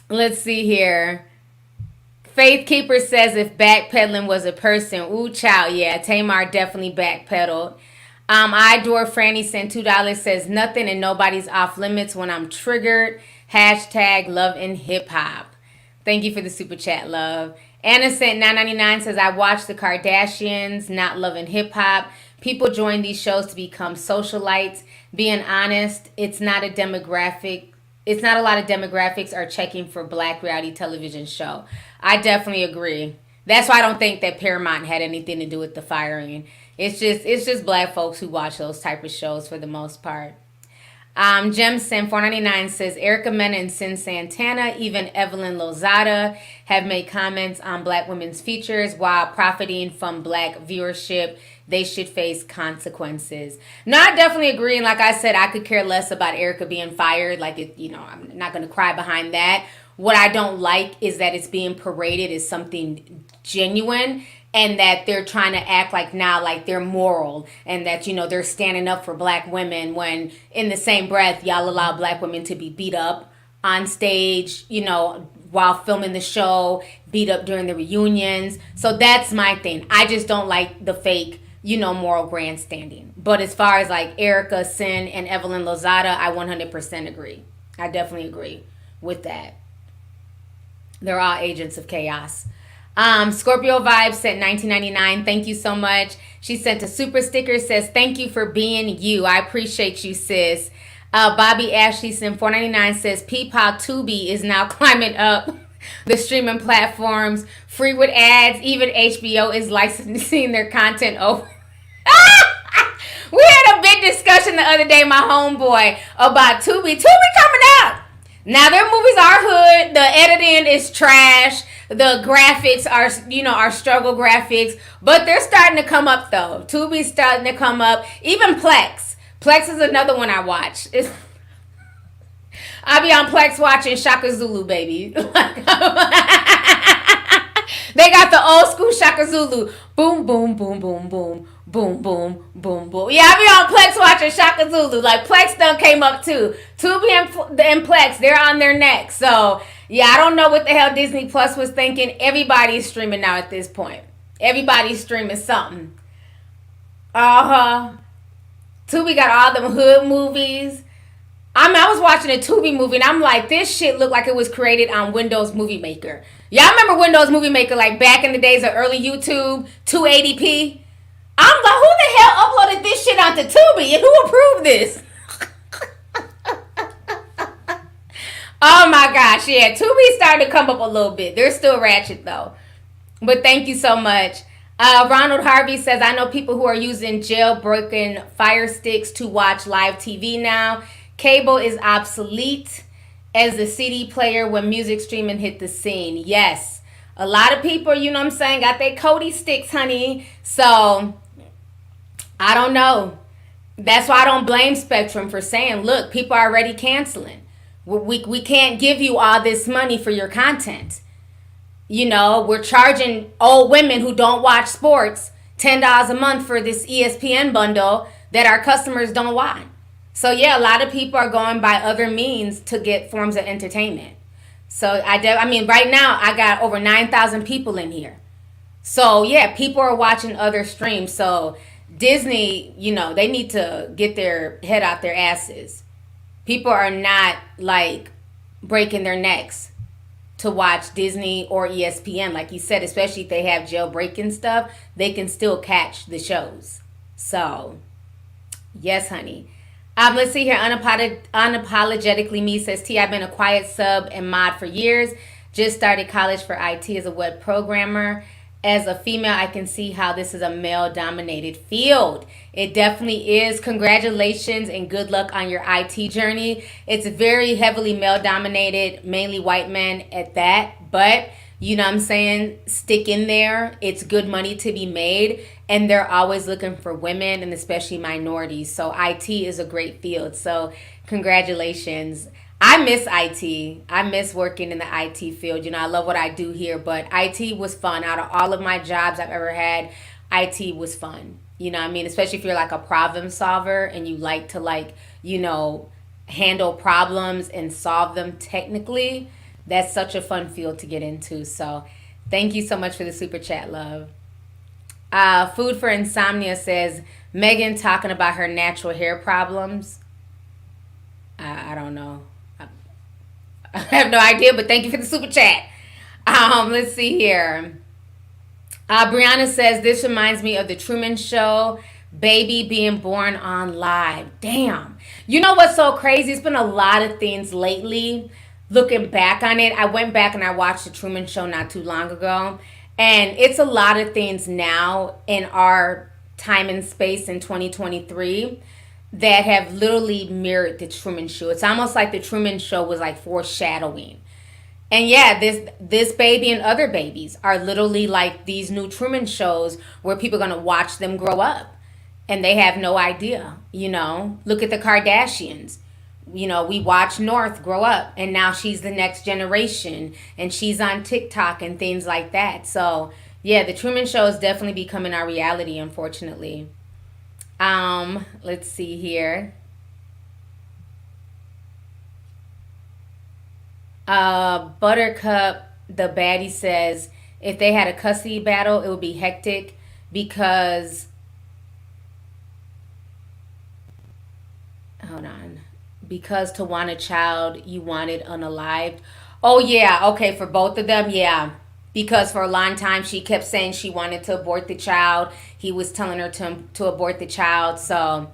Let's see here. Faith Keeper says if backpedaling was a person, ooh child, yeah, Tamar definitely backpedaled. I Adore Franny sent $2, says nothing and nobody's off limits when I'm triggered. Hashtag love and hip hop. Thank you for the super chat, love. Anna sent $9.99 says I watched the Kardashians, not Love and Hip Hop. People join these shows to become socialites. Being honest, it's not a lot of demographics are checking for black reality television show. I definitely agree. That's why I don't think that Paramount had anything to do with the firing. It's just black folks who watch those type of shows for the most part. Jemson 499 says Erica Mena and Sin Santana, even Evelyn Lozada have made comments on black women's features while profiting from black viewership. They should face consequences. No, I definitely agree. And like I said, I could care less about Erica being fired. Like, I'm not going to cry behind that. What I don't like is that it's being paraded as something genuine, and that they're trying to act like now like they're moral, and that they're standing up for black women, when in the same breath y'all allow black women to be beat up on stage, while filming the show, beat up during the reunions. So that's my thing. I just don't like the fake moral grandstanding. But as far as like Erica, Sin, and Evelyn Lozada, I 100% agree. I definitely agree with that. They're all agents of chaos. Scorpio Vibes sent 1999. Thank you so much. She sent a super sticker, says thank you for being you. I appreciate you, sis. Bobby Ashley sent 499, says Peapow Tubi is now climbing up the streaming platforms, free with ads. Even HBO is licensing their content over. We had a big discussion the other day, my homeboy, about Tubi. Tubi coming up. Now their movies are hood. The editing is trash. The graphics are struggle graphics, but they're starting to come up though. Tubi's starting to come up. Even Plex. Plex is another one I watch. I be on Plex watching Shaka Zulu, baby. They got the old school Shaka Zulu. Boom, boom, boom, boom, boom. Boom, boom, boom, boom. Yeah, I be on Plex watching Shaka Zulu. Like, Plex done came up too. Tubi and Plex, they're on their neck. So, yeah, I don't know what the hell Disney Plus was thinking. Everybody's streaming now at this point. Everybody's streaming something. Tubi got all them hood movies. I was watching a Tubi movie and I'm like, this shit looked like it was created on Windows Movie Maker. Y'all remember Windows Movie Maker, like back in the days of early YouTube, 280p? I'm like, who the hell uploaded this shit onto Tubi and who approved this? Oh my gosh, yeah. Tubi's starting to come up a little bit. They're still ratchet though. But thank you so much. Ronald Harvey says, I know people who are using jailbroken Fire Sticks to watch live TV now. Cable is obsolete as the CD player when music streaming hit the scene. Yes. A lot of people, got their Cody sticks, honey. So, I don't know. That's why I don't blame Spectrum for saying, look, people are already canceling. We can't give you all this money for your content. We're charging old women who don't watch sports $10 a month for this ESPN bundle that our customers don't want. So, yeah, a lot of people are going by other means to get forms of entertainment. So, right now, I got over 9,000 people in here. So, yeah, people are watching other streams. So, Disney, they need to get their head out their asses. People are not, like, breaking their necks to watch Disney or ESPN. Like you said, especially if they have jailbreaking stuff, they can still catch the shows. So, yes, honey. Let's see here. Unapologetically Me says, T, I've been a quiet sub and mod for years. Just started college for IT as a web programmer. As a female, I can see how this is a male-dominated field. It definitely is. Congratulations and good luck on your IT journey. It's very heavily male-dominated, mainly white men at that. But, stick in there. It's good money to be made. And they're always looking for women and especially minorities. So IT is a great field. So congratulations. I miss IT. I miss working in the IT field. I love what I do here, but IT was fun. Out of all of my jobs I've ever had, IT was fun. Especially if you're like a problem solver and you like to handle problems and solve them technically. That's such a fun field to get into. So thank you so much for the super chat, love. Food for Insomnia says, Megan talking about her natural hair problems. I don't know. I have no idea, but thank you for the super chat. Let's see here. Brianna says, this reminds me of the Truman Show, baby being born on live. Damn. You know what's so crazy? It's been a lot of things lately. Looking back on it, I went back and I watched the Truman Show not too long ago. And it's a lot of things now in our time and space in 2023 that have literally mirrored the Truman Show. It's almost like the Truman Show was like foreshadowing. And yeah, this baby and other babies are literally like these new Truman shows where people are going to watch them grow up and they have no idea, Look at the Kardashians. We watch North grow up and now she's the next generation and she's on TikTok and things like that. So, yeah, the Truman Show is definitely becoming our reality, unfortunately. Let's see here. Buttercup, the baddie, says if they had a custody battle, it would be hectic because to want a child you wanted unalived. Oh yeah, okay, for both of them, yeah. Because for a long time she kept saying she wanted to abort the child. He was telling her to abort the child. So,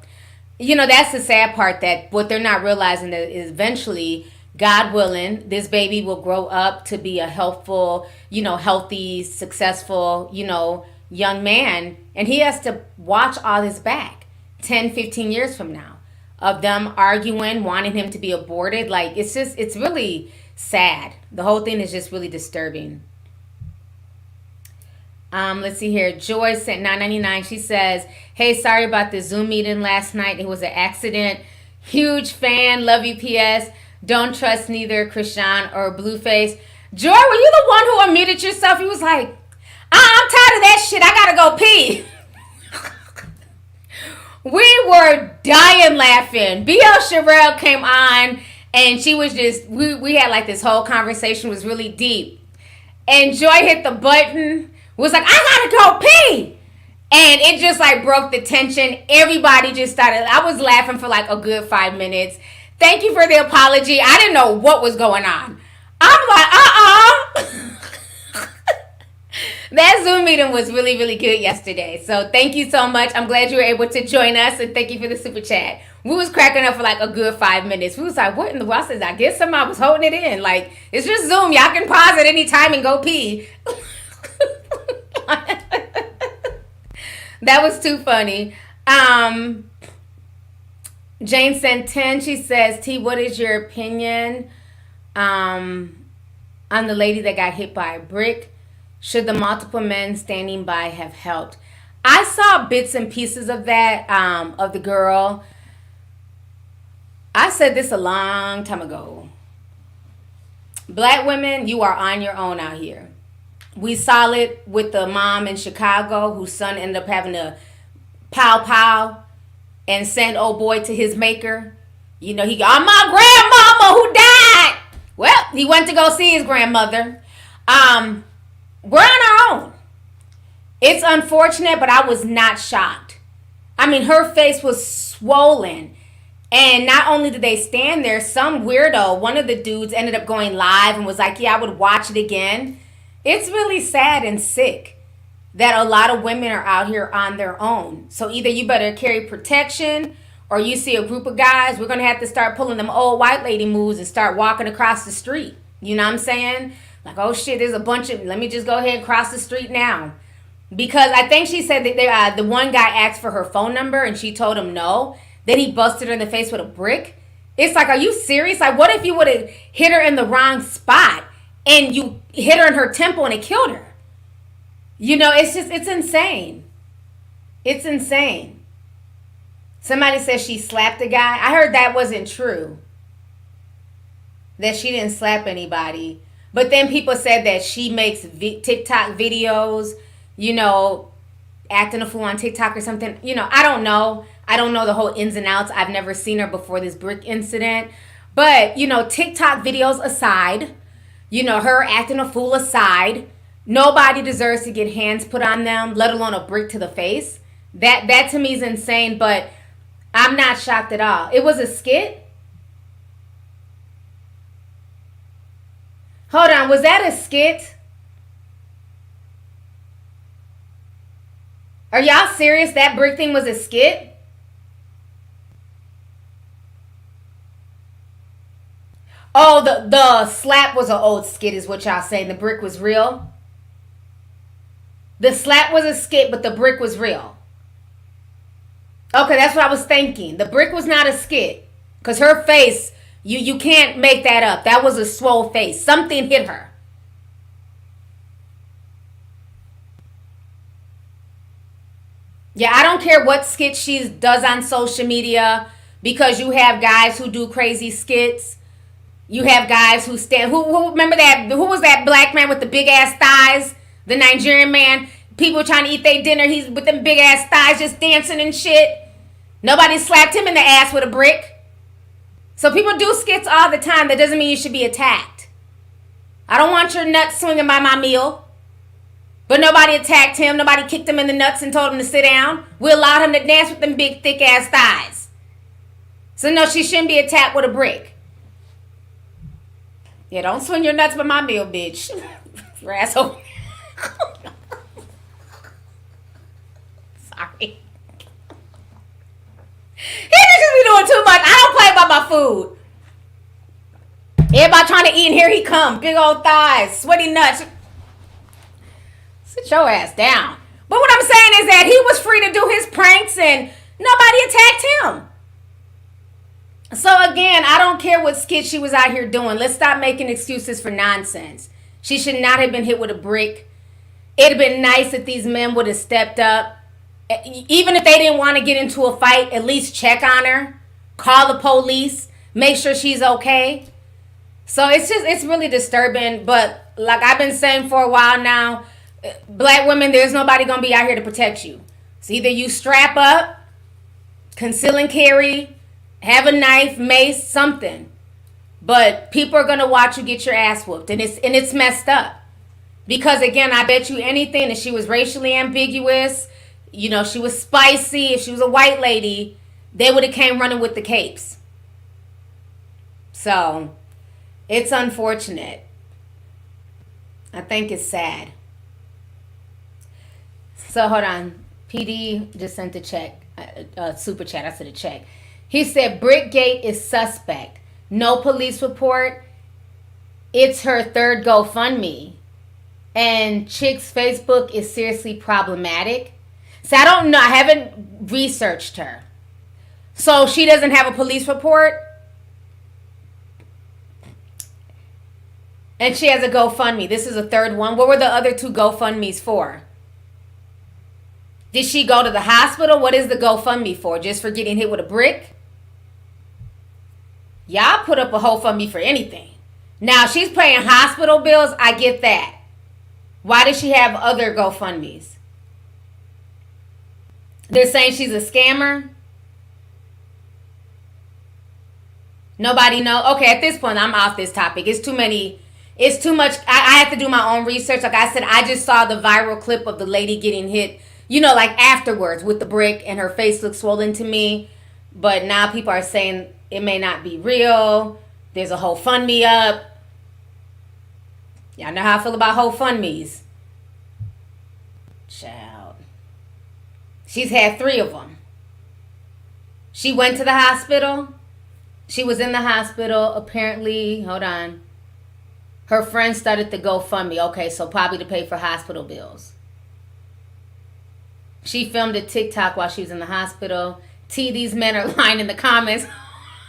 that's the sad part, that what they're not realizing is eventually, God willing, this baby will grow up to be a helpful, healthy, successful, young man. And he has to watch all this back 10, 15 years from now of them arguing, wanting him to be aborted. Like, it's really sad. The whole thing is just really disturbing. Let's see here. Joy sent $9.99. She says, hey, sorry about the Zoom meeting last night. It was an accident. Huge fan. Love you, PS. Don't trust neither Krishan or Blueface. Joy, were you the one who unmuted yourself? He was like, I'm tired of that shit. I gotta go pee. We were dying laughing. BL Sherelle came on and she was just, we had like this whole conversation, was really deep. And Joy hit the button, was like, I gotta go pee. And it just like broke the tension. Everybody just started, I was laughing for like a good 5 minutes. Thank you for the apology. I didn't know what was going on. I'm like, That Zoom meeting was really, really good yesterday. So thank you so much. I'm glad you were able to join us, and thank you for the super chat. We was cracking up for like a good 5 minutes. We was like, what in the world? I said, I guess somebody was holding it in. Like, it's just Zoom. Y'all can pause at any time and go pee. That was too funny. Jane sent 10. She says, T, what is your opinion on the lady that got hit by a brick? Should the multiple men standing by have helped? I saw bits and pieces of that, of the girl. I said this a long time ago. Black women, you are on your own out here. We saw it with the mom in Chicago whose son ended up having to pow and send old boy to his maker. He got my grandmama who died. Well, he went to go see his grandmother. We're on our own. It's unfortunate, but I was not shocked. I mean, her face was swollen. And not only did they stand there, some weirdo, one of the dudes ended up going live and was like, yeah, I would watch it again. It's really sad and sick that a lot of women are out here on their own. So either you better carry protection, or you see a group of guys, we're going to have to start pulling them old white lady moves and start walking across the street. You know what I'm saying? Like, oh shit, there's a bunch of, let me just go ahead and cross the street now. Because I think she said that the one guy asked for her phone number and she told him no. Then he busted her in the face with a brick. It's like, are you serious? Like, what if you would have hit her in the wrong spot and you hit her in her temple and it killed her? It's insane. It's insane. Somebody says she slapped a guy. I heard that wasn't true. That she didn't slap anybody. But then people said that she makes TikTok videos, acting a fool on TikTok or something. I don't know. I don't know the whole ins and outs. I've never seen her before this brick incident. But, TikTok videos aside, her acting a fool aside, nobody deserves to get hands put on them, let alone a brick to the face. That to me is insane, but I'm not shocked at all. It was a skit. Hold on, was that a skit? Are y'all serious? That brick thing was a skit? Oh, the slap was an old skit is what y'all saying. The brick was real? The slap was a skit, but the brick was real. Okay, that's what I was thinking. The brick was not a skit. Because her face, you can't make that up. That was a swole face. Something hit her. Yeah, I don't care what skit she does on social media, because you have guys who do crazy skits. You have guys who stand. Who remember that? Who was that black man with the big ass thighs? The Nigerian man. People trying to eat their dinner. He's with them big ass thighs, just dancing and shit. Nobody slapped him in the ass with a brick. So people do skits all the time. That doesn't mean you should be attacked. I don't want your nuts swinging by my meal. But nobody attacked him. Nobody kicked him in the nuts and told him to sit down. We allowed him to dance with them big, thick ass thighs. So no, she shouldn't be attacked with a brick. Yeah, don't swing your nuts by my meal, bitch. You asshole. Sorry. He just be doing too much. I don't play about my food. Everybody trying to eat, and here he come. Big old thighs, sweaty nuts. Sit your ass down. But what I'm saying is that he was free to do his pranks and nobody attacked him. So again, I don't care what skit she was out here doing. Let's stop making excuses for nonsense. She should not have been hit with a brick. It'd have been nice if these men would have stepped up. Even if they didn't want to get into a fight, at least check on her. Call the police. Make sure she's okay. So it's really disturbing. But like I've been saying for a while now, black women, there's nobody going to be out here to protect you. So either you strap up, conceal and carry, have a knife, mace, something. But people are going to watch you get your ass whooped. And it's messed up. Because again, I bet you anything that she was racially ambiguous, you know, she was spicy, if she was a white lady, they would have came running with the capes. So, it's unfortunate. I think it's sad. So, hold on. PD just sent a check, super chat. I said a check. He said, Brickgate is suspect. No police report. It's her third GoFundMe. And Chick's Facebook is seriously problematic. So, I don't know. I haven't researched her. So, she doesn't have a police report. And she has a GoFundMe. This is a third one. What were the other two GoFundMes for? Did she go to the hospital? What is the GoFundMe for? Just for getting hit with a brick? Y'all put up a GoFundMe for anything. Now, she's paying hospital bills. I get that. Why does she have other GoFundMes? They're saying she's a scammer? Nobody know? Okay, at this point, I'm off this topic. It's too many. It's too much. I have to do my own research. Like I said, I just saw the viral clip of the lady getting hit, you know, like afterwards with the brick, and her face looks swollen to me. But now people are saying it may not be real. There's a GoFundMe up. Y'all know how I feel about GoFundMes. Child. She's had 3 of them. She went to the hospital. She was in the hospital. Apparently, hold on. Her friend started the GoFundMe. Okay, so probably to pay for hospital bills. She filmed a TikTok while she was in the hospital. These men are lying in the comments.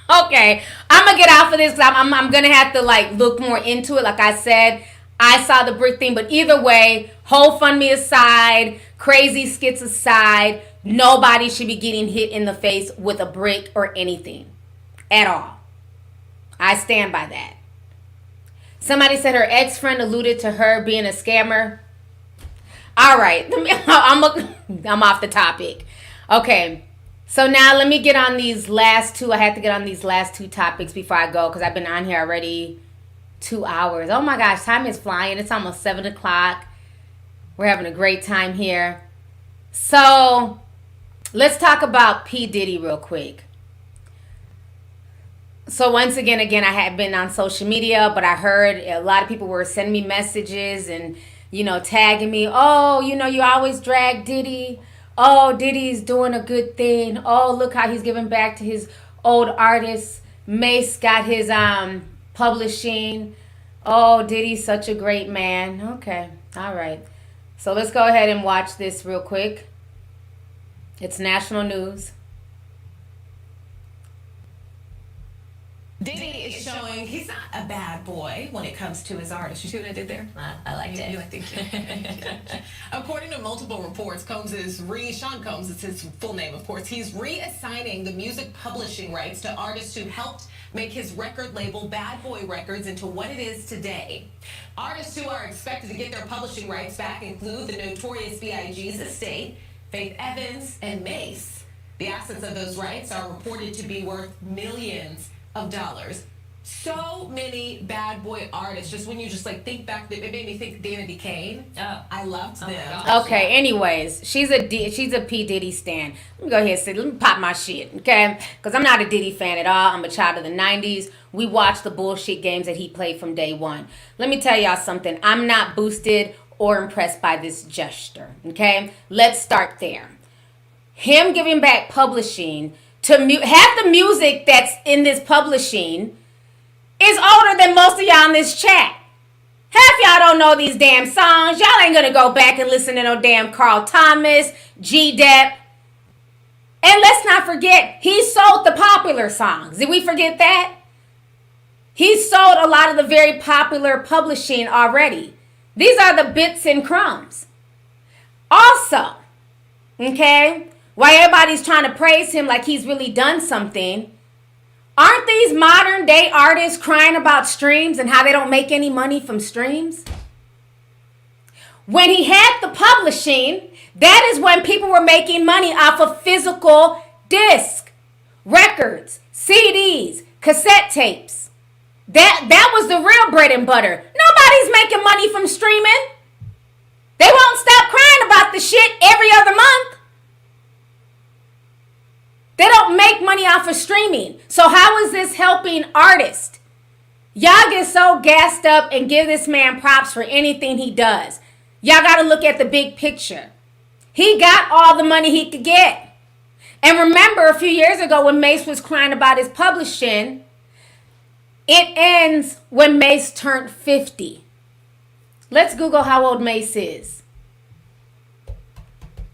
Okay, I'm going to get out for this because I'm going to have to like look more into it. Like I said, I saw the brick thing. But either way, GoFundMe aside, crazy skits aside, nobody should be getting hit in the face with a brick or anything at all. I stand by that. Somebody said her ex-friend alluded to her being a scammer. All right. I'm off the topic. Okay. So now let me get on these last 2. I had to get on these last 2 topics before I go because I've been on here already 2 hours. Oh my gosh, time is flying. It's almost 7 o'clock. We're having a great time here. So let's talk about P. Diddy real quick. So once again, I had been on social media, but I heard a lot of people were sending me messages and, you know, tagging me. Oh, you know, you always drag Diddy. Oh, Diddy's doing a good thing. Oh, look how he's giving back to his old artists. Mace got his publishing. Oh, Diddy's such a great man. Okay, all right. So let's go ahead and watch this real quick. It's national news. Diddy is showing he's not a bad boy when it comes to his artist. You see what I did there? I liked it. You liked it. According to multiple reports, Sean Combs is his full name, of course. He's reassigning the music publishing rights to artists who helped make his record label Bad Boy Records into what it is today. Artists who are expected to get their publishing rights back include the Notorious B.I.G.'s estate, Faith Evans, and Mace. The assets of those rights are reported to be worth millions of dollars. So many bad boy artists. Just when you just like think back, it made me think Danity Kane. Oh, I loved them. Okay, anyways, she's a P. Diddy stan. Let me go ahead and say, let me pop my shit, okay? Because I'm not a Diddy fan at all. I'm a child of the 90s. We watched the bullshit games that he played from day one. Let me tell y'all something. I'm not boosted or impressed by this gesture, okay? Let's start there. Him giving back publishing to half the music that's in this publishing is older than most of y'all in this chat. Half y'all don't know these damn songs. Y'all ain't gonna go back and listen to no damn Carl Thomas, G-Dep. And let's not forget, he sold the popular songs. Did we forget that? He sold a lot of the very popular publishing already. These are the bits and crumbs. Also, okay, while everybody's trying to praise him like he's really done something, aren't these modern day artists crying about streams and how they don't make any money from streams? When he had the publishing, that is when people were making money off of physical disc, records, CDs, cassette tapes. That was the real bread and butter. Nobody's making money from streaming. They won't stop crying about the shit every other month. They don't make money off of streaming. So how is this helping artists? Y'all get so gassed up and give this man props for anything he does. Y'all got to look at the big picture. He got all the money he could get. And remember a few years ago when Mace was crying about his publishing, it ends when Mace turned 50. Let's Google how old Mace is.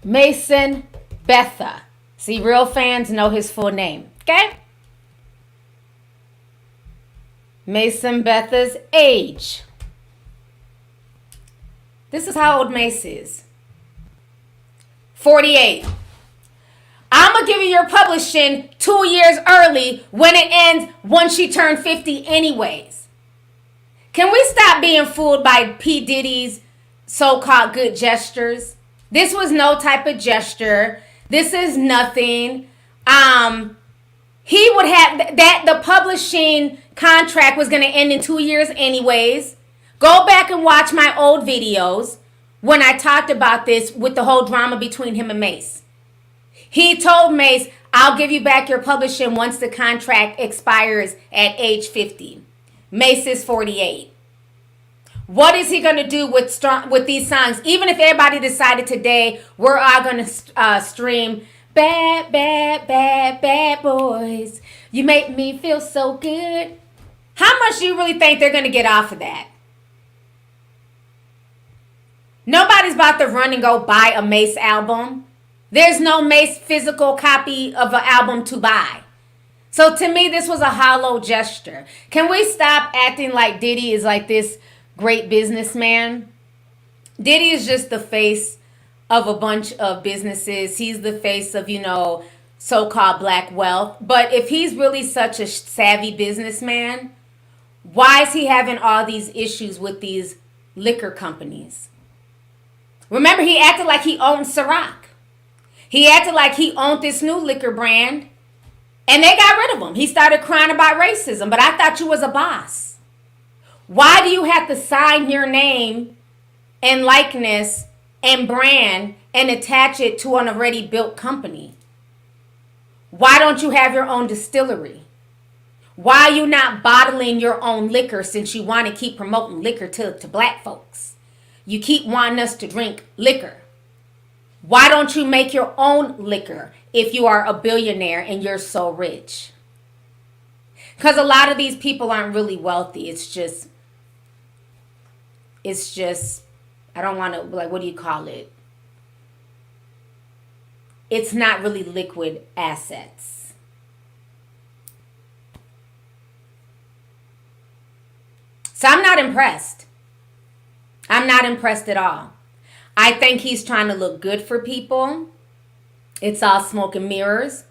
Mason Betha. See, real fans know his full name, okay? Mason Betha's age. This is how old Mace is. 48. I'm going to give you your publishing 2 years early when it ends once she turned 50 anyways. Can we stop being fooled by P. Diddy's so-called good gestures? This was no type of gesture. This is nothing. He would have that the publishing contract was going to end in 2 years anyways. Go back and watch my old videos when I talked about this with the whole drama between him and Mace. He told Mace, I'll give you back your publishing once the contract expires at age 50. Mace is 48. What is he going to do with these songs? Even if everybody decided today we're all going to stream Bad, Bad, Bad, Bad Boys. You make me feel so good. How much do you really think they're going to get off of that? Nobody's about to run and go buy a Mace album. There's no Mace physical copy of an album to buy. So to me, this was a hollow gesture. Can we stop acting like Diddy is like this great businessman? Diddy is just the face of a bunch of businesses. He's the face of, so-called black wealth. But if he's really such a savvy businessman, why is he having all these issues with these liquor companies? Remember, he acted like he owned Ciroc. He acted like he owned this new liquor brand, and they got rid of him. He started crying about racism, but I thought you was a boss. Why do you have to sign your name and likeness and brand and attach it to an already built company? Why don't you have your own distillery? Why are you not bottling your own liquor since you want to keep promoting liquor to black folks? You keep wanting us to drink liquor. Why don't you make your own liquor if you are a billionaire and you're so rich? Because a lot of these people aren't really wealthy. It's just, I don't want to, what do you call it? It's not really liquid assets. So I'm not impressed. I'm not impressed at all. I think he's trying to look good for people. It's all smoke and mirrors.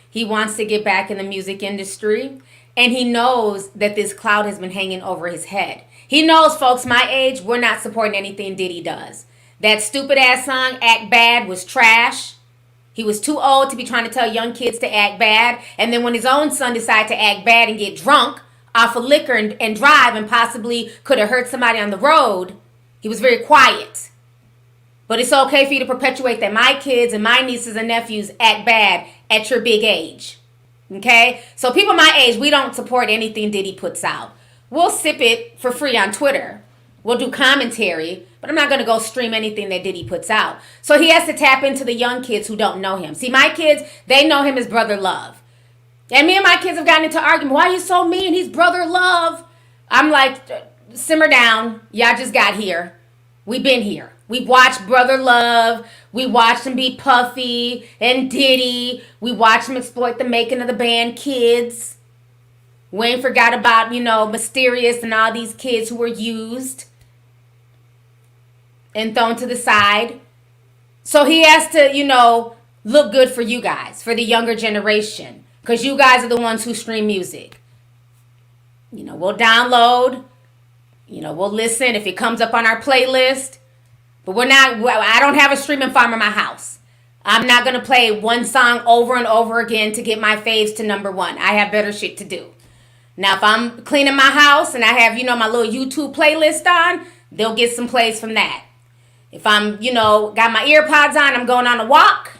He wants to get back in the music industry. And he knows that this cloud has been hanging over his head. He knows, folks, my age, we're not supporting anything Diddy does. That stupid ass song, Act Bad, was trash. He was too old to be trying to tell young kids to act bad. And then when his own son decided to act bad and get drunk off of liquor and drive and possibly could have hurt somebody on the road, he was very quiet. But it's okay for you to perpetuate that my kids and my nieces and nephews act bad at your big age. Okay? So people my age, we don't support anything Diddy puts out. We'll sip it for free on Twitter. We'll do commentary, but I'm not going to go stream anything that Diddy puts out. So he has to tap into the young kids who don't know him. See, my kids, they know him as Brother Love. And me and my kids have gotten into argument. Why are you so mean? He's Brother Love. I'm like, simmer down. Y'all just got here. We've been here. We've watched Brother Love. We watched him be Puffy and Diddy. We watched him exploit the making of the band Kids. We ain't forgot about, Mysterious and all these kids who were used and thrown to the side. So he has to, look good for you guys, for the younger generation. Because you guys are the ones who stream music. We'll download. We'll listen if it comes up on our playlist. But I don't have a streaming farm in my house. I'm not going to play one song over and over again to get my faves to number one. I have better shit to do. Now, if I'm cleaning my house and I have, my little YouTube playlist on, they'll get some plays from that. If I'm, got my ear pods on, I'm going on a walk,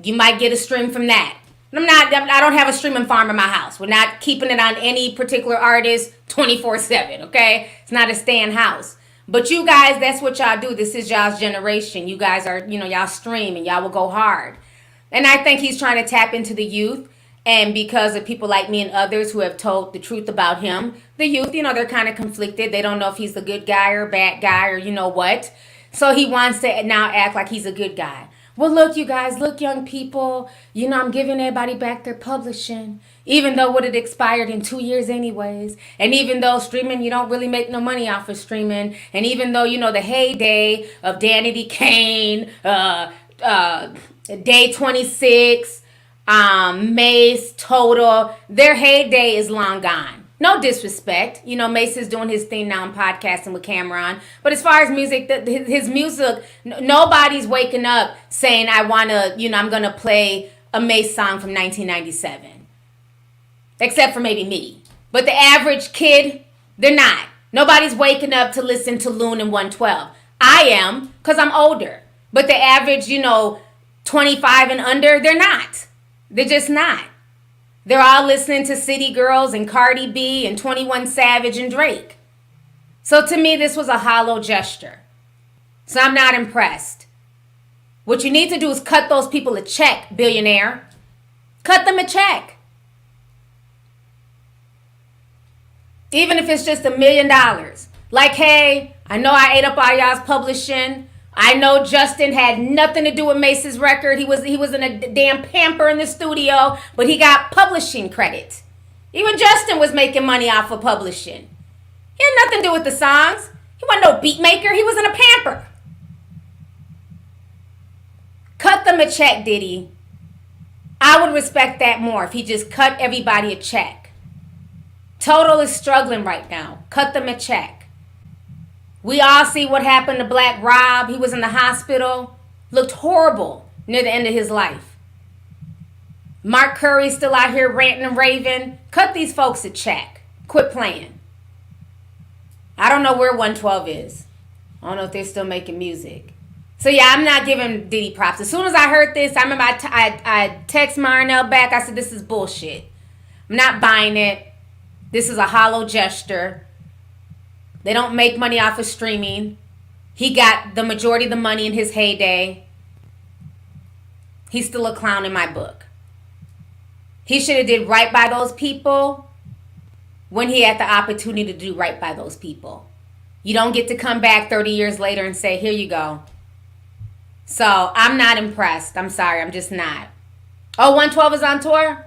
you might get a stream from that. I don't have a streaming farm in my house. We're not keeping it on any particular artist 24/7, okay? It's not a staying house. But you guys, that's what y'all do. This is y'all's generation. You guys are, y'all stream and y'all will go hard. And I think he's trying to tap into the youth. And because of people like me and others who have told the truth about him, the youth, they're kind of conflicted. They don't know if he's a good guy or a bad guy or what. So he wants to now act like he's a good guy. Well, look, you guys, look, young people, I'm giving everybody back their publishing, even though it expired in 2 years anyways. And even though streaming, you don't really make no money off of streaming. And even though, the heyday of Danity Kane, Day 26, Mace, Total, their heyday is long gone. No disrespect. Mace is doing his thing now in podcasting with Cameron. But as far as music, his music, nobody's waking up saying, I want to, I'm going to play a Mace song from 1997. Except for maybe me. But the average kid, they're not. Nobody's waking up to listen to Loon and 112. I am, because I'm older. But the average, 25 and under, they're not. They're just not. They're all listening to City Girls and Cardi B and 21 Savage and Drake. So to me, this was a hollow gesture. So I'm not impressed. What you need to do is cut those people a check, billionaire. Cut them a check. Even if it's just $1 million. Like, hey, I know I ate up all y'all's publishing. I know Justin had nothing to do with Mace's record. He was in a damn pamper in the studio, but he got publishing credit. Even Justin was making money off of publishing. He had nothing to do with the songs. He wasn't no beat maker. He was in a pamper. Cut them a check, Diddy. I would respect that more if he just cut everybody a check. Total is struggling right now. Cut them a check. We all see what happened to Black Rob. He was in the hospital. Looked horrible near the end of his life. Mark Curry's still out here ranting and raving. Cut these folks a check. Quit playing. I don't know where 112 is. I don't know if they're still making music. So yeah, I'm not giving Diddy props. As soon as I heard this, I remember I text Marnell back. I said, this is bullshit. I'm not buying it. This is a hollow gesture. They don't make money off of streaming. He got the majority of the money in his heyday. He's still a clown in my book. He should have did right by those people when he had the opportunity to do right by those people. You don't get to come back 30 years later and say, here you go. So I'm not impressed. I'm sorry. I'm just not. Oh, 112 is on tour?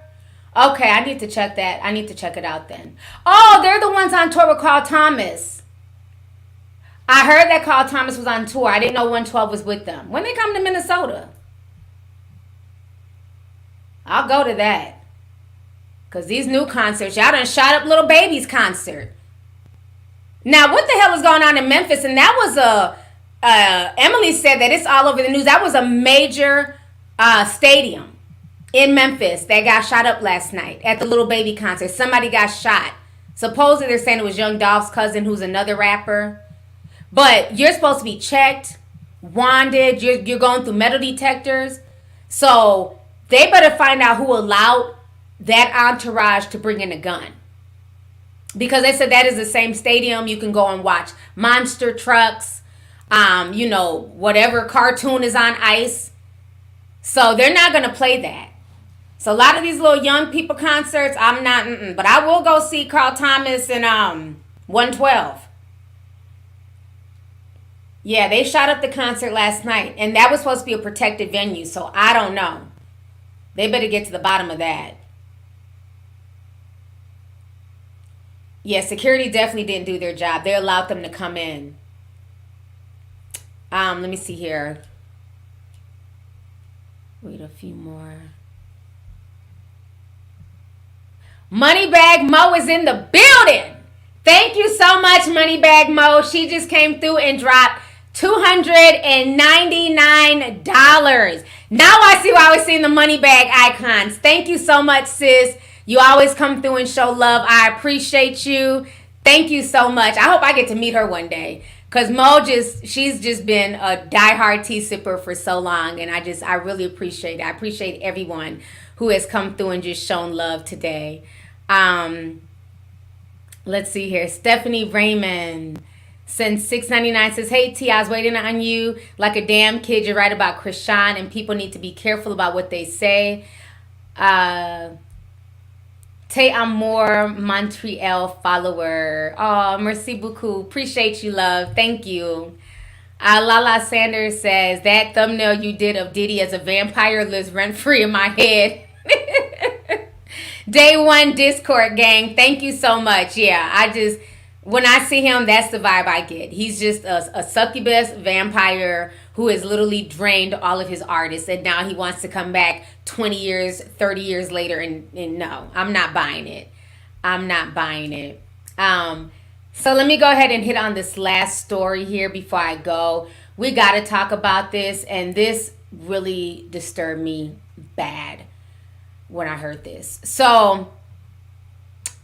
Okay, I need to check that. I need to check it out then. Oh, they're the ones on tour with Carl Thomas. I heard that Carl Thomas was on tour. I didn't know 112 was with them. When they come to Minnesota, I'll go to that. Because these new concerts, y'all done shot up Little Baby's concert. Now, what the hell is going on in Memphis? And that was Emily said that it's all over the news. That was a major stadium in Memphis that got shot up last night at the Little Baby concert. Somebody got shot. Supposedly they're saying it was Young Dolph's cousin, who's another rapper. But you're supposed to be checked, wanded. You're going through metal detectors. So they better find out who allowed that entourage to bring in a gun. Because they said that is the same stadium. You can go and watch monster trucks, whatever cartoon is on ice. So they're not going to play that. So a lot of these little young people concerts, I'm not, but I will go see Carl Thomas and 112. Yeah, they shot up the concert last night, and that was supposed to be a protected venue, so I don't know. They better get to the bottom of that. Yeah, security definitely didn't do their job. They allowed them to come in. Let me see here. Wait a few more. Moneybag Mo is in the building. Thank you so much, Moneybag Mo. She just came through and dropped $299. Now I see why I was seeing the Moneybag icons. Thank you so much, sis. You always come through and show love. I appreciate you. Thank you so much. I hope I get to meet her one day. Because she's just been a diehard tea sipper for so long. And I really appreciate it. I appreciate everyone who has come through and just shown love today. Let's see here. Stephanie Raymond sends $6.99, says, hey, T, I was waiting on you like a damn kid. You're right about Krishan, and people need to be careful about what they say. Te Amor Montreal follower. Oh, merci beaucoup. Appreciate you, love. Thank you. Lala Sanders says, that thumbnail you did of Diddy as a vampire lives rent-free in my head. Day one Discord gang. Thank you so much. Yeah, when I see him, that's the vibe I get. He's just a succubus vampire who has literally drained all of his artists, and now he wants to come back 20 years, 30 years later, and no, I'm not buying it. I'm not buying it. So let me go ahead and hit on this last story here before I go. We got to talk about this, and this really disturbed me bad when I heard this. So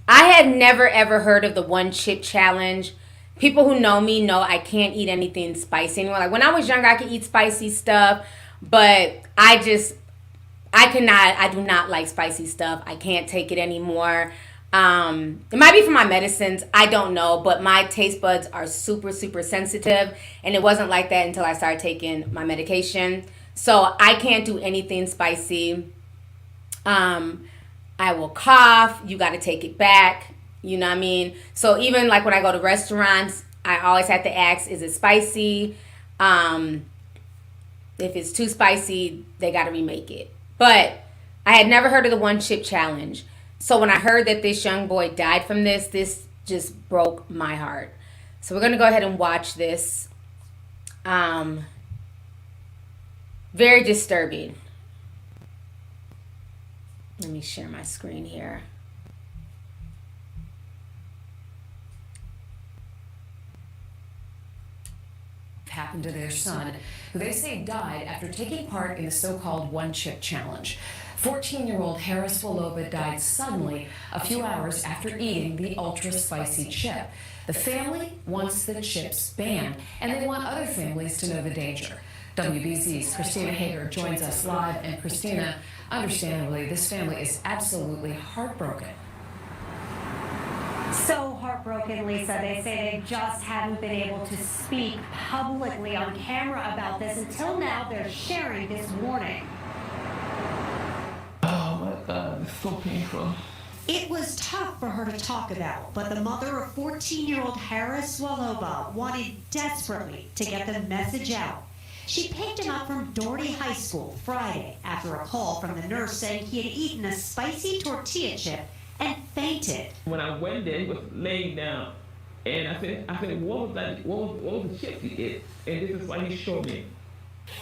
I had never ever heard of the one chip challenge. People who know me know I can't eat anything spicy anymore. Like when I was younger, I could eat spicy stuff, but I do not like spicy stuff. I can't take it anymore. It might be for my medicines. I don't know, but my taste buds are super, super sensitive, and it wasn't like that until I started taking my medication. So I can't do anything spicy. I will cough. You got to take it back. You know what I mean? So even like when I go to restaurants, I always have to ask, is it spicy? If it's too spicy, they got to remake it. But I had never heard of the one chip challenge. So when I heard that this young boy died from this just broke my heart. So we're going to go ahead and watch this. Very disturbing. Let me share my screen here. Happened to their son, who they say died after taking part in the so-called one-chip challenge. 14-year-old Harris Waloba died suddenly a few hours after eating the ultra-spicy chip. The family wants the chips banned, and they want other families to know the danger. WBZ's Christina Hager joins us live, and Christina, understandably, this family is absolutely heartbroken. So heartbroken, Lisa. They say they just haven't been able to speak publicly on camera about this. Until now, they're sharing this warning. Oh my God, it's so painful. It was tough for her to talk about, but the mother of 14-year-old Harris Waloba wanted desperately to get the message out. She picked him up from Doherty High School Friday after a call from the nurse saying he had eaten a spicy tortilla chip and fainted. When I went there, he was laying down. And I said, what was that? What was the chip he ate? And this is what he showed me.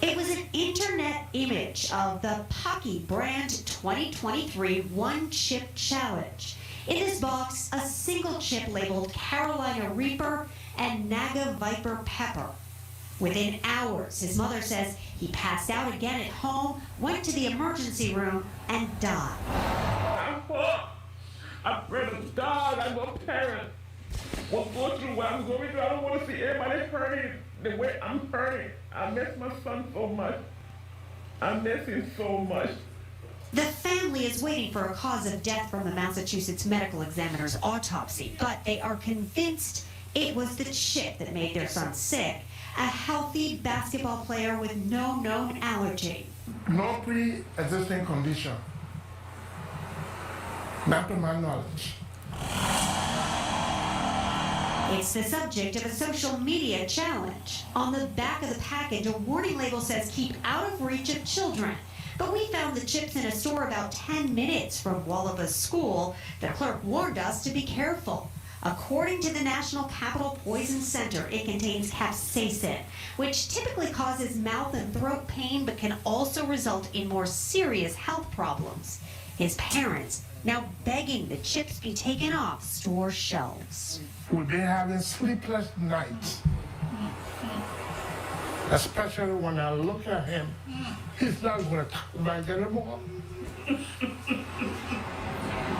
It was an internet image of the Pocky brand 2023 One Chip Challenge. In this box, a single chip labeled Carolina Reaper and Naga Viper Pepper. Within hours, his mother says he passed out again at home, went to the emergency room, and died. I'm afraid of God. I'm a parent. What go through what I'm going through? I don't want to see everybody hurting the way I'm hurting. I miss my son so much. I miss him so much. The family is waiting for a cause of death from the Massachusetts medical examiner's autopsy, but they are convinced it was the chip that made their son sick, a healthy basketball player with no known allergy. No pre-existing condition, not to my knowledge. It's the subject of a social media challenge. On the back of the package, a warning label says keep out of reach of children. But we found the chips in a store about 10 minutes from Wallapa's school. The clerk warned us to be careful. According to the National Capital Poison Center, it contains capsaicin, which typically causes mouth and throat pain but can also result in more serious health problems. His parents now begging the chips be taken off store shelves. We've been having sleepless nights, especially when I look at him. He's not going to talk back anymore.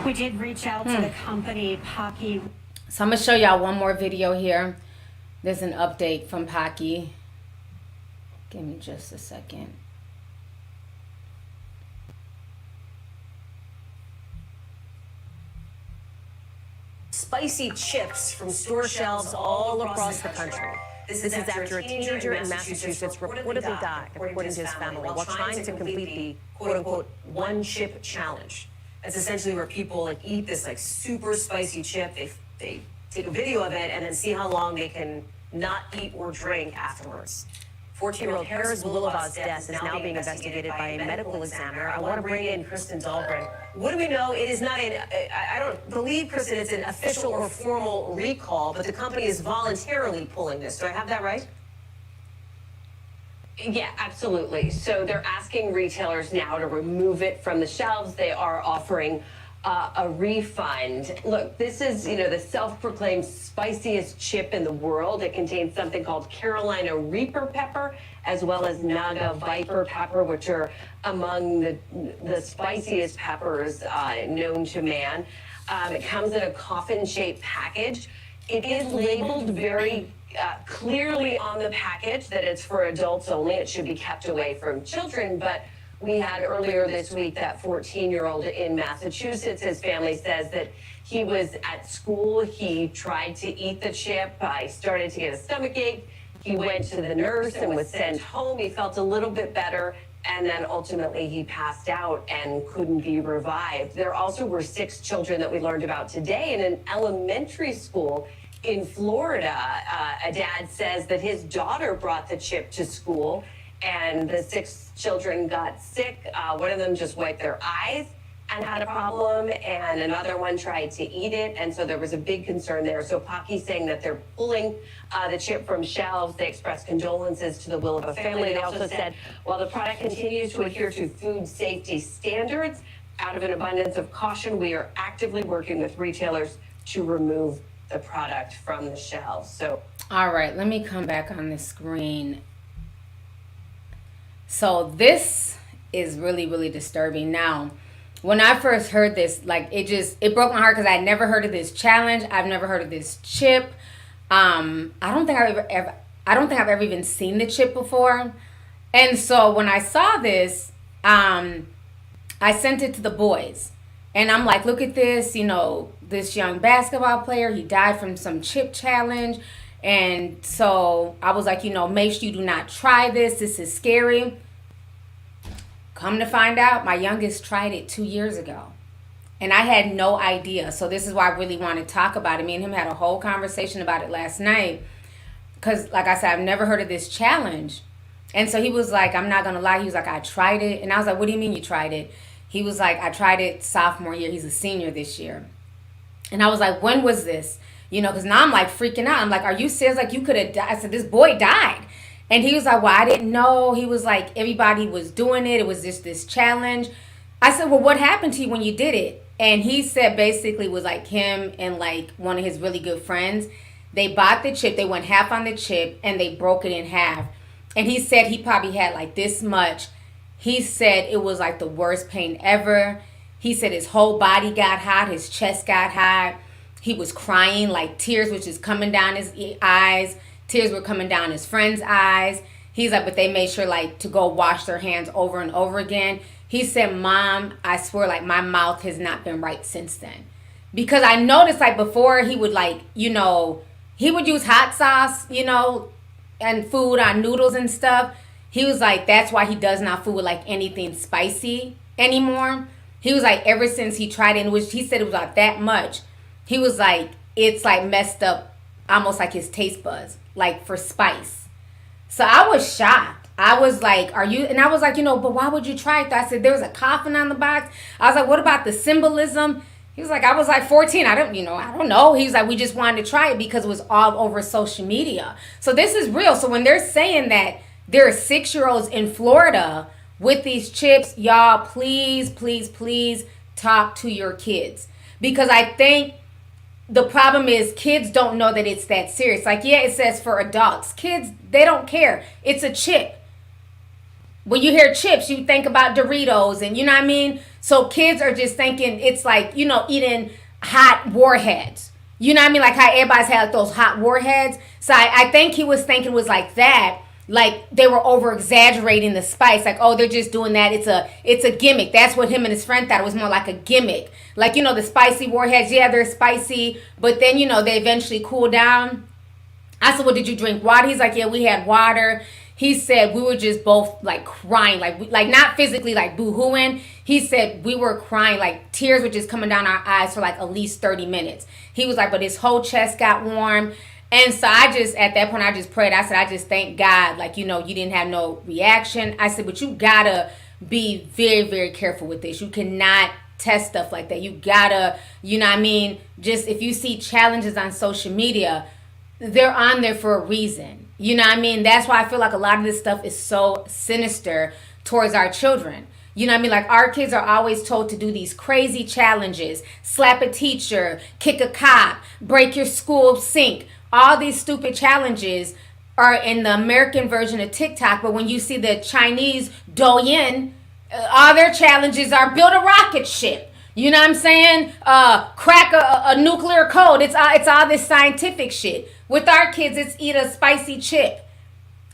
We did reach out to the company, Pocky. So I'm going to show y'all one more video here. There's an update from Pocky. Give me just a second. Spicy chips from store shelves all across the country. This is after a teenager in Massachusetts reportedly died, according to his family, while trying to complete the quote-unquote one chip challenge. That's essentially where people like eat this like super spicy chip. They take a video of it and then see how long they can not eat or drink afterwards. 14-year-old Harris Boulova's death is now being investigated by a medical examiner. I want to bring in Kristen Dahlgren. What do we know? It is not I don't believe, Kristen, it's an official or formal recall, but the company is voluntarily pulling this. Do I have that right? Yeah, absolutely. So they're asking retailers now to remove it from the shelves. They are offering a refund. Look, this is, the self-proclaimed spiciest chip in the world. It contains something called Carolina Reaper pepper, as well as Naga Viper pepper, which are among the spiciest peppers known to man. It comes in a coffin-shaped package. It is labeled very clearly on the package that it's for adults only. It should be kept away from children, but we had earlier this week that 14-year-old in Massachusetts. His family says that he was at school. He tried to eat the chip. He started to get a stomachache. He went to the nurse and was sent home. He felt a little bit better, and then ultimately he passed out and couldn't be revived. There also were 6 children that we learned about today in an elementary school in Florida. A dad says that his daughter brought the chip to school, and the 6 children got sick. One of them just wiped their eyes and had a problem, and another one tried to eat it, and so there was a big concern there. So Pocky's saying that they're pulling the chip from shelves. They expressed condolences to the Willoughby family. They also said, while the product continues to adhere to food safety standards, out of an abundance of caution, we are actively working with retailers to remove the product from the shelves. So, all right, let me come back on the screen. So this is really, really disturbing. Now, when I first heard this, like it broke my heart because I had never heard of this challenge. I've never heard of this chip. I don't think I've ever even seen the chip before. And so when I saw this, I sent it to the boys. And I'm like, look at this, this young basketball player, he died from some chip challenge. And so I was like, make sure you do not try this. This is scary. Come to find out, my youngest tried it 2 years ago. And I had no idea. So this is why I really want to talk about it. Me and him had a whole conversation about it last night. Because, like I said, I've never heard of this challenge. And so he was like, I'm not gonna lie. He was like, I tried it. And I was like, what do you mean you tried it? He was like, I tried it sophomore year. He's a senior this year. And I was like, when was this? You know, because now I'm like freaking out. I'm like, are you serious? Like, you could have died. I said, this boy died. And he was like, well, I didn't know. He was like, everybody was doing it. It was just this challenge. I said, well, what happened to you when you did it? And he said basically it was like him and like one of his really good friends. They bought the chip. They went half on the chip and they broke it in half. And he said he probably had like this much. He said it was like the worst pain ever. He said his whole body got hot. His chest got hot. He was crying, like tears was just coming down his eyes. Tears were coming down his friend's eyes. He's like, but they made sure like to go wash their hands over and over again. He said, Mom, I swear like my mouth has not been right since then. Because I noticed like before he would like, you know, he would use hot sauce, you know, and food on noodles and stuff. He was like, that's why he does not food with like anything spicy anymore. He was like, ever since he tried it, which he said it was like that much, he was like, it's like messed up almost like his taste buds, like for spice. So I was shocked. I was like, are you? And I was like, you know, but why would you try it? I said, there was a coffin on the box. I was like, what about the symbolism? He was like, I was like 14. I don't know. He was like, we just wanted to try it because it was all over social media. So this is real. So when they're saying that there are 6-year-olds in Florida with these chips, y'all, please, please, please talk to your kids. Because I think the problem is kids don't know that it's that serious. Like, yeah, it says for adults. Kids, they don't care. It's a chip. When you hear chips, you think about Doritos and you know what I mean? So kids are just thinking it's like, you know, eating hot warheads. You know what I mean? Like how everybody's had those hot warheads. So I think he was thinking it was like that. Like they were over exaggerating the spice. Like, oh, they're just doing that. It's a gimmick. That's what him and his friend thought. It was more like a gimmick. Like, you know, the spicy warheads, yeah, they're spicy. But then, you know, they eventually cool down. I said, well, did you drink water? He's like, yeah, we had water. He said we were just both like crying, like not physically like boo-hooing. He said we were crying, like tears were just coming down our eyes for like at least 30 minutes. He was like, but his whole chest got warm. And so I just, at that point, I just prayed. I said, I just thank God, like, you know, you didn't have no reaction. I said, but you gotta be very, very careful with this. You cannot test stuff like that. You gotta, you know what I mean? Just if you see challenges on social media, they're on there for a reason. You know what I mean? That's why I feel like a lot of this stuff is so sinister towards our children. You know what I mean? Like our kids are always told to do these crazy challenges. Slap a teacher, kick a cop, break your school sink. All these stupid challenges are in the American version of TikTok. But when you see the Chinese Douyin, all their challenges are build a rocket ship. You know what I'm saying? Crack a nuclear code. It's all this scientific shit. With our kids, it's eat a spicy chip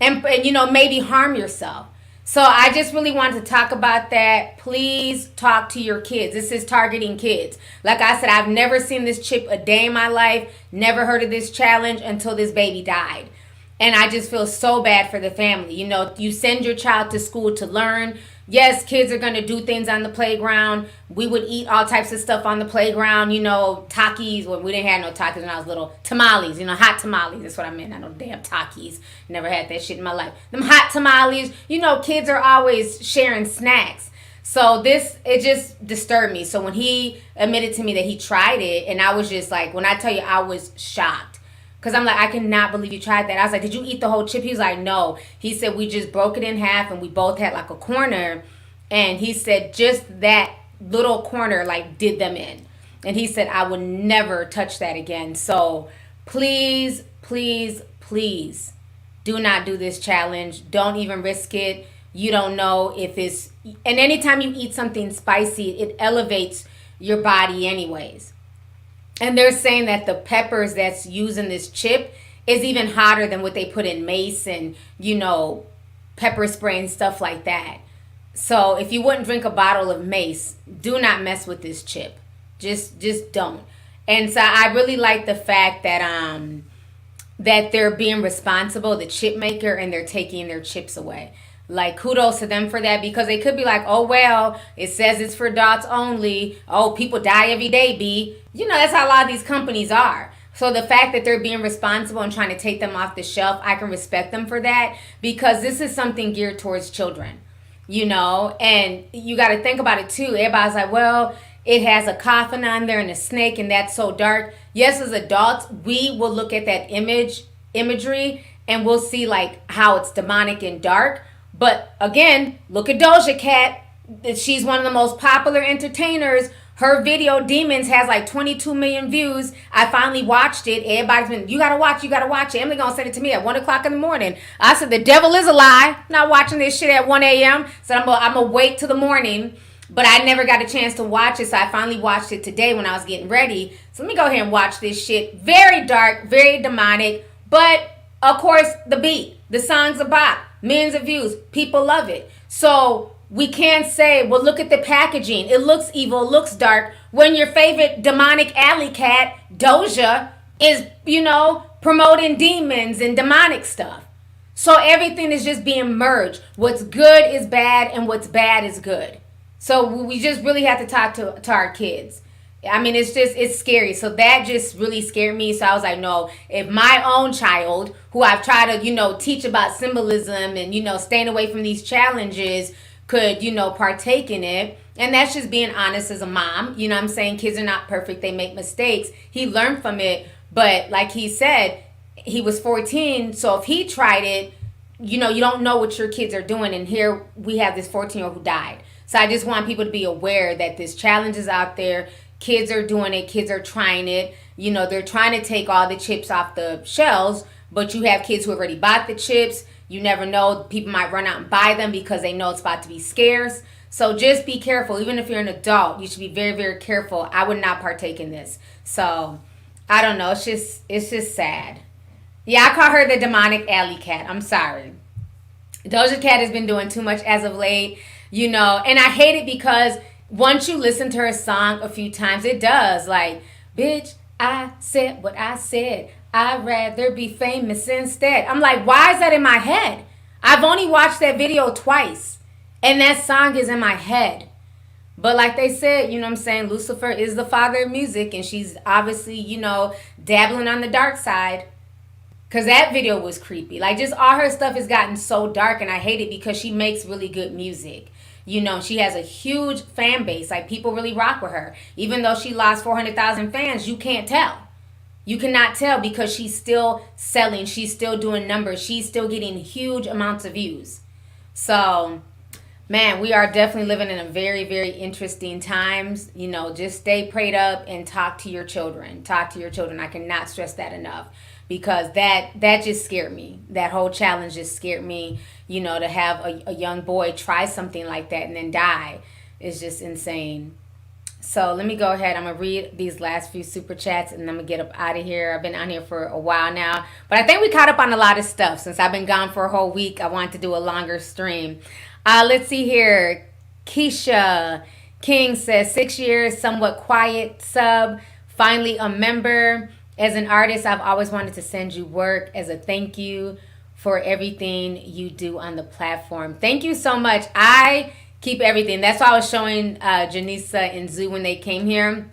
and you know, maybe harm yourself. So I just really wanted to talk about that. Please talk to your kids. This is targeting kids. Like I said, I've never seen this chip a day in my life. Never heard of this challenge until this baby died. And I just feel so bad for the family. You know, you send your child to school to learn. Yes, kids are going to do things on the playground. We would eat all types of stuff on the playground, you know, Takis. Well, we didn't have no Takis when I was little. Tamales, you know, hot tamales. That's what I meant. I know damn Takis. Never had that shit in my life. Them hot tamales. You know, kids are always sharing snacks. So it just disturbed me. So when he admitted to me that he tried it, and I was just like, when I tell you, I was shocked. Because I'm like, I cannot believe you tried that. I was like, did you eat the whole chip? He was like, no. He said, we just broke it in half and we both had like a corner. And he said, just that little corner like did them in. And he said, I would never touch that again. So please, please, please do not do this challenge. Don't even risk it. You don't know if it's... And anytime you eat something spicy, it elevates your body anyways. And they're saying that the peppers that's used in this chip is even hotter than what they put in mace and, you know, pepper spray and stuff like that. So if you wouldn't drink a bottle of mace, do not mess with this chip. Just don't. And so I really like the fact that that they're being responsible, the chip maker, and they're taking their chips away. Like, kudos to them for that, because they could be like, oh, well, it says it's for adults only. Oh, people die every day, B. You know, that's how a lot of these companies are. So the fact that they're being responsible and trying to take them off the shelf, I can respect them for that, because this is something geared towards children, you know? And you got to think about it too. Everybody's like, well, it has a coffin on there and a snake and that's so dark. Yes, as adults, we will look at that imagery and we'll see like how it's demonic and dark. But again, look at Doja Cat. She's one of the most popular entertainers. Her video Demons has like 22 million views. I finally watched it. Everybody's been, you gotta watch it. Emily gonna send it to me at 1 o'clock in the morning. I said, the devil is a lie. Not watching this shit at 1 a.m. So I'm gonna wait till the morning. But I never got a chance to watch it. So I finally watched it today when I was getting ready. So let me go ahead and watch this shit. Very dark, very demonic. But of course, the beat, the song's a bop. Millions of views. People love it. So we can't say, well, look at the packaging. It looks evil, it looks dark. When your favorite demonic alley cat, Doja, is, you know, promoting demons and demonic stuff. So everything is just being merged. What's good is bad and what's bad is good. So we just really have to talk to our kids. I mean, it's scary. So that just really scared me. So I was like, no, if my own child, who I've tried to, you know, teach about symbolism and, you know, staying away from these challenges, could, you know, partake in it. And that's just being honest as a mom. You know what I'm saying? Kids are not perfect. They make mistakes. He learned from it. But like he said, he was 14. So if he tried it, you know, you don't know what your kids are doing. And here we have this 14-year-old who died. So I just want people to be aware that this challenge is out there. Kids are doing it. Kids are trying it. You know, they're trying to take all the chips off the shelves. But you have kids who already bought the chips. You never know. People might run out and buy them because they know it's about to be scarce. So just be careful. Even if you're an adult, you should be very, very careful. I would not partake in this. So I don't know. It's just sad. Yeah, I call her the demonic alley cat. I'm sorry. Doja Cat has been doing too much as of late, you know. And I hate it because once you listen to her song a few times, it does. Like, bitch, I said what I said. I'd rather be famous instead. I'm like, why is that in my head? I've only watched that video twice. And that song is in my head. But like they said, you know what I'm saying? Lucifer is the father of music. And she's obviously, you know, dabbling on the dark side. Because that video was creepy. Like, just all her stuff has gotten so dark. And I hate it because she makes really good music. You know, she has a huge fan base. Like, people really rock with her. Even though she lost 400,000 fans, you can't tell. You cannot tell because she's still selling. She's still doing numbers. She's still getting huge amounts of views. So, man, we are definitely living in a very, very interesting times. You know, just stay prayed up and talk to your children. Talk to your children. I cannot stress that enough because that just scared me. That whole challenge just scared me. You know, to have a young boy try something like that and then die is just insane. So let me go ahead. I'm going to read these last few super chats and I'm going to get up out of here. I've been on here for a while now. But I think we caught up on a lot of stuff. Since I've been gone for a whole week, I wanted to do a longer stream. Let's see here. Keisha King says, 6 years, somewhat quiet sub. Finally a member. As an artist, I've always wanted to send you work as a thank you for everything you do on the platform. Thank you so much. I keep everything. That's why I was showing Janisa and Zoo when they came here.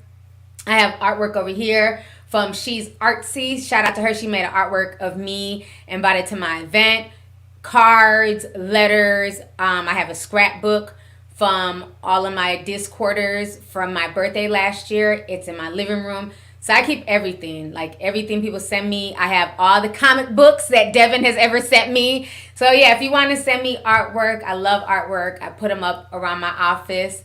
I have artwork over here from She's Artsy. Shout out to her. She made an artwork of me and brought it to my event. Cards, letters. I have a scrapbook from all of my Discorders from my birthday last year. It's in my living room. So I keep everything, like everything people send me. I have all the comic books that Devin has ever sent me. So yeah, if you want to send me artwork, I love artwork. I put them up around my office.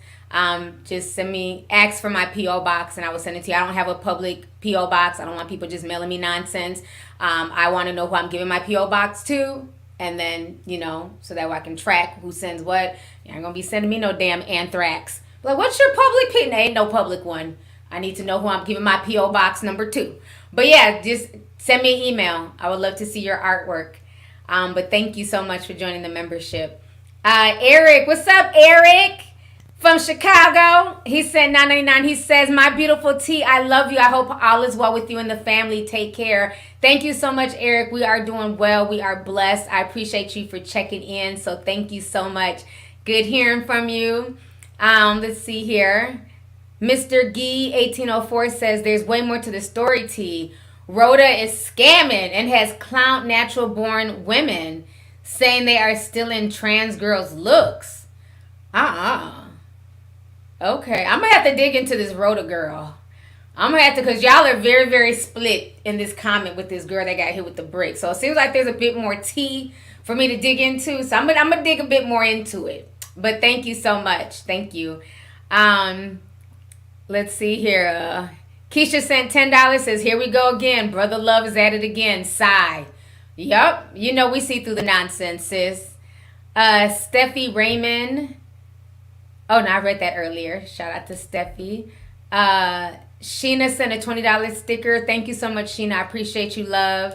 Just send me, ask for my P.O. box and I will send it to you. I don't have a public P.O. box. I don't want people just mailing me nonsense. I want to know who I'm giving my P.O. box to. And then, you know, so that way I can track who sends what. You ain't going to be sending me no damn anthrax. Like, what's your public P.O.? There ain't no public one. I need to know who I'm giving my P.O. box number 2. But yeah, just send me an email. I would love to see your artwork. But thank you so much for joining the membership. Eric, what's up, Eric? From Chicago. He said $9.99. He says, my beautiful T, I love you. I hope all is well with you and the family. Take care. Thank you so much, Eric. We are doing well. We are blessed. I appreciate you for checking in. So thank you so much. Good hearing from you. Let's see here. Mr. Gee 1804 says, there's way more to the story, T. Rhoda is scamming and has clowned natural born women, saying they are stealing trans girls' looks. Okay, I'm gonna have to dig into this Rhoda girl. I'm gonna have to, because y'all are very, very split in this comment with this girl that got hit with the brick. So it seems like there's a bit more tea for me to dig into. So I'm gonna dig a bit more into it. But thank you so much. Thank you. Let's see here. Keisha sent $10, says, here we go again. Brother Love is at it again. Sigh. Yup. You know we see through the nonsense, sis. Steffi Raymond. Oh, no, I read that earlier. Shout out to Steffi. Sheena sent a $20 sticker. Thank you so much, Sheena. I appreciate you, love.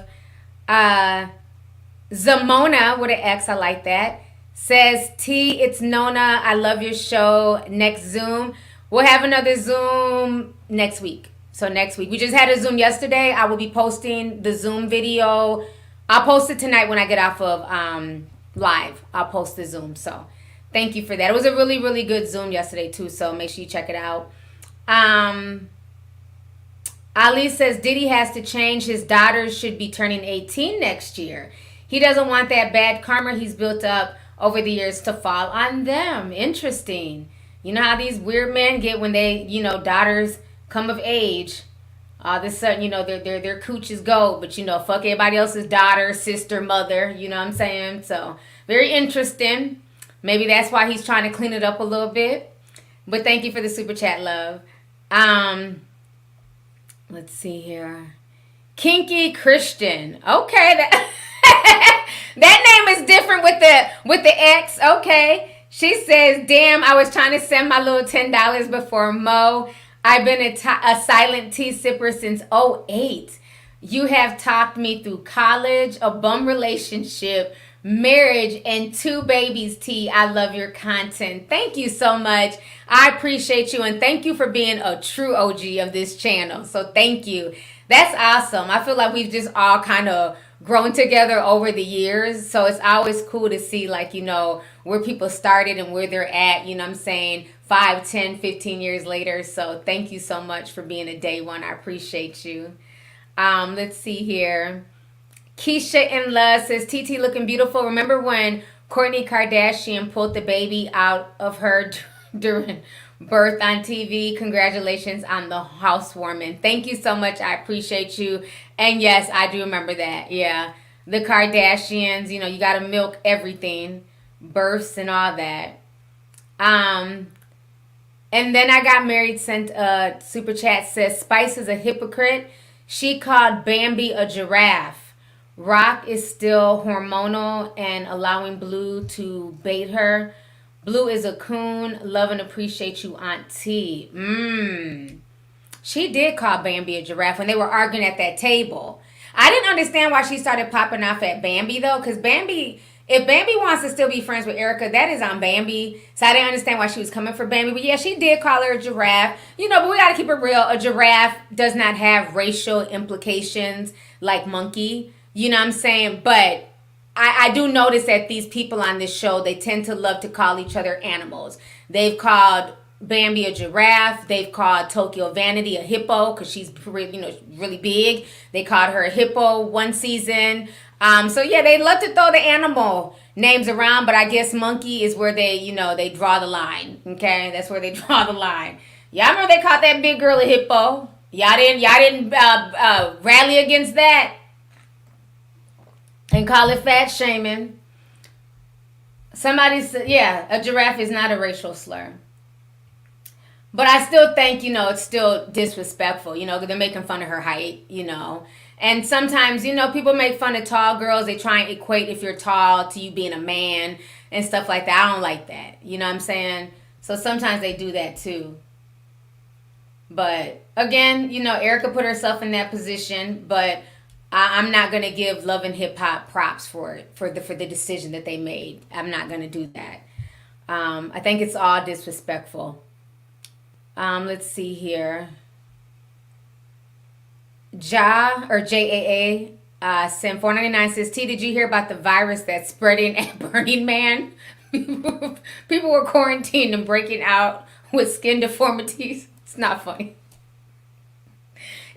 Zamona with an X. I like that. Says, T, it's Nona. I love your show. Next Zoom. We'll have another Zoom next week. So next week. We just had a Zoom yesterday. I will be posting the Zoom video. I'll post it tonight when I get off of live. I'll post the Zoom. So thank you for that. It was a really, really good Zoom yesterday too. So make sure you check it out. Ali says Diddy has to change. His daughters should be turning 18 next year. He doesn't want that bad karma he's built up over the years to fall on them. Interesting. You know how these weird men get when they, daughters come of age. All of a sudden, their cooches go, but fuck everybody else's daughter, sister, mother. You know what I'm saying? So very interesting. Maybe that's why he's trying to clean it up a little bit. But thank you for the super chat, love. Let's see here. Kinky Christian. Okay, that name is different with the X. Okay. She says, damn, I was trying to send my little $10 before Mo. I've been a silent tea sipper since '08. You have talked me through college, a bum relationship, marriage, and 2 babies, T. I love your content. Thank you so much. I appreciate you, and thank you for being a true OG of this channel. So thank you. That's awesome. I feel like we've just all kind of grown together over the years. So it's always cool to see, where people started and where they're at, 5, 10, 15 years later. So thank you so much for being a day one. I appreciate you. Let's see here. Keisha in Love says, TT looking beautiful. Remember when Kourtney Kardashian pulled the baby out of her during birth on TV? Congratulations on the housewarming. Thank you so much. I appreciate you. And yes, I do remember that. Yeah. The Kardashians, you got to milk everything. Births and all that. And then I got married sent a super chat, says Spice is a hypocrite. She called Bambi a giraffe. Rock is still hormonal and allowing Blue to bait her. Blue is a coon. Love and appreciate you, Aunt T. She did call Bambi a giraffe when they were arguing at that table. I didn't understand why she started popping off at Bambi, though, because if Bambi wants to still be friends with Erica, that is on Bambi. So I didn't understand why she was coming for Bambi. But yeah, she did call her a giraffe. But we got to keep it real. A giraffe does not have racial implications like monkey. You know what I'm saying? But I do notice that these people on this show, they tend to love to call each other animals. They've called Bambi a giraffe. They've called Tokyo Vanity a hippo because she's really big. They called her a hippo one season. So yeah, they love to throw the animal names around, but I guess monkey is where they, they draw the line. Okay, that's where they draw the line. Y'all remember they called that big girl a hippo? Y'all didn't rally against that and call it fat shaming. Somebody said, yeah, a giraffe is not a racial slur. But I still think, it's still disrespectful. They're making fun of her height, And sometimes, people make fun of tall girls. They try and equate if you're tall to you being a man and stuff like that. I don't like that. You know what I'm saying? So sometimes they do that too. But again, Erica put herself in that position. But I'm not going to give Love and Hip Hop props for it, for the decision that they made. I'm not going to do that. I think it's all disrespectful. Let's see here. JAA Sim 499 says, T, did you hear about the virus that's spreading at Burning Man? People were quarantined and breaking out with skin deformities. It's not funny.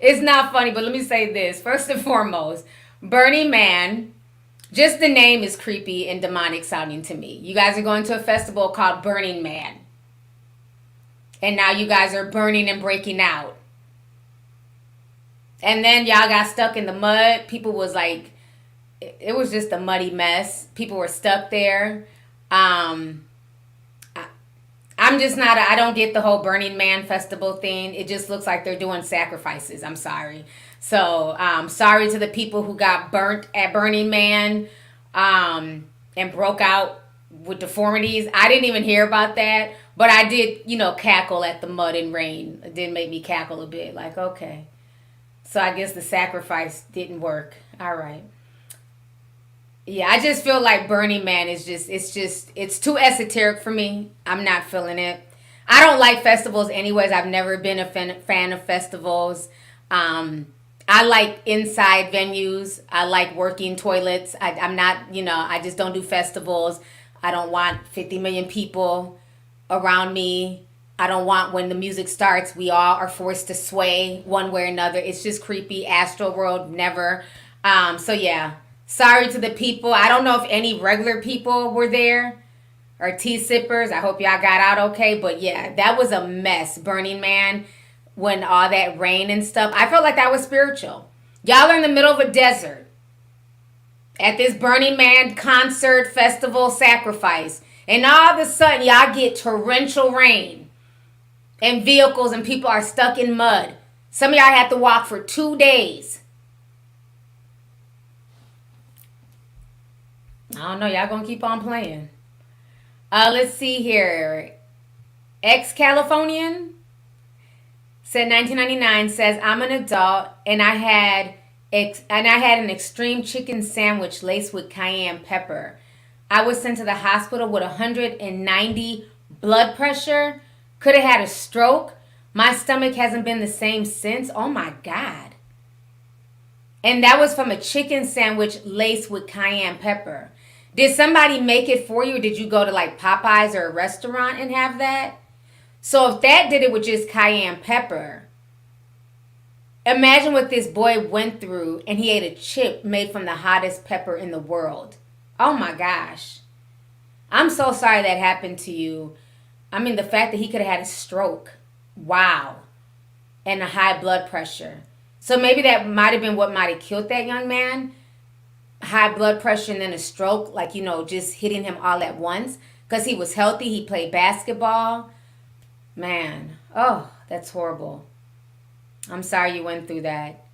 It's not funny, but let me say this. First and foremost, Burning Man, just the name is creepy and demonic sounding to me. You guys are going to a festival called Burning Man. And now you guys are burning and breaking out. And then y'all got stuck in the mud. People was like, it was just a muddy mess. People were stuck there. I'm just not, I don't get the whole Burning Man festival thing. It just looks like they're doing sacrifices. I'm sorry. So, sorry to the people who got burnt at Burning Man and broke out with deformities. I didn't even hear about that. But I did, cackle at the mud and rain. It did make me cackle a bit. Like, okay. So I guess the sacrifice didn't work. All right. Yeah, I just feel like Burning Man is it's too esoteric for me. I'm not feeling it. I don't like festivals anyways. I've never been a fan of festivals. I like inside venues. I like working toilets. I'm not, I just don't do festivals. I don't want 50 million people around me. I don't want when the music starts, we all are forced to sway one way or another. It's just creepy. Astro World, never. So yeah, sorry to the people. I don't know if any regular people were there or tea sippers. I hope y'all got out okay. But yeah, that was a mess. Burning Man, when all that rain and stuff. I felt like that was spiritual. Y'all are in the middle of a desert at this Burning Man concert, festival, sacrifice. And all of a sudden, y'all get torrential rain. And vehicles and people are stuck in mud. Some of y'all had to walk for 2 days. I don't know. Y'all gonna keep on playing. Let's see here. Ex-Californian said 1999 says, I'm an adult and I had an extreme chicken sandwich laced with cayenne pepper. I was sent to the hospital with 190 blood pressure. Could have had a stroke. My stomach hasn't been the same since. Oh my God. And that was from a chicken sandwich laced with cayenne pepper. Did somebody make it for you or did you go to like Popeyes or a restaurant and have that? So if that did it with just cayenne pepper, imagine what this boy went through and he ate a chip made from the hottest pepper in the world. Oh my gosh. I'm so sorry that happened to you. I mean, the fact that he could have had a stroke. Wow. And a high blood pressure. So maybe that might have been what might have killed that young man. High blood pressure and then a stroke. Like, just hitting him all at once. Because he was healthy. He played basketball. Man. Oh, that's horrible. I'm sorry you went through that.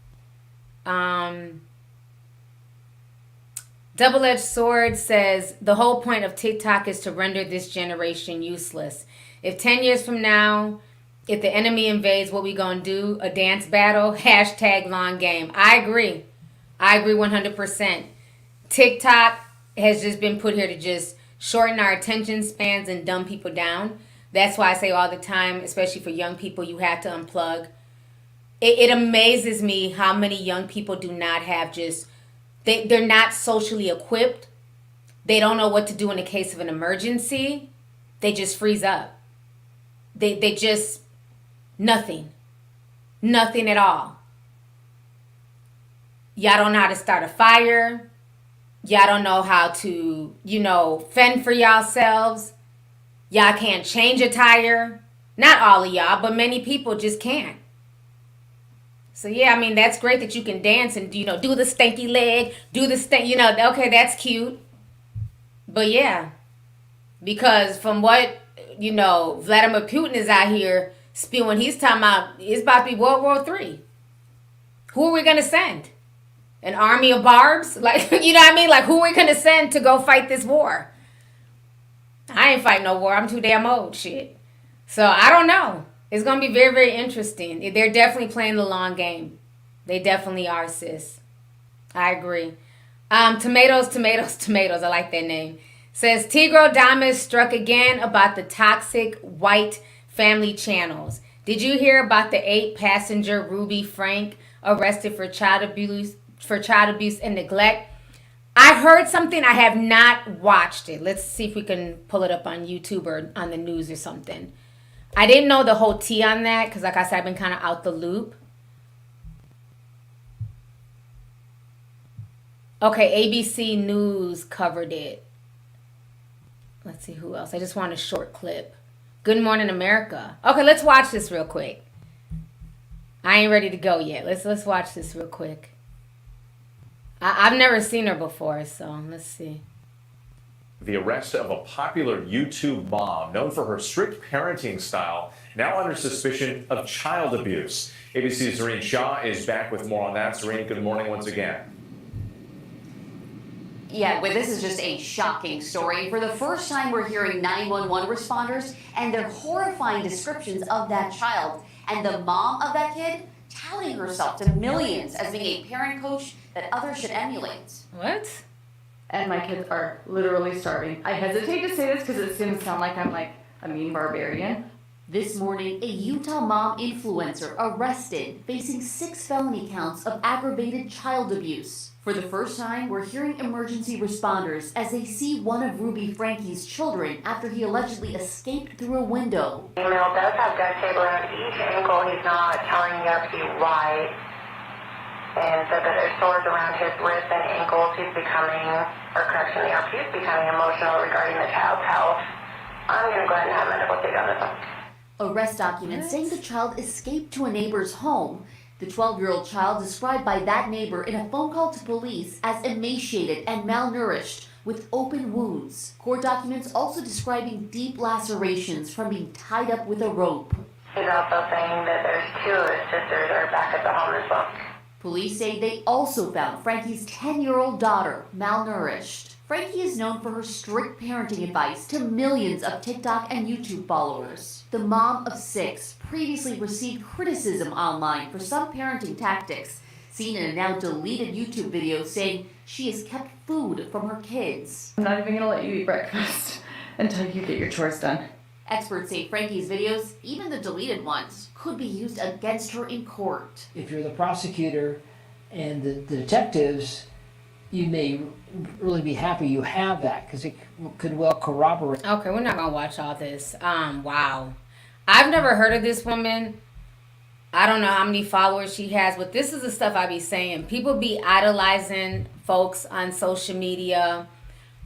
Double-Edged Sword says, the whole point of TikTok is to render this generation useless. If 10 years from now, if the enemy invades, what we gonna do? A dance battle? Hashtag long game. I agree 100%. TikTok has just been put here to just shorten our attention spans and dumb people down. That's why I say all the time, especially for young people, you have to unplug. It amazes me how many young people do not have they're not socially equipped. They don't know what to do in the case of an emergency. They just freeze up. They just, nothing at all. Y'all don't know how to start a fire. Y'all don't know how to, fend for yourselves. Y'all can't change a tire. Not all of y'all, but many people just can't. So yeah, I mean, that's great that you can dance and, do the stanky leg, okay, that's cute. But yeah, because from what, Vladimir Putin is out here spewing, he's talking about, it's about to be World War III. Who are we going to send? An army of barbs? Like, you know what I mean? Like, who are we going to send to go fight this war? I ain't fighting no war. I'm too damn old, shit. So I don't know. It's going to be very, very interesting. They're definitely playing the long game. They definitely are, sis. I agree. Tomatoes. I like that name. Says, Tigro Damas struck again about the toxic white family channels. Did you hear about the 8-passenger Ruby Frank arrested for child abuse and neglect? I heard something. I have not watched it. Let's see if we can pull it up on YouTube or on the news or something. I didn't know the whole tea on that because, like I said, I've been kind of out the loop. Okay, ABC News covered it. Let's see who else. I just want a short clip. Good Morning America. Okay, let's watch this real quick. I ain't ready to go yet. Let's watch this real quick. I've never seen her before, so let's see. The arrest of a popular YouTube mom known for her strict parenting style, now under suspicion of child abuse. ABC's Zareen Shah is back with more on that. Zareen, good morning once again. Yeah, well, this is just a shocking story. For the first time, we're hearing 911 responders and their horrifying descriptions of that child. And the mom of that kid touting herself to millions as being a parent coach that others should emulate. What? And my kids are literally starving. I hesitate to say this because it's going to sound like I'm like a mean barbarian. This morning, a Utah mom influencer arrested, facing 6 felony counts of aggravated child abuse. For the first time, we're hearing emergency responders as they see one of Ruby Frankie's children after he allegedly escaped through a window. The male does have duct tape around each ankle. He's not telling you to be right. And said that there's sores around his wrists and ankles. He's becoming emotional regarding the child's health. I'm going to go ahead and have medical take on this one. Arrest documents saying the child escaped to a neighbor's home. The 12-year-old child described by that neighbor in a phone call to police as emaciated and malnourished with open wounds. Court documents also describing deep lacerations from being tied up with a rope. He's also saying that there's 2 of his sisters are back at the home as well. Police say they also found Frankie's 10-year-old daughter malnourished. Frankie is known for her strict parenting advice to millions of TikTok and YouTube followers. The mom of 6 previously received criticism online for some parenting tactics, seen in a now deleted YouTube video saying she has kept food from her kids. I'm not even going to let you eat breakfast until you get your chores done. Experts say Frankie's videos, even the deleted ones, could be used against her in court. If you're the prosecutor and the detectives, you may really be happy you have that because it could well corroborate. Okay, we're not gonna watch all this. Wow. I've never heard of this woman. I don't know how many followers she has, but this is the stuff I be saying. People be idolizing folks on social media,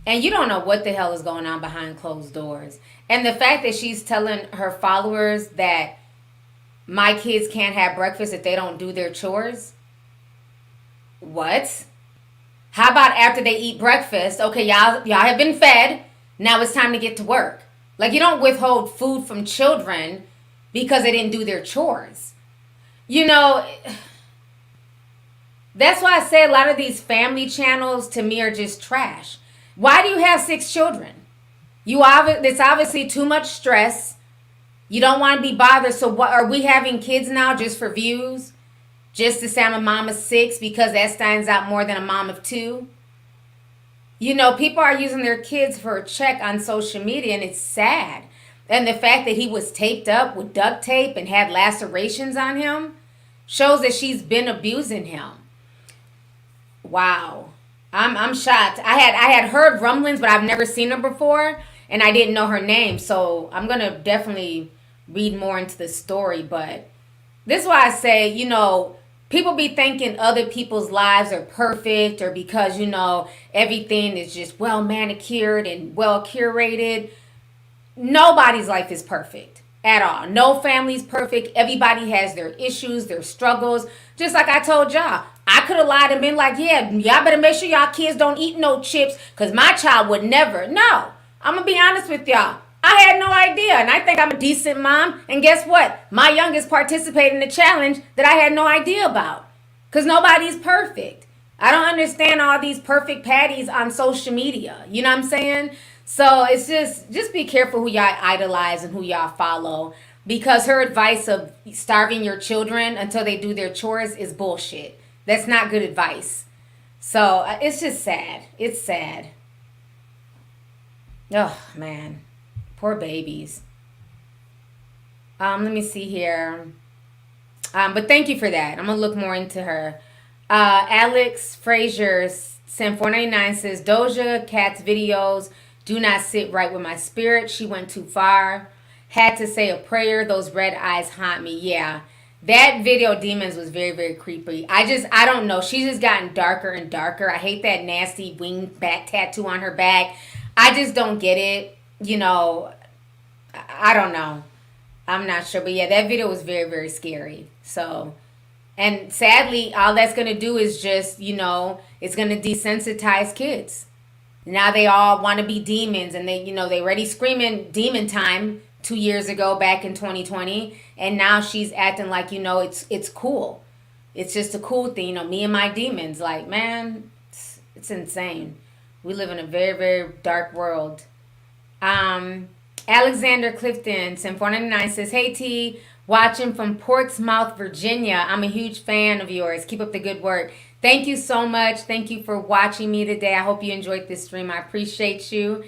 and you don't know what the hell is going on behind closed doors. And the fact that she's telling her followers that my kids can't have breakfast if they don't do their chores. What? How about after they eat breakfast? Okay, y'all have been fed. Now it's time to get to work. Like, you don't withhold food from children because they didn't do their chores. You know, that's why I say a lot of these family channels to me are just trash. Why do you have 6 children? It's obviously too much stress. You don't want to be bothered. So what, are we having kids now just for views? Just to say I'm a mom of 6 because that stands out more than a mom of 2. You know, people are using their kids for a check on social media, and it's sad. And the fact that he was taped up with duct tape and had lacerations on him shows that she's been abusing him. Wow. I'm shocked. I had heard rumblings, but I've never seen her before, and I didn't know her name. So I'm going to definitely read more into the story. But this is why I say, you know, people be thinking other people's lives are perfect, or because, you know, everything is just well manicured and well curated. Nobody's life is perfect at all. No family's perfect. Everybody has their issues, their struggles. Just like I told y'all, I could have lied and been like, yeah, y'all better make sure y'all kids don't eat no chips because my child would never. No, I'm going to be honest with y'all. I had no idea, and I think I'm a decent mom. And guess what? My youngest participated in a challenge that I had no idea about because nobody's perfect. I don't understand all these perfect patties on social media. You know what I'm saying? So it's just be careful who y'all idolize and who y'all follow, because her advice of starving your children until they do their chores is bullshit. That's not good advice. So it's just sad. It's sad. Oh, man. Poor babies. Let me see here. But thank you for that. I'm going to look more into her. Alex Frazier sent $4.99 says, Doja Cat's videos do not sit right with my spirit. She went too far. Had to say a prayer. Those red eyes haunt me. Yeah. That video, Demons, was very, very creepy. I don't know. She's just gotten darker and darker. I hate that nasty wing bat tattoo on her back. I just don't get it. You know, I don't know. I'm not sure. But yeah, that video was very, very scary. So, and sadly, all that's going to do is just, you know, it's going to desensitize kids. Now they all want to be demons, and they, you know, they already screaming demon time 2 years ago back in 2020, and now she's acting like, you know, it's cool. It's just a cool thing, you know, me and my demons. Like, man, it's insane. We live in a very, very dark world. Alexander Clifton, Sim499 says, hey T, watching from Portsmouth, Virginia. I'm a huge fan of yours. Keep up the good work. Thank you so much. Thank you for watching me today. I hope you enjoyed this stream. I appreciate you.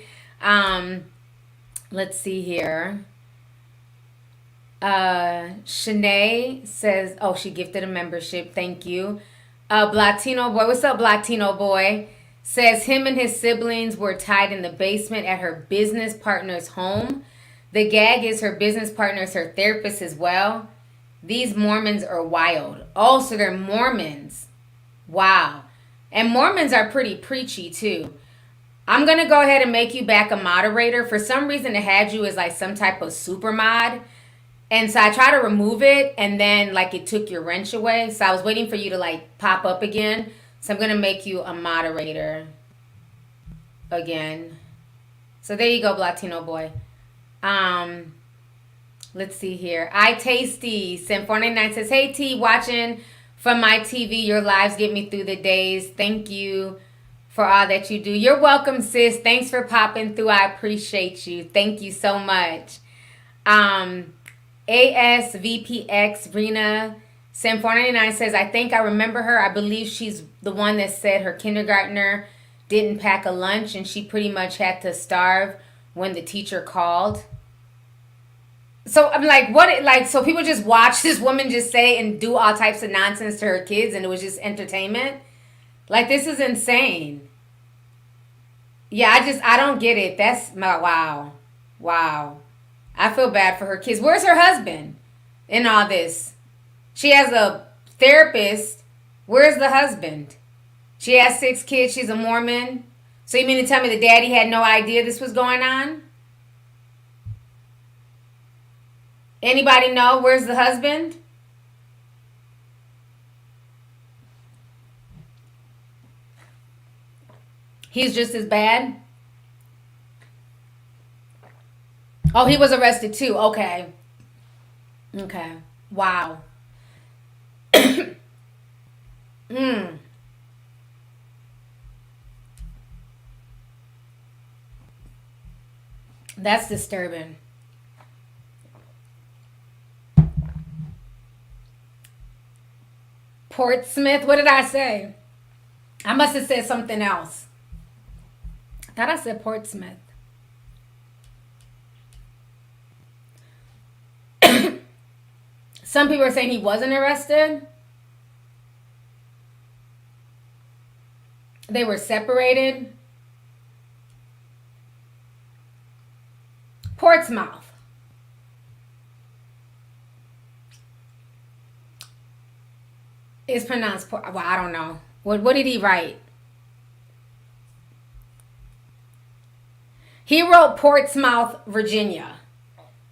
Let's see here. Shanae says, oh, she gifted a membership. Thank you. Blatino Boy, what's up, Blatino Boy? Says him and his siblings were tied in the basement at her business partner's home. The gag is her business partner is her therapist as well. These Mormons are wild. Oh, so they're Mormons. Wow. And Mormons are pretty preachy too. I'm going to go ahead and make you back a moderator. For some reason, it had you as like some type of super mod. And so I tried to remove it, and then like it took your wrench away. So I was waiting for you to like pop up again. So I'm going to make you a moderator again. So there you go, Latino Boy. Let's see here. iTasty, Sim499 says, hey T, watching from my TV. Your lives get me through the days. Thank you for all that you do. You're welcome, sis. Thanks for popping through. I appreciate you. Thank you so much. ASVPX Rena Sim499 says, I think I remember her. I believe she's the one that said her kindergartner didn't pack a lunch and she pretty much had to starve when the teacher called. So I'm like, what? Like, so people just watch this woman just say and do all types of nonsense to her kids, and it was just entertainment. Like, this is insane. Yeah, I don't get it. That's my wow. I feel bad for her kids. Where's her husband in all this? She has a therapist. Where's the husband? She has 6 kids. She's a Mormon. So you mean to tell me the daddy had no idea this was going on? Anybody know? Where's the husband? He's just as bad? Oh, he was arrested too. Okay. Wow. That's disturbing. Portsmouth. What did I say? I must have said something else. I thought I said Portsmouth. Some people are saying he wasn't arrested. They were separated. Portsmouth. It's pronounced Port. Well, I don't know. What did he write? He wrote Portsmouth, Virginia.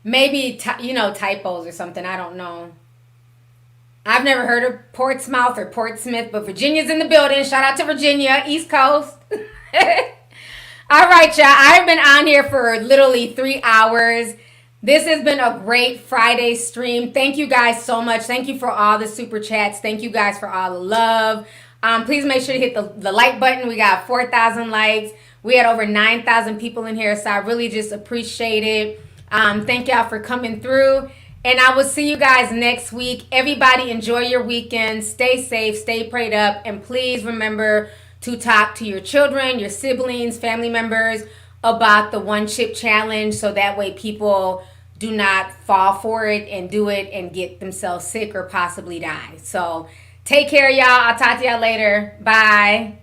Maybe, typos or something. I don't know. I've never heard of Portsmouth or Portsmouth, but Virginia's in the building. Shout out to Virginia, East Coast. All right, y'all. I've been on here for literally 3 hours. This has been a great Friday stream. Thank you guys so much. Thank you for all the super chats. Thank you guys for all the love. Please make sure to hit the like button. We got 4,000 likes. We had over 9,000 people in here, so I really just appreciate it. Thank y'all for coming through. And I will see you guys next week. Everybody enjoy your weekend. Stay safe. Stay prayed up. And please remember to talk to your children, your siblings, family members about the one chip challenge, so that way people do not fall for it and do it and get themselves sick or possibly die. So take care, y'all. I'll talk to y'all later. Bye.